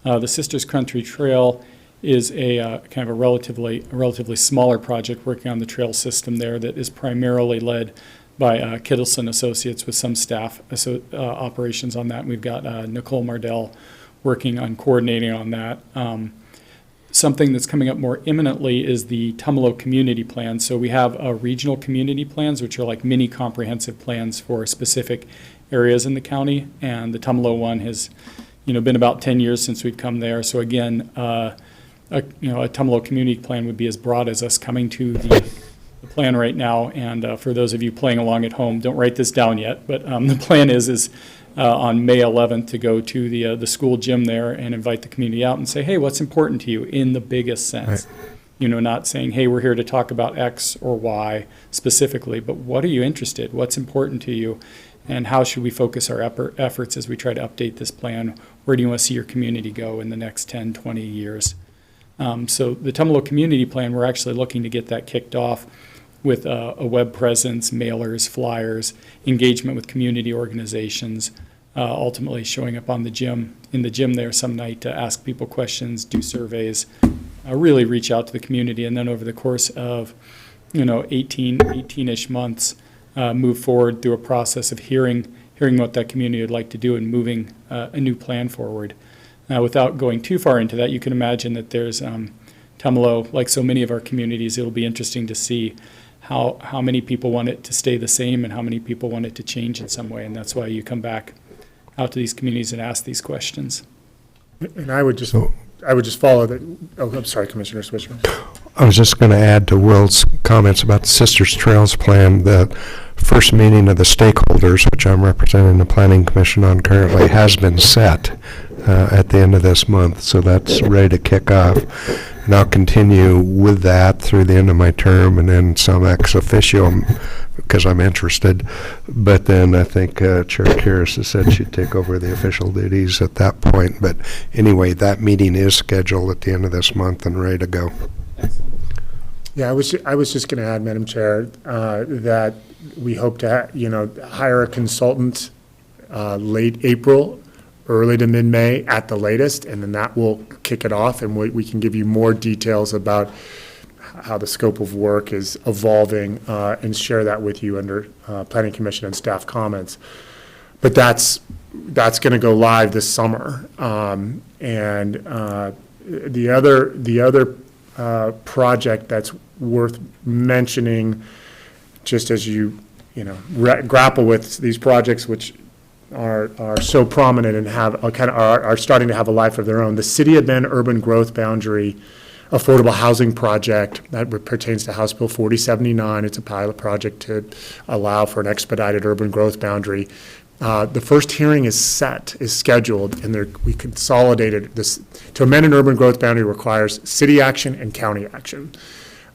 The Sisters Country Trail is a kind of a relatively smaller project working on the trail system there that is primarily led by Kittleson Associates with some staff operations on that. And we've got Nicole Mardell working on coordinating on that. Something that's coming up more imminently is the Tumalo Community Plan. So we have regional community plans, which are like mini comprehensive plans for specific areas in the county. And the Tumalo one has, been about 10 years since we've come there. So again, a Tumalo Community Plan would be as broad as us coming to the plan right now. And for those of you playing along at home, don't write this down yet, but the plan is on May 11th to go to the school gym there and invite the community out and say, hey, what's important to you in the biggest sense? Right. Not saying, hey, we're here to talk about X or Y specifically, but what are you interested? What's important to you? And how should we focus our efforts as we try to update this plan? Where do you want to see your community go in the next 10, 20 years? So the Tumalo Community Plan, we're actually looking to get that kicked off with a web presence, mailers, flyers, engagement with community organizations, ultimately showing up in the gym there some night to ask people questions, do surveys, really reach out to the community, and then over the course of 18-ish months, move forward through a process of hearing what that community would like to do and moving a new plan forward. Now, without going too far into that, you can imagine that there's Tumalo, like so many of our communities, it'll be interesting to see how many people want it to stay the same and how many people want it to change in some way. And that's why you come back out to these communities and ask these questions. And I would just follow that. Oh, I'm sorry, Commissioner Swisher. I was just going to add to Will's comments about the Sisters Trails Plan. The first meeting of the stakeholders, which I'm representing the Planning Commission on currently, has been set at the end of this month, so that's ready to kick off. and I'll continue with that through the end of my term, and then some ex officio, because I'm interested. But then I think Chair Karas has said she'd take over the official duties at that point. But anyway, that meeting is scheduled at the end of this month and ready to go. Yeah, I was just going to add, Madam Chair, that we hope to, hire a consultant late April, early to mid-May at the latest, and then that will kick it off, and we can give you more details about how the scope of work is evolving, and share that with you under Planning Commission and staff comments. But that's going to go live this summer. And the other project that's worth mentioning, just as you grapple with these projects, which are so prominent and have are starting to have a life of their own. The City of Bend Urban Growth Boundary Affordable Housing Project that pertains to House Bill 4079. It's a pilot project to allow for an expedited urban growth boundary. The first hearing is scheduled, and we consolidated this. To amend an urban growth boundary requires city action and county action,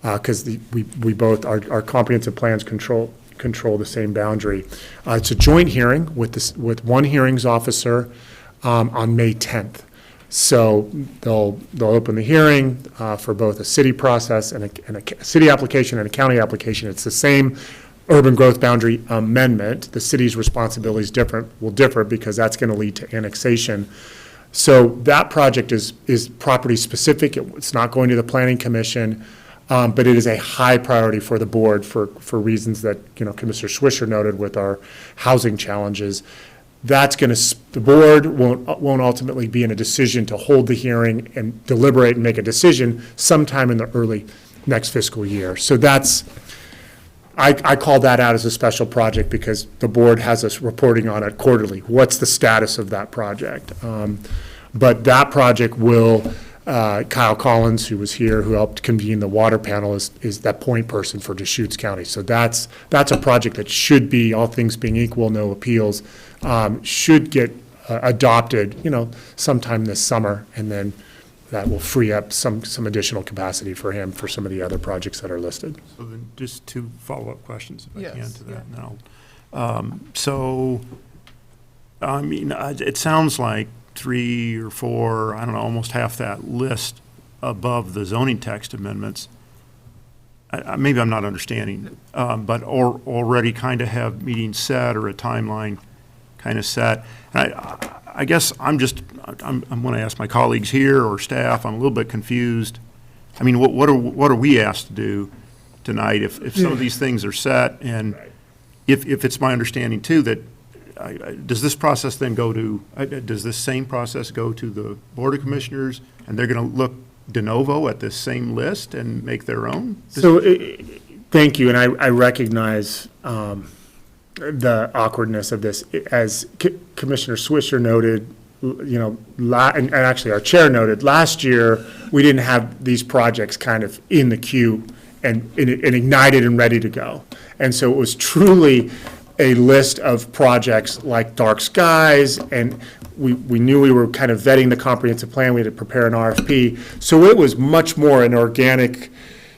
because we both, our comprehensive plans control the same boundary. It's a joint hearing with one hearings officer on May 10th. So they'll open the hearing for both a city process and a city application and a county application. It's the same urban growth boundary amendment. The city's responsibilities will differ because that's going to lead to annexation. So that project is property specific. It's not going to the Planning Commission. But it is a high priority for the board for reasons that, Commissioner Swisher noted with our housing challenges. The board won't ultimately be in a decision to hold the hearing and deliberate and make a decision sometime in the early next fiscal year. So I call that out as a special project because the board has us reporting on it quarterly. What's the status of that project? But that project will, Kyle Collins, who was here, who helped convene the water panel, is that point person for Deschutes County. So that's a project that should be, all things being equal, no appeals, should get adopted, sometime this summer, and then that will free up some additional capacity for him for some of the other projects that are listed. So then just two follow-up questions, if I can, Yes, to that now. It sounds like 3 or 4, I don't know, almost half that list above the zoning text amendments, maybe I'm not understanding, but already kind of have meetings set or a timeline kind of set. And I guess I'm going to ask my colleagues here or staff, I'm a little bit confused. I mean, what are we asked to do tonight if some of these things are set? And if it's my understanding too that does this process then does this same process go to the Board of Commissioners, and they're going to look de novo at this same list and make their own? So, thank you, and I recognize the awkwardness of this. As Commissioner Swisher noted, and actually our chair noted, last year, we didn't have these projects kind of in the queue and ignited and ready to go. And so it was truly a list of projects like Dark Skies, and we knew we were kind of vetting the comprehensive plan. We had to prepare an RFP. So it was much more an organic,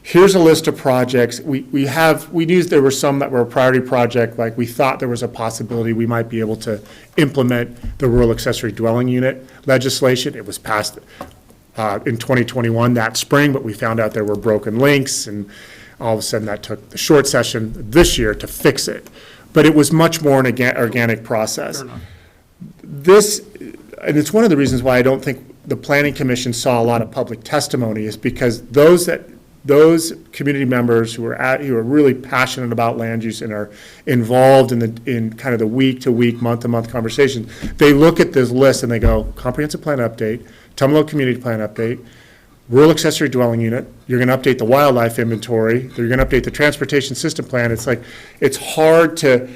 here's a list of projects. We knew there were some that were a priority project, like we thought there was a possibility we might be able to implement the rural accessory dwelling unit legislation. It was passed in 2021 that spring, but we found out there were broken links, and all of a sudden that took the short session this year to fix it. But it was much more an organic process. And it's one of the reasons why I don't think the Planning Commission saw a lot of public testimony, is because those community members who are really passionate about land use and are involved in kind of the week-to-week, month-to-month conversations, they look at this list and they go, comprehensive plan update, Tumalo community plan update, rural accessory dwelling unit, you're going to update the wildlife inventory, you're going to update the transportation system plan. It's like, it's hard to,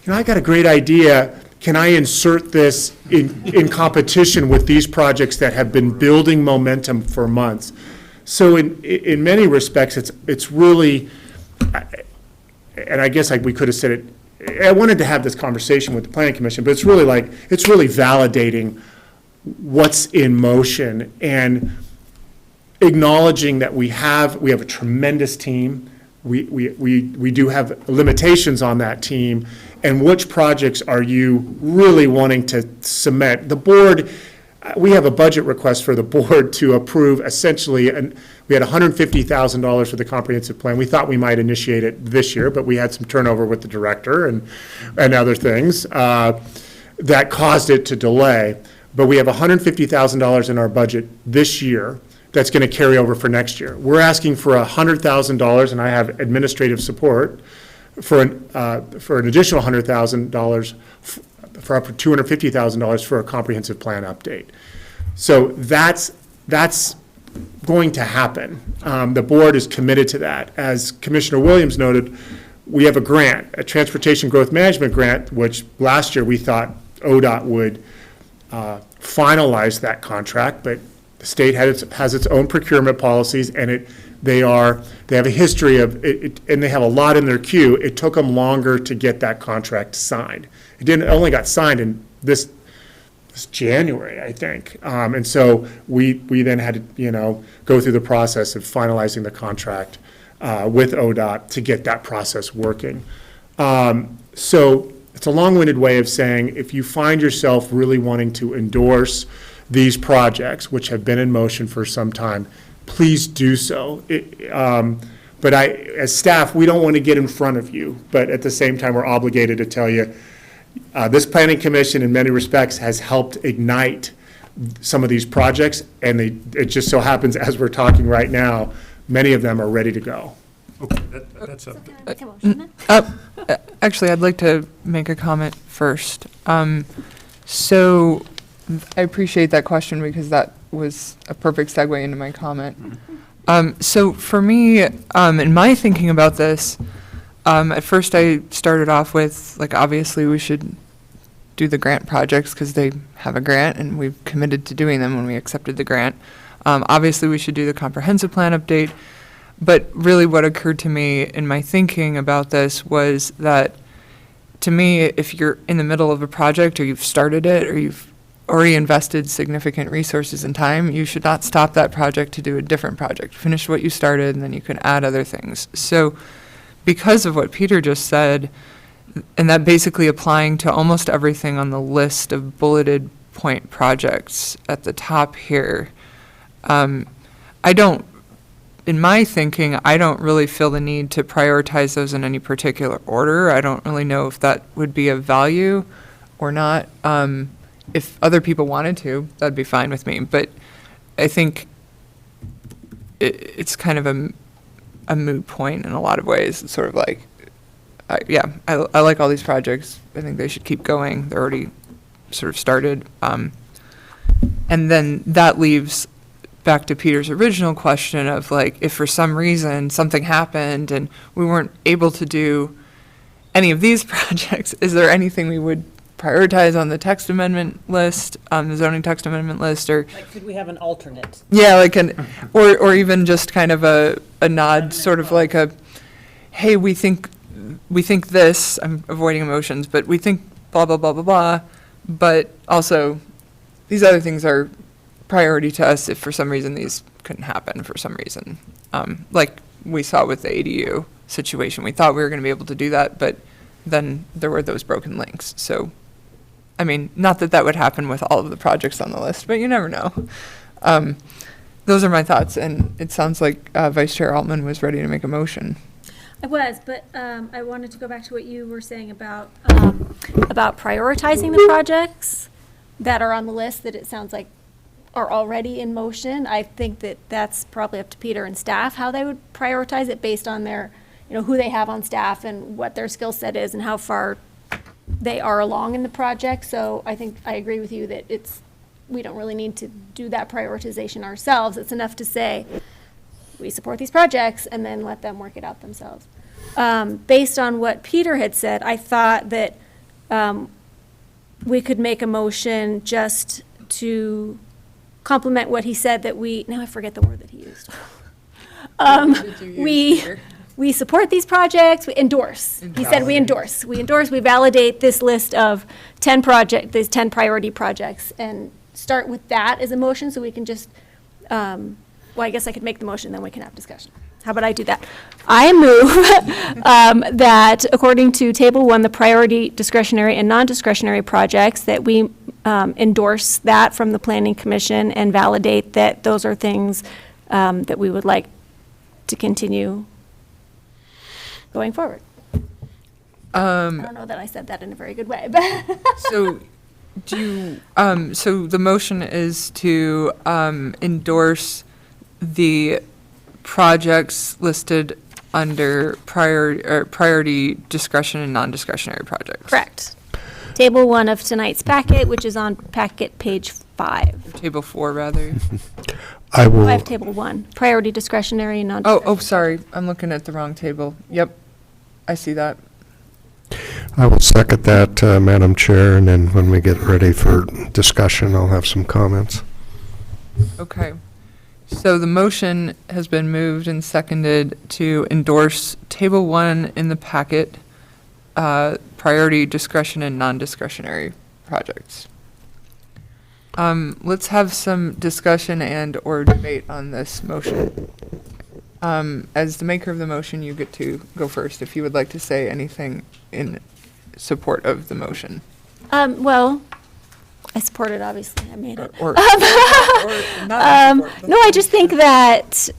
I got a great idea. Can I insert this in competition with these projects that have been building momentum for months? So in many respects, it's really, and I guess we could have said it, I wanted to have this conversation with the Planning Commission, but it's really validating what's in motion. And acknowledging that we have a tremendous team. We do have limitations on that team, and which projects are you really wanting to cement? The board, we have a budget request for the board to approve essentially, and we had $150,000 for the comprehensive plan. We thought we might initiate it this year, but we had some turnover with the director and other things that caused it to delay. But we have $150,000 in our budget this year that's going to carry over for next year. We're asking for $100,000, and I have administrative support for an additional $100,000, for up to $250,000 for a comprehensive plan update. So that's going to happen. The board is committed to that. As Commissioner Williams noted, we have a grant, a Transportation Growth Management Grant, which last year we thought ODOT would finalize that contract, but the state has its own procurement policies, and they have a history of it, and they have a lot in their queue. It took them longer to get that contract signed. It only got signed in this January, I think. And so we then had to, go through the process of finalizing the contract with ODOT to get that process working. So it's a long-winded way of saying, if you find yourself really wanting to endorse these projects, which have been in motion for some time, please do so. But as staff, we don't want to get in front of you, but at the same time, we're obligated to tell you, this planning commission in many respects has helped ignite some of these projects, and it just so happens, as we're talking right now, many of them are ready to go. Okay, that's up. Can I make a motion then? Actually, I'd like to make a comment first. So I appreciate that question because that was a perfect segue into my comment. So for me, in my thinking about this, at first I started off with, obviously we should do the grant projects because they have a grant and we've committed to doing them when we accepted the grant. Obviously we should do the comprehensive plan update. But really what occurred to me in my thinking about this was that, to me, if you're in the middle of a project or you've started it or you've already invested significant resources and time, you should not stop that project to do a different project. Finish what you started and then you can add other things. So because of what Peter just said, and that basically applying to almost everything on the list of bulleted point projects at the top here, in my thinking, I don't really feel the need to prioritize those in any particular order. I don't really know if that would be of value or not. If other people wanted to, that'd be fine with me. But I think it's kind of a moot point in a lot of ways. It's sort of like, I like all these projects. I think they should keep going. They're already sort of started. And then that leaves back to Peter's original question of if for some reason something happened and we weren't able to do any of these projects, is there anything we would prioritize on the text amendment list, the zoning text amendment list, or Could we have an alternate? yeah, or even just kind of a nod, sort of like a, hey, we think this, I'm avoiding emotions, but we think blah, blah, blah, blah, blah, but also these other things are priority to us if for some reason these couldn't happen for some reason. Like we saw with the ADU situation. We thought we were going to be able to do that, but then there were those broken links. So, I mean, not that that would happen with all of the projects on the list, but you never know. Those are my thoughts, and it sounds like Vice Chair Altman was ready to make a motion. I was, but I wanted to go back to what you were saying about prioritizing the projects that are on the list that it sounds like are already in motion. I think that that's probably up to Peter and staff, how they would prioritize it based on their, who they have on staff and what their skill set is and how far they are along in the project. So I think I agree with you that we don't really need to do that prioritization ourselves. It's enough to say, we support these projects and then let them work it out themselves. Based on what Peter had said, I thought that we could make a motion just to complement what he said, that now I forget the word that he used. We support these projects, we endorse. He said we endorse, we validate this list of 10 these 10 priority projects, and start with that as a motion, so we can just well, I guess I could make the motion, then we can have discussion. How about I do that? I move that according to Table 1, the priority discretionary and non-discretionary projects, that we endorse that from the Planning Commission and validate that those are things that we would like to continue going forward. I don't know that I said that in a very good way, but. So do you, so the motion is to endorse the projects listed under priority discretion and non-discretionary projects? Correct. Table 1 of tonight's packet, which is on packet page 5. Table 4, rather. I I will, have table 1, priority discretionary and Oh, non-discretionary. sorry, I'm looking at the wrong table. Yep, I see that. I will second that, Madam Chair, and then when we get ready for discussion, I'll have some comments. Okay. So the motion has been moved and seconded to endorse Table 1 in the packet, priority discretion and non-discretionary projects. Let's have some discussion and/or debate on this motion. As the maker of the motion, you get to go first if you would like to say anything in support of the motion. Well, I support it, obviously, I made it. Or not in support, but- No, I just think that,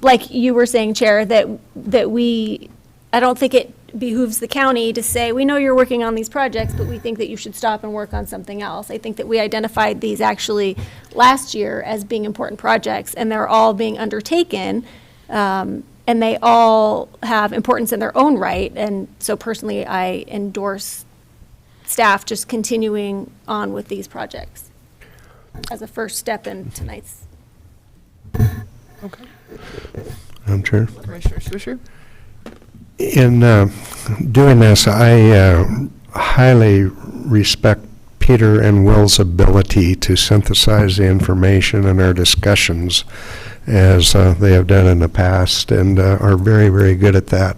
like you were saying, Chair, that we, I don't think it behooves the county to say, we know you're working on these projects, but we think that you should stop and work on something else. I think that we identified these actually last year as being important projects, and they're all being undertaken, and they all have importance in their own right. And so personally, I endorse staff just continuing on with these projects as a first step in tonight's. Okay. Madam Chair? Commissioner Swisher? In doing this, I highly respect Peter and Will's ability to synthesize the information in our discussions as they have done in the past and are very, very good at that.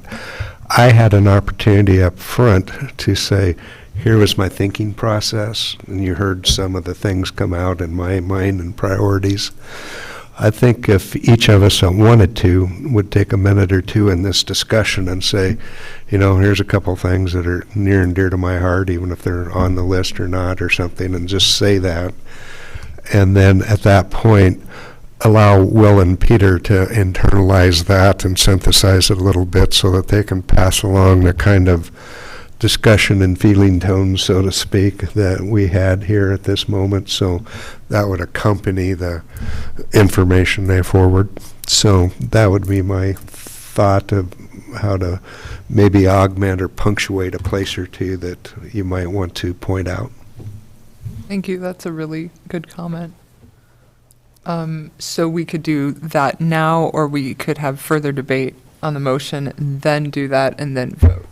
I had an opportunity up front to say, here was my thinking process, and you heard some of the things come out in my mind and priorities. I think if each of us that wanted to would take a minute or two in this discussion and say, you know, here's a couple things that are near and dear to my heart, even if they're on the list or not or something, and just say that. And then at that point, allow Will and Peter to internalize that and synthesize it a little bit so that they can pass along the kind of discussion and feeling tones, so to speak, that we had here at this moment. So that would accompany the information they forward. So that would be my thought of how to maybe augment or punctuate a place or two that you might want to point out. Thank you, that's a really good comment. So we could do that now, or we could have further debate on the motion, and then do that, and then vote.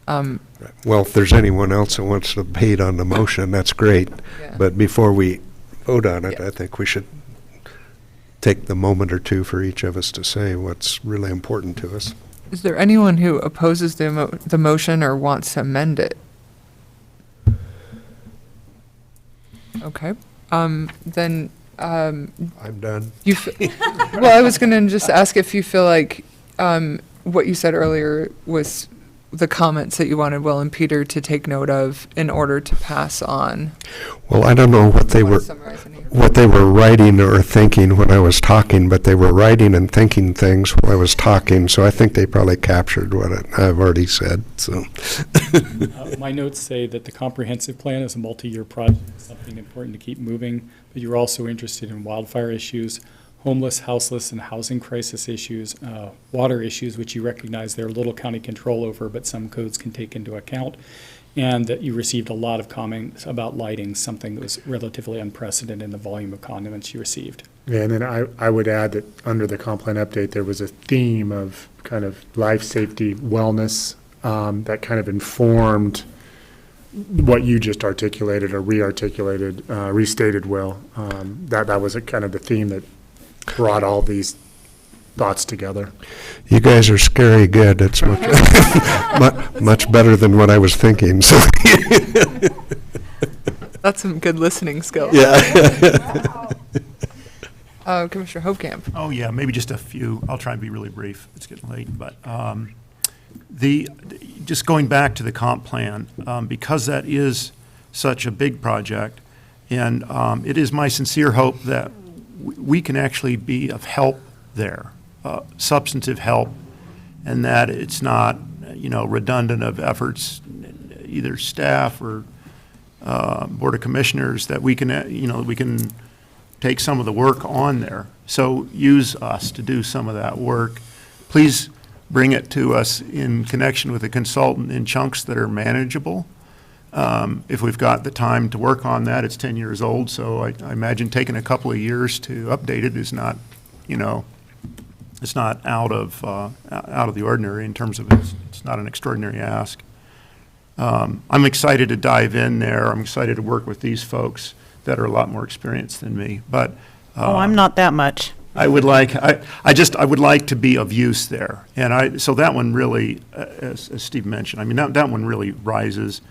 Well, if there's anyone else that wants to debate on the motion, that's great. Yeah. But before we vote on it, Yeah. I think we should take the moment or two for each of us to say what's really important to us. Is there anyone who opposes the motion or wants to amend it? Okay, then, I'm done. well, I was gonna just ask if you feel like, what you said earlier was the comments that you wanted Will and Peter to take note of in order to pass on. Well, I don't know what they Want were, to summarize any? what they were writing or thinking when I was talking, but they were writing and thinking things while I was talking, so I think they probably captured what I've already said, so. My notes say that the comprehensive plan is a multi-year project, something important to keep moving, but you're also interested in wildfire issues, homeless, houseless, and housing crisis issues, water issues, which you recognize they're little county control over, but some codes can take into account, and that you received a lot of comments about lighting, something that was relatively unprecedented in the volume of comments you received. Yeah, and then I would add that under the comp plan update, there was a theme of kind of life safety, wellness, that kind of informed what you just articulated or re-articulated, restated, Will. That was a kind of the theme that brought all these thoughts together. You guys are scary good. It's much, much better than what I was thinking, so. That's some good listening skills. Yeah. Commissioner Hovkamp. Oh, yeah, maybe just a few. I'll try and be really brief. It's getting late, but just going back to the comp plan, because that is such a big project, and it is my sincere hope that we can actually be of help there, substantive help, and that it's not, redundant of efforts, either staff or Board of Commissioners, that we can, we can take some of the work on there. So use us to do some of that work. Please bring it to us in connection with a consultant in chunks that are manageable. If we've got the time to work on that, it's 10 years old, so I imagine taking a couple of years to update it is not, it's not out of the ordinary in terms of it's not an extraordinary ask. I'm excited to dive in there. I'm excited to work with these folks that are a lot more experienced than me. But I'm not that much. I would like I would like to be of use there, and so that one really, as Steve mentioned, I mean that one really rises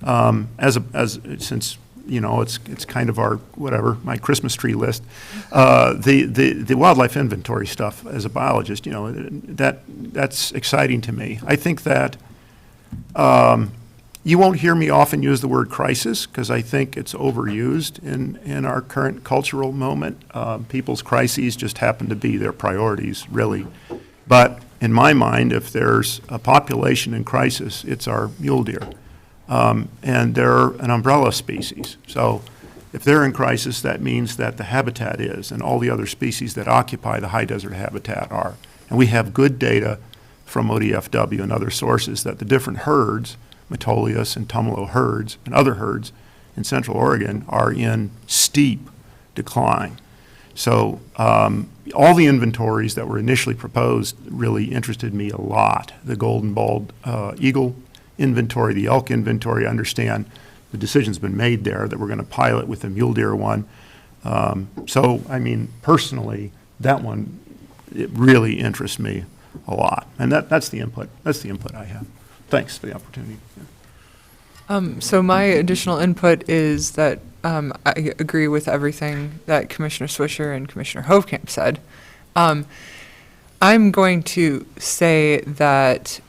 since it's kind of our my Christmas tree list. The wildlife inventory stuff as a biologist, that's exciting to me. I think that. You won't hear me often use the word crisis because I think it's overused in our current cultural moment. People's crises just happen to be their priorities, really. But in my mind, if there's a population in crisis, it's our mule deer. And they're an umbrella species. So if they're in crisis, that means that the habitat is, and all the other species that occupy the high desert habitat are. And we have good data from ODFW and other sources that the different herds, Metolius and Tumalo herds and other herds in Central Oregon, are in steep decline. So all the inventories that were initially proposed really interested me a lot. The golden bald eagle inventory, the elk inventory, I understand the decision's been made there that we're going to pilot with the mule deer one. So, I mean, personally, that one, it really interests me a lot. And that's the input. That's the input I have. Thanks for the opportunity. So my additional input is that I agree with everything that Commissioner Swisher and Commissioner Hovkamp said. I'm going to say that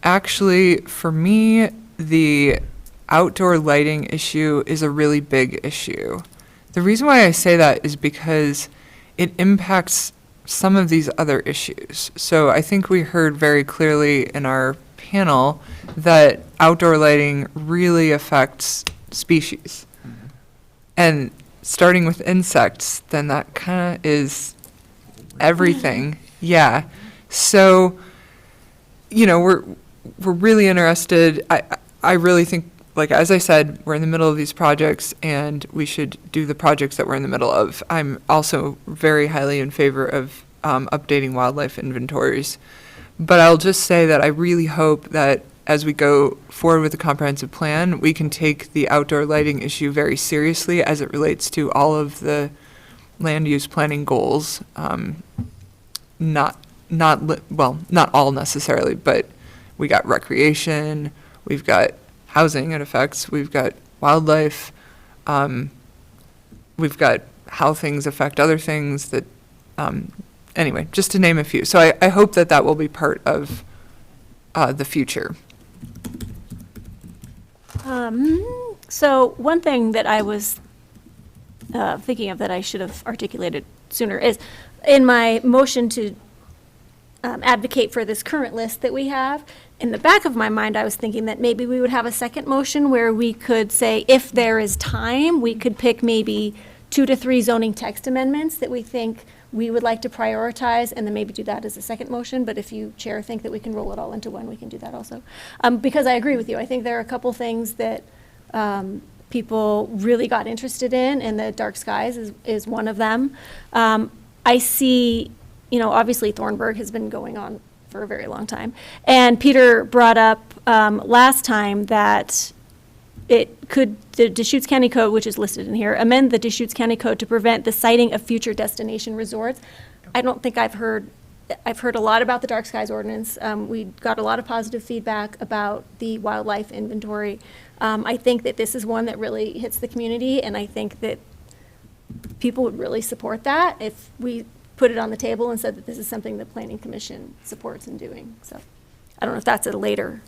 actually, for me, the outdoor lighting issue is a really big issue. The reason why I say that is because it impacts some of these other issues. So I think we heard very clearly in our panel that outdoor lighting really affects species. And starting with insects, then that kind of is everything. Yeah. So, we're really interested. I really think, like, as I said, we're in the middle of these projects and we should do the projects that we're in the middle of. I'm also very highly in favor of updating wildlife inventories. But I'll just say that I really hope that as we go forward with the comprehensive plan, we can take the outdoor lighting issue very seriously as it relates to all of the land use planning goals. Not all necessarily, but we got recreation, we've got housing it affects, we've got wildlife, we've got how things affect other things that, anyway, just to name a few. So I hope that that will be part of the future. So one thing that I was thinking of that I should have articulated sooner is in my motion to advocate for this current list that we have, in the back of my mind, I was thinking that maybe we would have a second motion where we could say, if there is time, we could pick maybe 2 to 3 zoning text amendments that we think we would like to prioritize, and then maybe do that as a second motion. But if you, Chair, think that we can roll it all into one, we can do that also. Because I agree with you. I think there are a couple things that people really got interested in, and the dark skies is one of them. I see, obviously Thornburg has been going on for a very long time. And Peter brought up last time that the Deschutes County Code, which is listed in here, amend the Deschutes County Code to prevent the siting of future destination resorts. I don't think I've heard a lot about the dark skies ordinance. We got a lot of positive feedback about the wildlife inventory. I think that this is one that really hits the community, and I think that people would really support that if we put it on the table and said that this is something the planning commission supports in doing. So I don't know if that's a later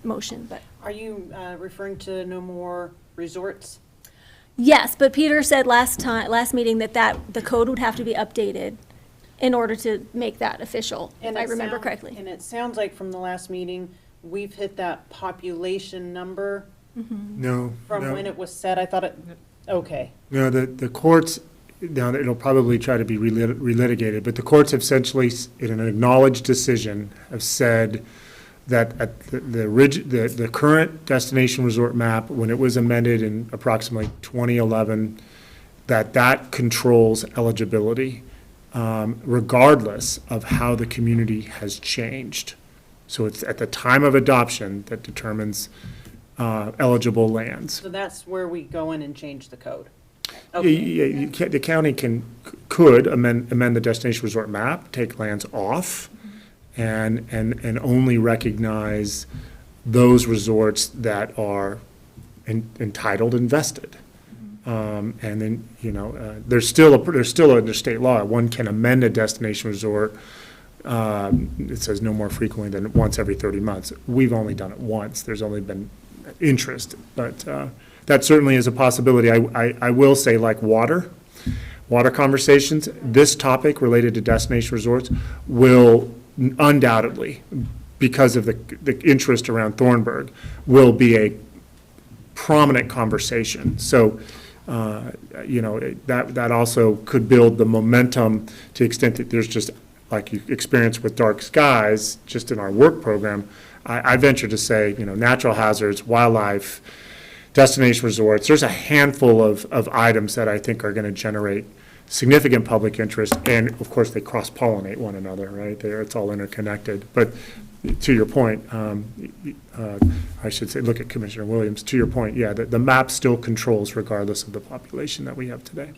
motion, but. Are you referring to no more resorts? Yes, but Peter said last meeting that the code would have to be updated in order to make that official, if I remember correctly. And it sounds like from the last meeting, we've hit that population number No. from no. when it was set. I thought it, okay. No, the courts, now it'll probably try to be relitigated, but the courts have essentially, in an acknowledged decision, have said that at the current destination resort map, when it was amended in approximately 2011, that controls eligibility, regardless of how the community has changed. So it's at the time of adoption that determines eligible lands. So that's where we go in and change the code. The county could amend the destination resort map, take lands off, and only recognize those resorts that are entitled and vested. And then, there's still under state law, one can amend a destination resort. It says no more frequently than once every 30 months. We've only done it once. There's only been interest, but that certainly is a possibility. I will say, like water conversations, this topic related to destination resorts will undoubtedly, because of the interest around Thornburg, will be a prominent conversation. So, that also could build the momentum to the extent that there's just, like you experienced with dark skies, just in our work program. I venture to say, natural hazards, wildlife, destination resorts, there's a handful of items that I think are going to generate significant public interest, and of course, they cross-pollinate one another, right? It's all interconnected. But to your point, I should say, look at Commissioner Williams, to your point, yeah, the map still controls regardless of the population that we have today.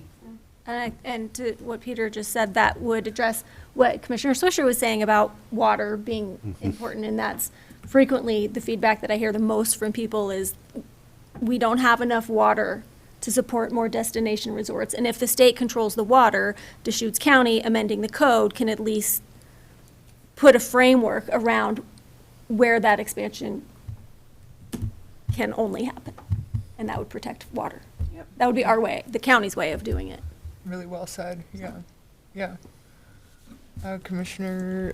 And to what Peter just said, that would address what Commissioner Swisher was saying about water being important, and that's frequently the feedback that I hear the most from people is we don't have enough water to support more destination resorts. And if the state controls the water, Deschutes County amending the code can at least put a framework around where that expansion can only happen. And that would protect water. Yep. That would be our way, the county's way of doing it. Really well said, yeah. Commissioner,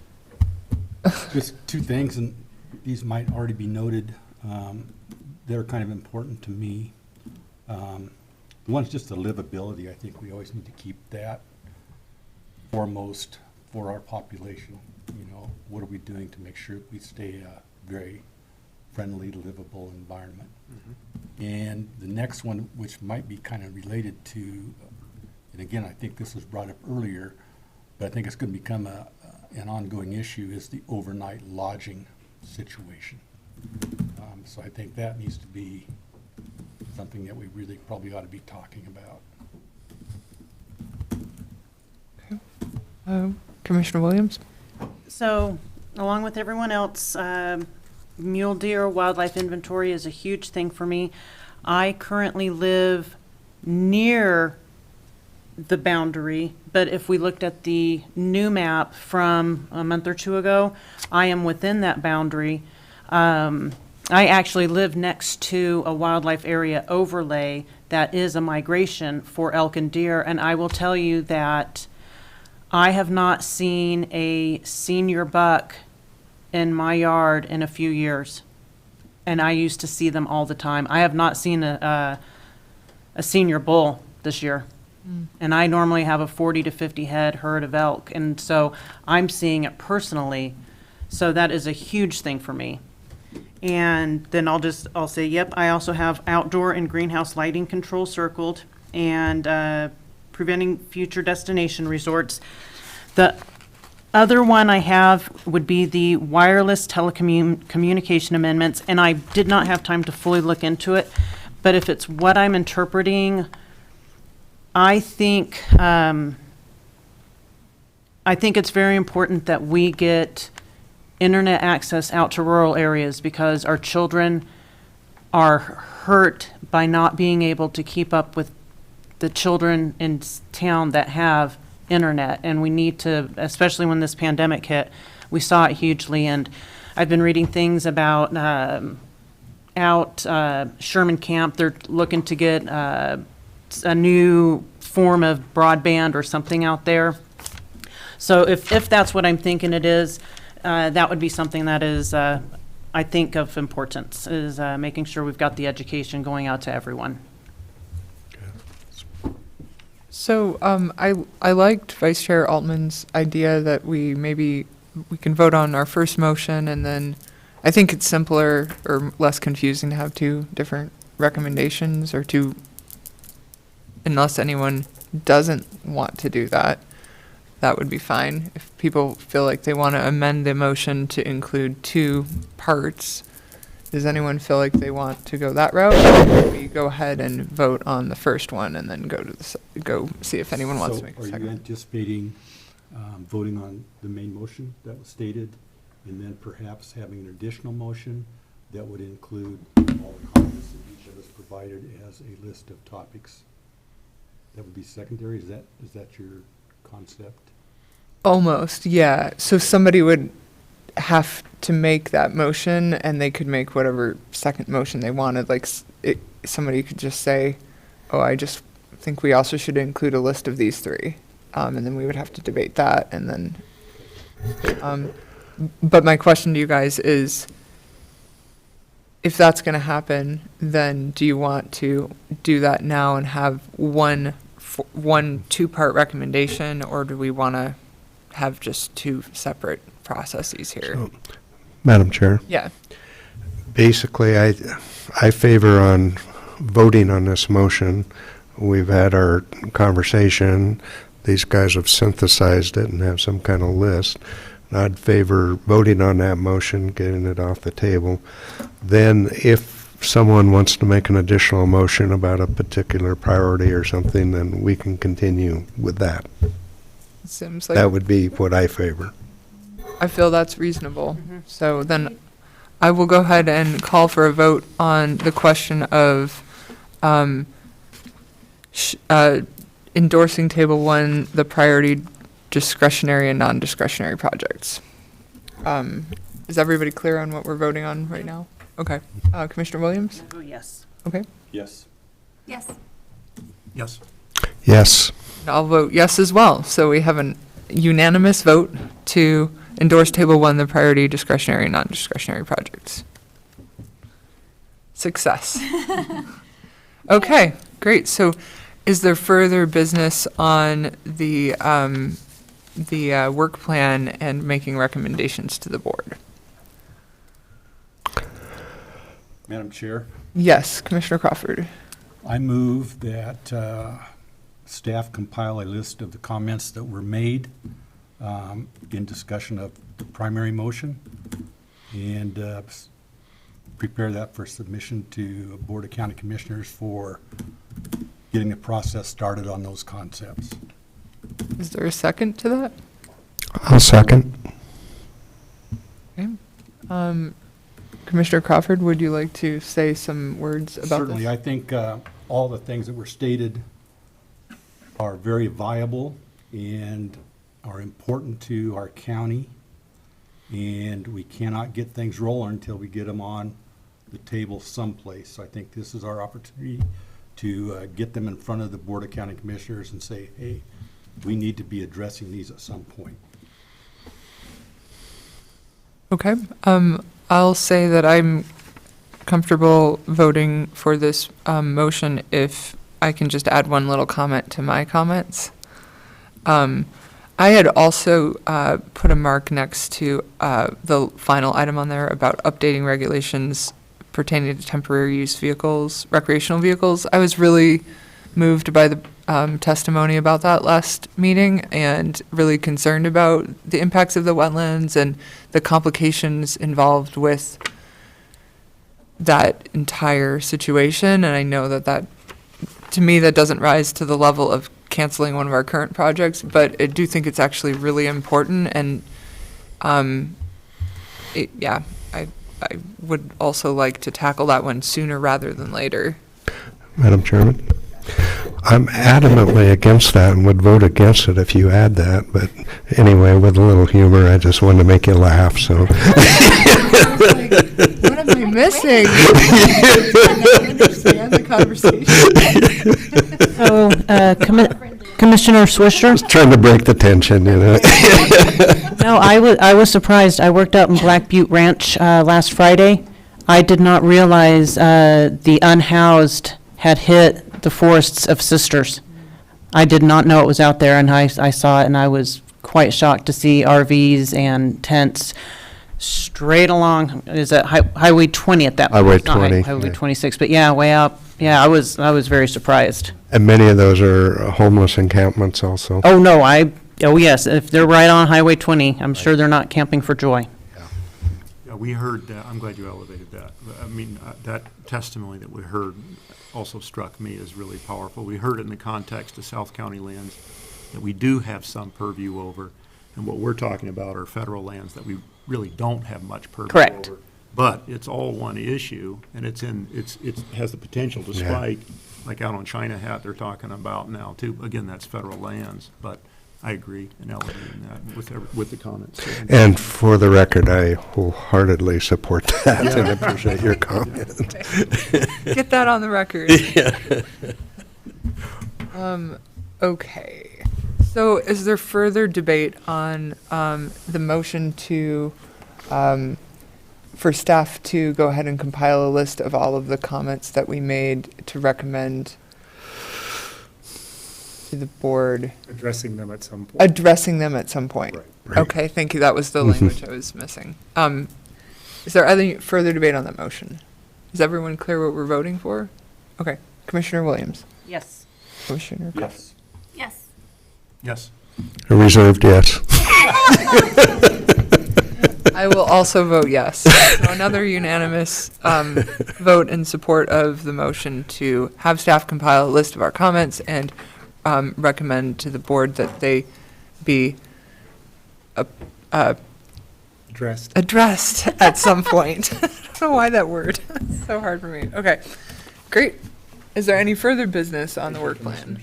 Just two things, and these might already be noted, that are kind of important to me. One's just the livability. I think we always need to keep that foremost for our population. What are we doing to make sure we stay a very friendly, livable environment? And the next one, which might be kind of related to, and again, I think this was brought up earlier, but I think it's going to become an ongoing issue, is the overnight lodging situation. So I think that needs to be something that we really probably ought to be talking about. Commissioner Williams? So, along with everyone else, mule deer wildlife inventory is a huge thing for me. I currently live near the boundary, but if we looked at the new map from a month or two ago, I am within that boundary. I actually live next to a wildlife area overlay that is a migration for elk and deer, and I will tell you that I have not seen a senior buck in my yard in a few years, and I used to see them all the time. I have not seen a senior bull this year, and I normally have a 40 to 50 head herd of elk, and so I'm seeing it personally, so that is a huge thing for me. And then I'll say, yep, I also have outdoor and greenhouse lighting control circled, and preventing future destination resorts. The other one I have would be the wireless telecommunication amendments, and I did not have time to fully look into it, but if it's what I'm interpreting, I think it's very important that we get internet access out to rural areas, because our children are hurt by not being able to keep up with the children in town that have internet, and we need to, especially when this pandemic hit, we saw it hugely, and I've been reading things about Sherman Camp, they're looking to get a new form of broadband or something out there. So if that's what I'm thinking it is, that would be something that is, I think, of importance, is making sure we've got the education going out to everyone. So I liked Vice Chair Altman's idea that we can vote on our first motion, and then I think it's simpler or less confusing to have two different recommendations, or two, unless anyone doesn't want to do that. That would be fine. If people feel like they want to amend the motion to include two parts, does anyone feel like they want to go that route? Or we go ahead and vote on the first one and then go see if anyone wants to make a So are you second. anticipating voting on the main motion that was stated, and then perhaps having an additional motion that would include all the comments that each of us provided as a list of topics? That would be secondary? Is that your concept? Almost, yeah. So somebody would have to make that motion, and they could make whatever second motion they wanted. Like somebody could just say, "Oh, I just think we also should include a list of these three," and then we would have to debate that. And then, but my question to you guys is, if that's going to happen, then do you want to do that now and have one two-part recommendation, or do we want to have just two separate processes here? So, Madam Chair, Yeah. basically, I favor on voting on this motion. We've had our conversation. These guys have synthesized it and have some kind of list. I'd favor voting on that motion, getting it off the table. Then if someone wants to make an additional motion about a particular priority or something, then we can continue with that. Seems like That would be what I favor. I feel that's reasonable. So then I will go ahead and call for a vote on the question of endorsing Table 1, the priority discretionary and non-discretionary projects. Is everybody clear on what we're voting on right now? Okay. Commissioner Williams? Oh, yes. Okay. Yes. Yes. Yes. Yes. I'll vote yes as well. So we have a unanimous vote to endorse Table 1, the priority discretionary and non-discretionary projects. Success. Okay, great. So is there further business on the work plan and making recommendations to the board? Madam Chair, Yes, Commissioner Crawford. I move that staff compile a list of the comments that were made in discussion of the primary motion, and prepare that for submission to a Board of County Commissioners for getting the process started on those concepts. Is there a second to that? I'll second. Okay. Commissioner Crawford, would you like to say some words about Certainly, this? I think all the things that were stated are very viable and are important to our county, and we cannot get things rolling until we get them on the table someplace. So I think this is our opportunity to get them in front of the Board of County Commissioners and say, hey, we need to be addressing these at some point. Okay. I'll say that I'm comfortable voting for this motion if I can just add one little comment to my comments. I had also put a mark next to the final item on there about updating regulations pertaining to temporary use vehicles, recreational vehicles. I was really moved by the testimony about that last meeting and really concerned about the impacts of the wetlands and the complications involved with that entire situation. And I know that to me, that doesn't rise to the level of canceling one of our current projects, but I do think it's actually really important. And I would also like to tackle that one sooner rather than later. Madam Chairman, I'm adamantly against that and would vote against it if you add that, but anyway, with a little humor, I just wanted to make you laugh, so. What am I missing? I don't understand the conversation. So, Commissioner Swisher? Just trying to break the tension, you know? No, I was surprised. I worked out in Black Butte Ranch last Friday. I did not realize the unhoused had hit the forests of Sisters. I did not know it was out there, and I saw it, and I was quite shocked to see RVs and tents straight along. Is that Highway 20 at that point? Highway It's not 20, Highway yeah. 26, but yeah, way up. Yeah, I was very surprised. And many of those are homeless encampments also. Oh, no, oh, yes, if they're right on Highway 20, I'm sure they're not camping for joy. Yeah, we heard that. I'm glad you elevated that. I mean, that testimony that we heard also struck me as really powerful. We heard it in the context of South County lands that we do have some purview over, and what we're talking about are federal lands that we really don't have much purview Correct. over. But it's all one issue, and it has the potential, despite, like out on China Hat, they're talking about now too. Again, that's federal lands, but I agree in elevating that with the comments. And for the record, I wholeheartely support that and appreciate your comment. Get that on the record. Okay. So is there further debate on the motion to, for staff to go ahead and compile a list of all of the comments that we made to recommend to the board? Addressing them at some point. Addressing them at some point. Right. Okay, thank you. That was the language I was missing. Is there any further debate on that motion? Is everyone clear what we're voting for? Okay. Commissioner Williams? Yes. Commissioner Cox? Yes. Yes. A reserved yes. I will also vote yes. So another unanimous vote in support of the motion to have staff compile a list of our comments and recommend to the board that they be addressed at some point. I don't know why that word. It's so hard for me. Okay, great. Is there any further business on the work plan?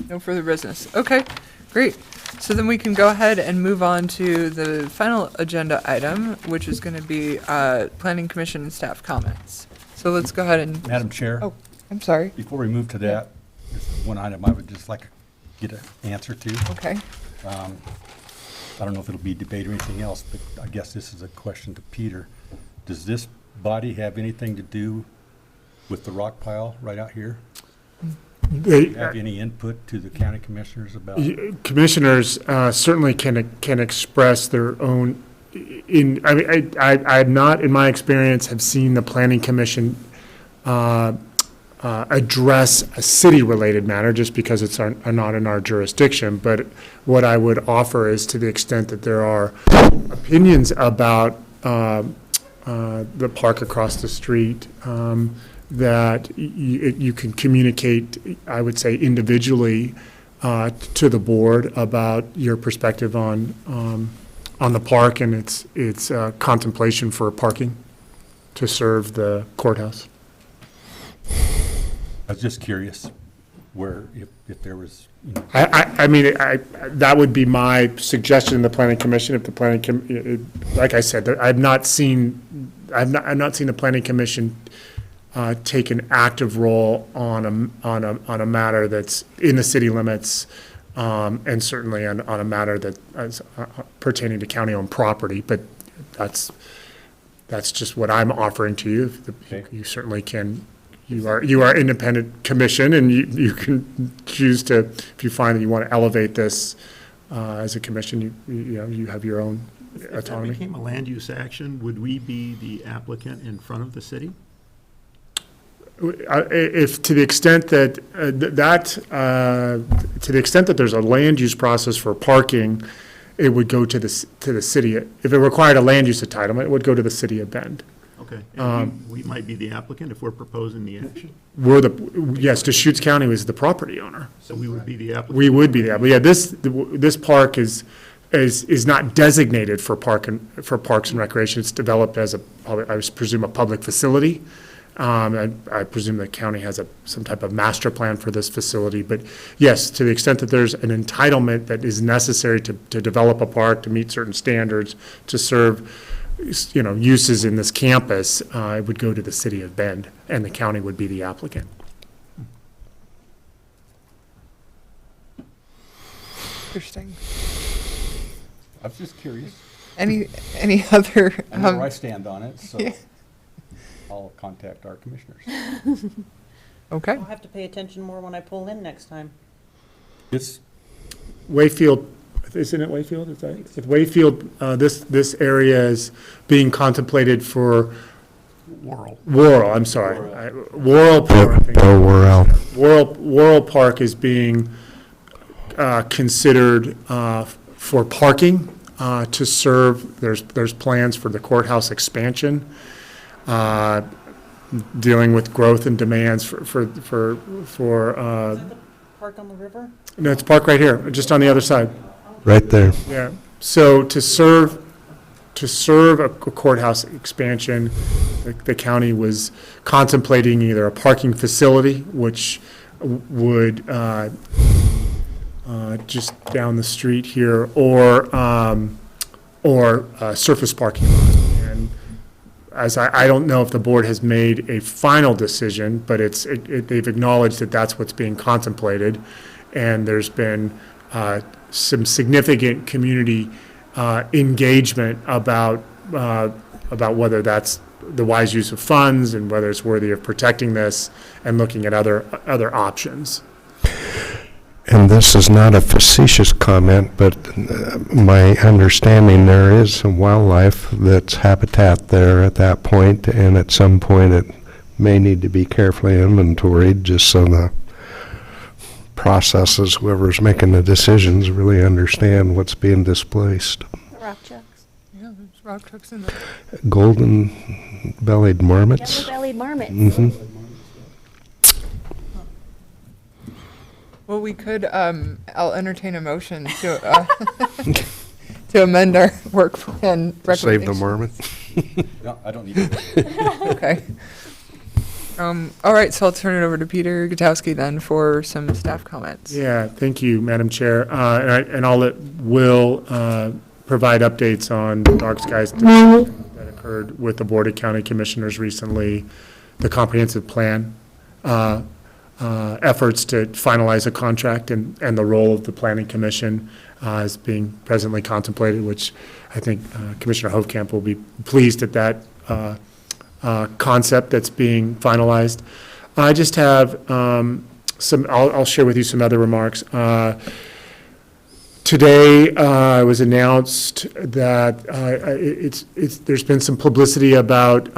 No further business. Okay, great. So then we can go ahead and move on to the final agenda item, which is going to be Planning Commission and staff comments. So let's go ahead and. Madam Chair? Oh, I'm sorry. Before we move to that, this is one item I would just like to get an answer to. Okay. I don't know if it'll be debate or anything else, but I guess this is a question to Peter. Does this body have anything to do with the rock pile right out here? Do you have any input to the county commissioners about it? Commissioners certainly can express their own, I have not, in my experience, have seen the Planning Commission address a city-related matter just because it's not in our jurisdiction. But what I would offer is, to the extent that there are opinions about the park across the street, that you can communicate, I would say, individually to the board about your perspective on the park and its contemplation for parking to serve the courthouse. I was just curious where, if there was, you know. I mean, that would be my suggestion in the Planning Commission. If the Planning, like I said, I've not seen the Planning Commission take an active role on a matter that's in the city limits, and certainly on a matter that is pertaining to county-owned property. But that's just what I'm offering to you. Okay. You certainly can. You are independent commission, and you can choose to, if you find that you want to elevate this as a commission, you have your own autonomy. If that became a land use action, would we be the applicant in front of the city? If, to the extent that to the extent that there's a land use process for parking, it would go to the city. If it required a land use entitlement, it would go to the city of Bend. Okay, and we might be the applicant if we're proposing the action? Yes, Deschutes County was the property owner. So we would be the applicant? We would be the applicant. Yeah, this park is not designated for parks and recreation. It's developed as I presume, a public facility. I presume the county has some type of master plan for this facility, but yes, to the extent that there's an entitlement that is necessary to develop a park, to meet certain standards, to serve, uses in this campus, it would go to the city of Bend, and the county would be the applicant. Interesting. I was just curious. Any other? I know where I stand on it, so yeah. I'll contact our commissioners. Okay. I'll have to pay attention more when I pull in next time. It's Wayfield, isn't it Wayfield? Is that, it's Wayfield, this area is being contemplated for Worrell, I'm sorry. Worrell Park. I think. Worrell Park is being considered for parking to serve, there's plans for the courthouse expansion, dealing with growth and demands for Is that the park on the river? no, it's park right here, just on the other side. Right there. Yeah, so to serve a courthouse expansion, the county was contemplating either a parking facility, which would, just down the street here, or surface parking lot. And as I don't know if the board has made a final decision, but they've acknowledged that that's what's being contemplated. And there's been some significant community engagement about whether that's the wise use of funds and whether it's worthy of protecting this and looking at other options. And this is not a facetious comment, but my understanding, there is some wildlife that's habitat there at that point, and at some point it may need to be carefully inventoried just so the processes, whoever's making the decisions, really understand what's being displaced. Rock chucks. Yeah, there's rock trucks in there. Golden-bellied marmots. Yellow-bellied marmots. Mm-hmm. Well, we could, I'll entertain a motion to, to amend our work plan Save the recommendation. marmot. No, I don't need to. Okay. All right, so I'll turn it over to Peter Gutowski then for some staff comments. Yeah, thank you, Madam Chair. And I'll let Will provide updates on the dark skies discussion that occurred with the Board of County Commissioners recently, the comprehensive plan efforts to finalize a contract, and the role of the Planning Commission is being presently contemplated, which I think Commissioner Hovkamp will be pleased at that concept that's being finalized. I just have I'll share with you some other remarks. Today, it was announced that there's been some publicity about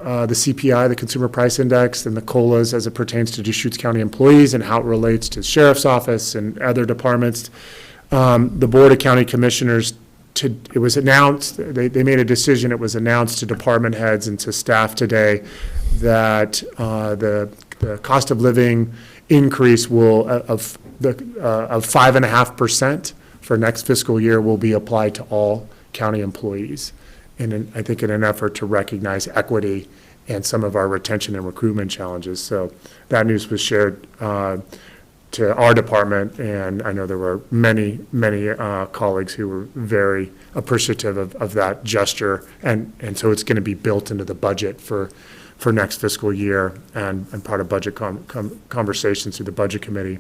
the CPI, the Consumer Price Index, and the COLAs as it pertains to Deschutes County employees and how it relates to the Sheriff's Office and other departments. The Board of County Commissioners, it was announced, they made a decision, it was announced to department heads and to staff today that the cost of living increase of 5.5% for next fiscal year will be applied to all county employees. And I think in an effort to recognize equity and some of our retention and recruitment challenges. So that news was shared to our department, and I know there were many colleagues who were very appreciative of that gesture. And so it's going to be built into the budget for next fiscal year and part of budget conversations through the Budget Committee.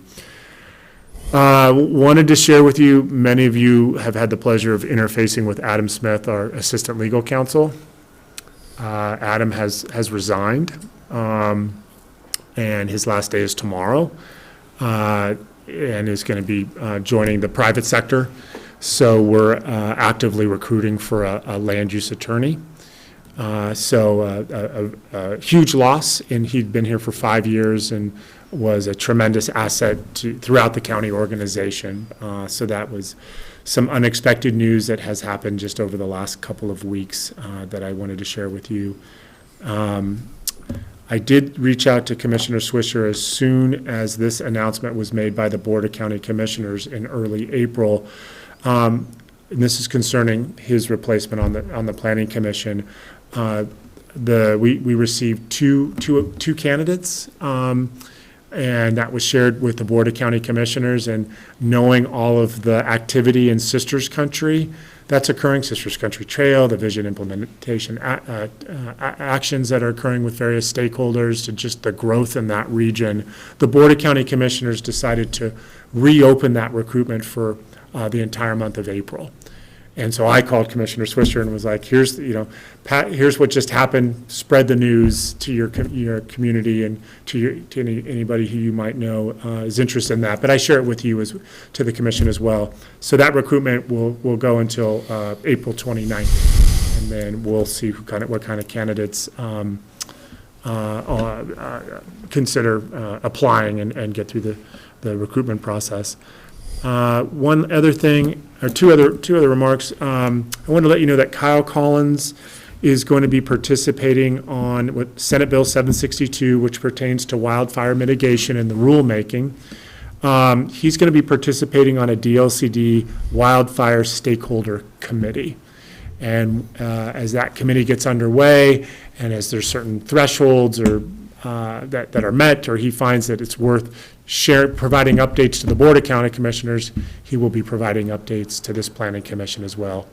Wanted to share with you, many of you have had the pleasure of interfacing with Adam Smith, our Assistant Legal Counsel. Adam has resigned, and his last day is tomorrow, and is going to be joining the private sector. So we're actively recruiting for a land use attorney. So a huge loss, and he'd been here for 5 years and was a tremendous asset throughout the county organization. So that was some unexpected news that has happened just over the last couple of weeks that I wanted to share with you. I did reach out to Commissioner Swisher as soon as this announcement was made by the Board of County Commissioners in early April. And this is concerning his replacement on the Planning Commission. we received two candidates, and that was shared with the Board of County Commissioners, and knowing all of the activity in Sisters Country that's occurring, Sisters Country Trail, the vision implementation actions that are occurring with various stakeholders, to just the growth in that region, the Board of County Commissioners decided to reopen that recruitment for the entire month of April. And so I called Commissioner Swisher and was like, here's, Pat, here's what just happened. Spread the news to your community and to anybody who you might know is interested in that. But I share it with you to the commission as well. So that recruitment will go until April 29th, and then we'll see what kind of candidates consider applying and get through the recruitment process. One other thing, or two other remarks. I want to let you know that Kyle Collins is going to be participating on what Senate Bill 762, which pertains to wildfire mitigation and the rulemaking. He's going to be participating on a DLCD wildfire stakeholder committee. And as that committee gets underway, and as there's certain thresholds or that are met, or he finds that it's worth providing updates to the Board of County Commissioners, he will be providing updates to this Planning Commission as well.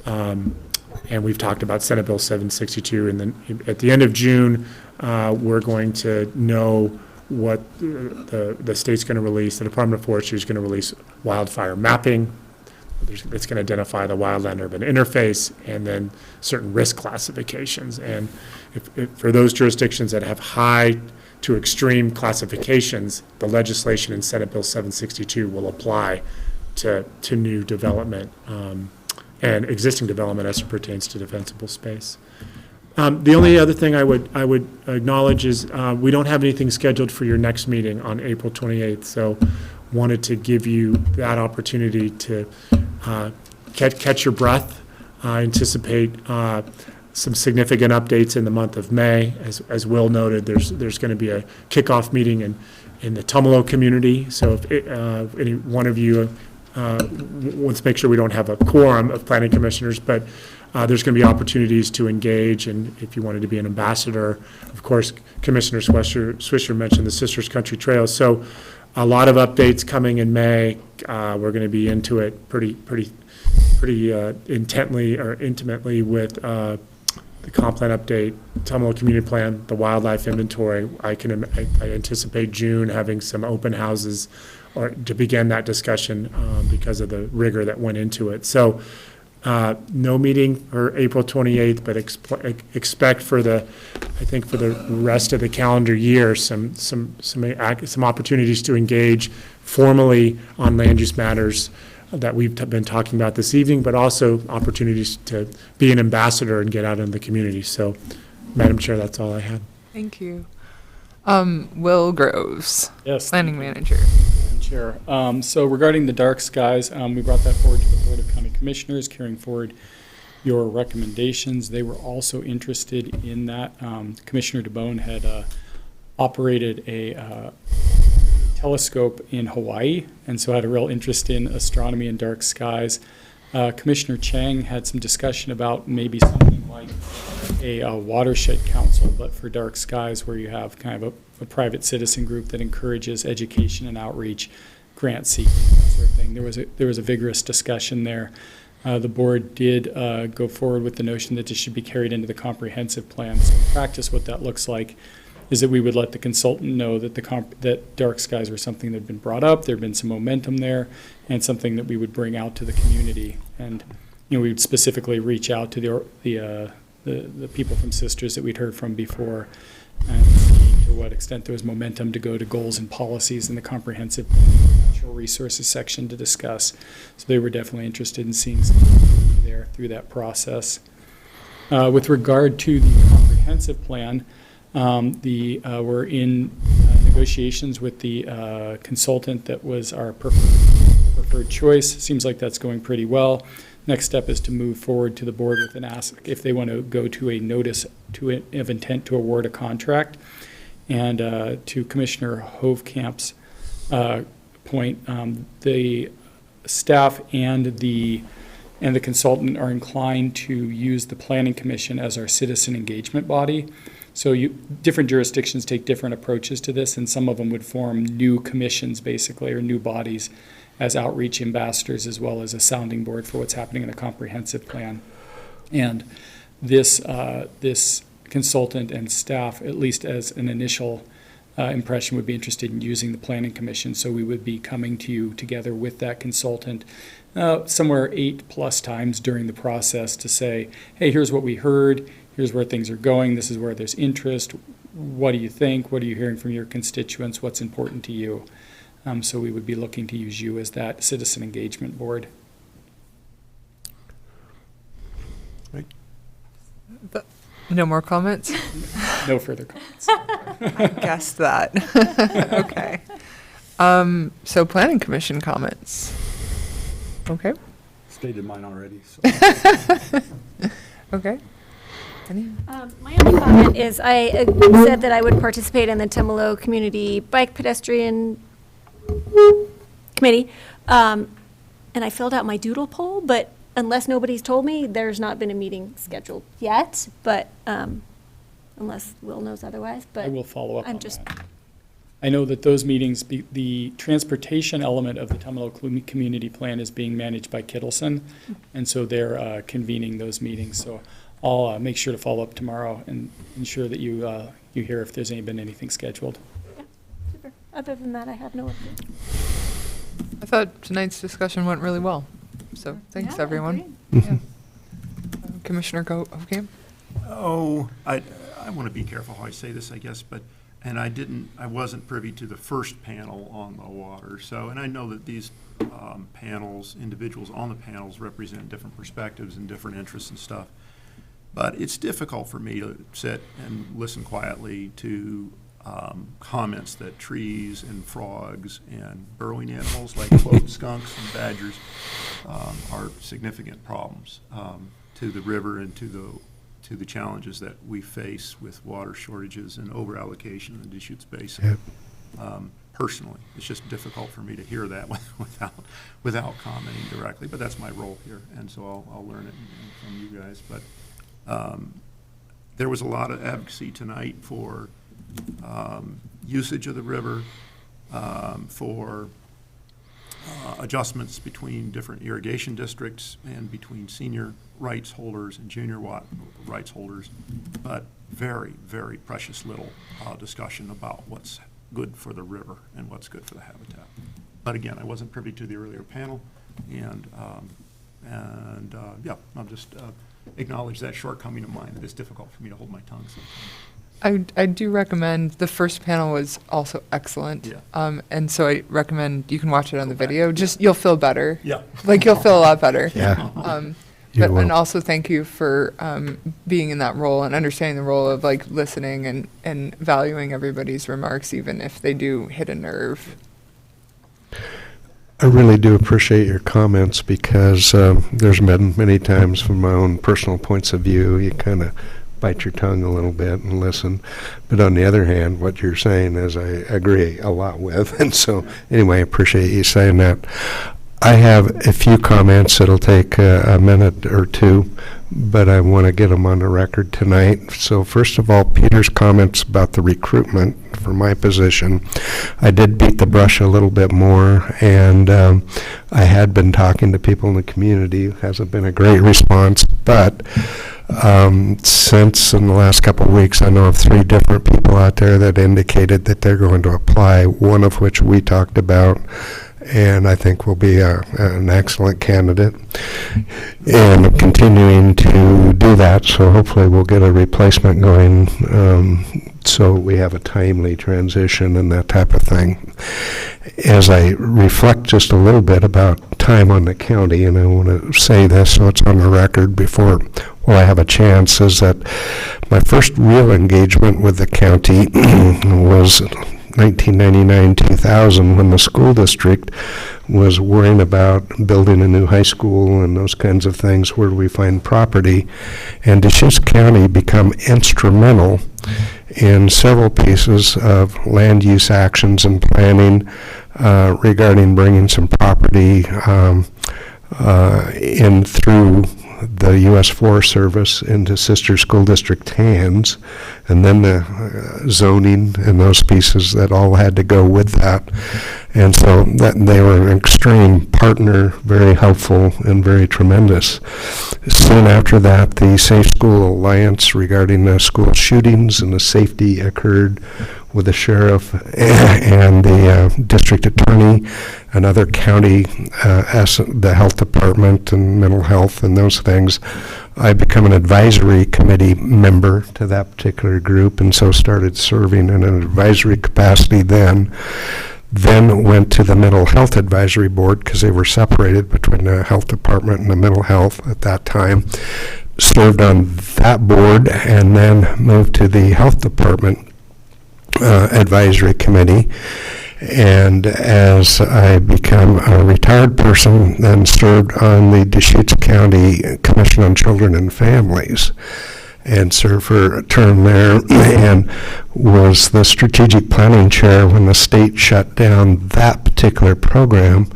And we've talked about Senate Bill 762, and then at the end of June, we're going to know what the state's going to release. The Department of Forestry is going to release wildfire mapping. It's going to identify the wildland-urban interface, and then certain risk classifications. And if for those jurisdictions that have high to extreme classifications, the legislation in Senate Bill 762 will apply to new development and existing development as it pertains to defensible space. The only other thing I would acknowledge is we don't have anything scheduled for your next meeting on April 28th, so wanted to give you that opportunity to catch your breath, anticipate some significant updates in the month of May. As Will noted, there's going to be a kickoff meeting in the Tumalo community. So if any one of you wants to make sure we don't have a quorum of planning commissioners, but there's going to be opportunities to engage. And if you wanted to be an ambassador, of course, Commissioner Swisher mentioned the Sisters Country Trail. So a lot of updates coming in May. We're going to be into it pretty intently or intimately with the comp plan update, Tumalo Community Plan, the wildlife inventory. I anticipate June having some open houses or to begin that discussion because of the rigor that went into it. So no meeting for April 28th, but expect for the rest of the calendar year some opportunities to engage formally on land use matters that we've been talking about this evening, but also opportunities to be an ambassador and get out in the community. So, Madam Chair, that's all I had. Thank you. Will Groves. Yes. Planning Manager. Chair. So regarding the dark skies, we brought that forward to the Board of County Commissioners, carrying forward your recommendations. They were also interested in that. Commissioner DeBone had operated a telescope in Hawaii, and so had a real interest in astronomy and dark skies. Commissioner Chang had some discussion about maybe something like a watershed council, but for dark skies, where you have kind of a private citizen group that encourages education and outreach, grant seeking, that sort of thing. There was a vigorous discussion there. The board did go forward with the notion that this should be carried into the comprehensive plan. So in practice, what that looks like is that we would let the consultant know that that dark skies were something that had been brought up, there had been some momentum there, and something that we would bring out to the community. And we would specifically reach out to the people from Sisters that we'd heard from before, and see to what extent there was momentum to go to goals and policies in the comprehensive natural resources section to discuss. So they were definitely interested in seeing something there through that process. With regard to the comprehensive plan, we're in negotiations with the consultant that was our preferred choice. Seems like that's going pretty well. Next step is to move forward to the board with an ask if they want to go to a notice of intent to award a contract. And to Commissioner Hovecamp's point, the staff and the and the consultant are inclined to use the Planning Commission as our citizen engagement body. So different jurisdictions take different approaches to this, and some of them would form new commissions, basically, or new bodies as outreach ambassadors, as well as a sounding board for what's happening in the comprehensive plan. And this consultant and staff, at least as an initial impression, would be interested in using the Planning Commission. So we would be coming to you together with that consultant somewhere 8+ times during the process to say, hey, here's what we heard, here's where things are going, this is where there's interest, what do you think, what are you hearing from your constituents, what's important to you? So we would be looking to use you as that citizen engagement board. No more comments? No further comments. I guessed that. Okay. So Planning Commission comments. Okay. Stated mine already, so. Okay. My only comment is I said that I would participate in the Temalo Community Bike Pedestrian Committee, and I filled out my doodle poll, but unless nobody's told me, there's not been a meeting scheduled yet, but unless Will knows otherwise, but I will follow up I'm on just, that. I know that those meetings, the transportation element of the Temalo Community Plan is being managed by Kittleson, and so they're convening those meetings. So I'll make sure to follow up tomorrow and ensure that you hear if there's been anything scheduled. yeah, super. Other than that, I have no update. I thought tonight's discussion went really well. So thanks, Yeah, everyone. agreed. Yeah. Commissioner okay. Oh, I want to be careful how I say this, I guess, but, and I wasn't privy to the first panel on the water. So, and I know that these panels, individuals on the panels represent different perspectives and different interests and stuff. But it's difficult for me to sit and listen quietly to comments that trees and frogs and burrowing animals like quote skunks and badgers are significant problems to the river and to the challenges that we face with water shortages and over allocation in the Deschutes Basin. Personally, it's just difficult for me to hear that without commenting directly, but that's my role here, and so I'll learn it from you guys. But there was a lot of advocacy tonight for usage of the river, for adjustments between different irrigation districts and between senior rights holders and junior rights holders, but very, very precious little discussion about what's good for the river and what's good for the habitat. But again, I wasn't privy to the earlier panel, and yeah, I'll just acknowledge that shortcoming of mine, that it's difficult for me to hold my tongue sometimes. I do recommend, the first panel was also excellent. Yeah. And so I recommend you can watch it on the video. Just, you'll feel better. Yeah. Like, you'll feel a lot better. Yeah. But, will. and also thank you for being in that role and understanding the role of like listening and valuing everybody's remarks, even if they do hit a nerve. I really do appreciate your comments because there's been many times from my own personal points of view, you kind of bite your tongue a little bit and listen. But on the other hand, what you're saying is I agree a lot with. And so anyway, I appreciate you saying that. I have a few comments that'll take a minute or two, but I want to get them on the record tonight. So first of all, Peter's comments about the recruitment for my position, I did beat the brush a little bit more, and I had been talking to people in the community. It hasn't been a great response, but since in the last couple of weeks, I know of 3 different people out there that indicated that they're going to apply, one of which we talked about, and I think will be an excellent candidate. And I'm continuing to do that, so hopefully we'll get a replacement going so we have a timely transition and that type of thing. As I reflect just a little bit about time on the county, and I want to say this so it's on the record before I have a chance, is that my first real engagement with the county was 1999-2000, when the school district was worrying about building a new high school and those kinds of things. Where do we find property? And Deschutes County become instrumental in several pieces of land use actions and planning regarding bringing some property in through the U.S. Forest Service into sister school district hands, and then the zoning and those pieces that all had to go with that. And so that they were an extreme partner, very helpful and very tremendous. Soon after that, the Safe School Alliance regarding the school shootings and the safety occurred with the sheriff and the district attorney, another county, the health department and mental health and those things. I become an advisory committee member to that particular group, and so started serving in an advisory capacity then went to the Mental Health Advisory Board because they were separated between the health department and the mental health at that time. Served on that board and then moved to the health department advisory committee. And as I become a retired person, then served on the Deschutes County Commission on Children and Families, and served for a term there, and was the strategic planning chair when the state shut down that particular program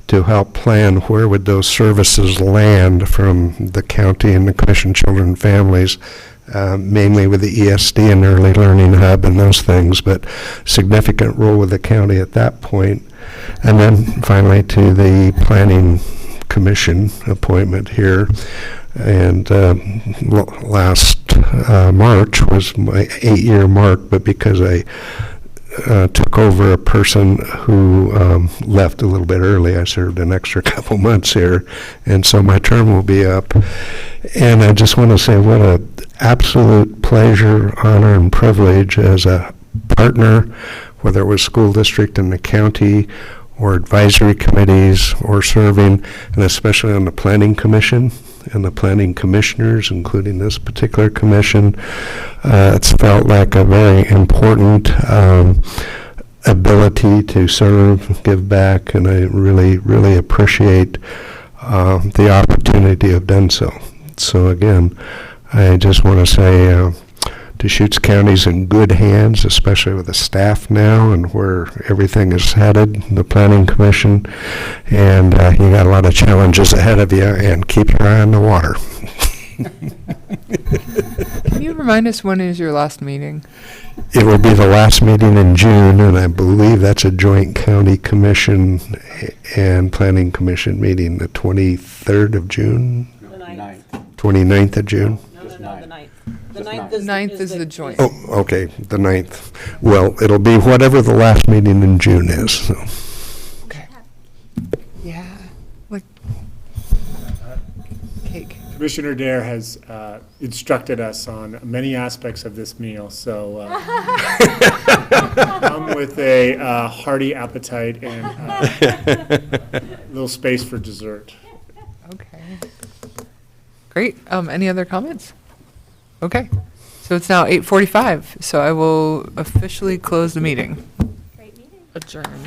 to help plan where would those services land from the county and the Commission on Children and Families, mainly with the ESD and Early Learning Hub and those things, but significant role with the county at that point. And then finally to the Planning Commission appointment here. And last March was my 8-year mark, but because I took over a person who left a little bit early, I served an extra couple months here, and so my term will be up. And I just want to say what a absolute pleasure, honor, and privilege as a partner, whether it was school district in the county or advisory committees or serving, and especially on the planning commission and the planning commissioners, including this particular commission. It's felt like a very important ability to serve, give back, and I really, really appreciate the opportunity to have done so. So again, I just want to say Deschutes County's in good hands, especially with the staff now and where everything is headed, the Planning Commission, and you got a lot of challenges ahead of you, and keep your eye on the water. Can you remind us when is your last meeting? It will be the last meeting in June, and I believe that's a joint county commission and planning commission meeting, the 23rd of June? 29th of June? The 9th is the joint. Oh, okay, the 9th. Well, it'll be whatever the last meeting in June is, so. Okay. Yeah, like cake. Commissioner Dare has instructed us on many aspects of this meal, so come with a hearty appetite and a little space for dessert. Okay. Great. Any other comments? Okay. So it's now 8:45, so I will officially close the meeting. Great meeting. Adjourn.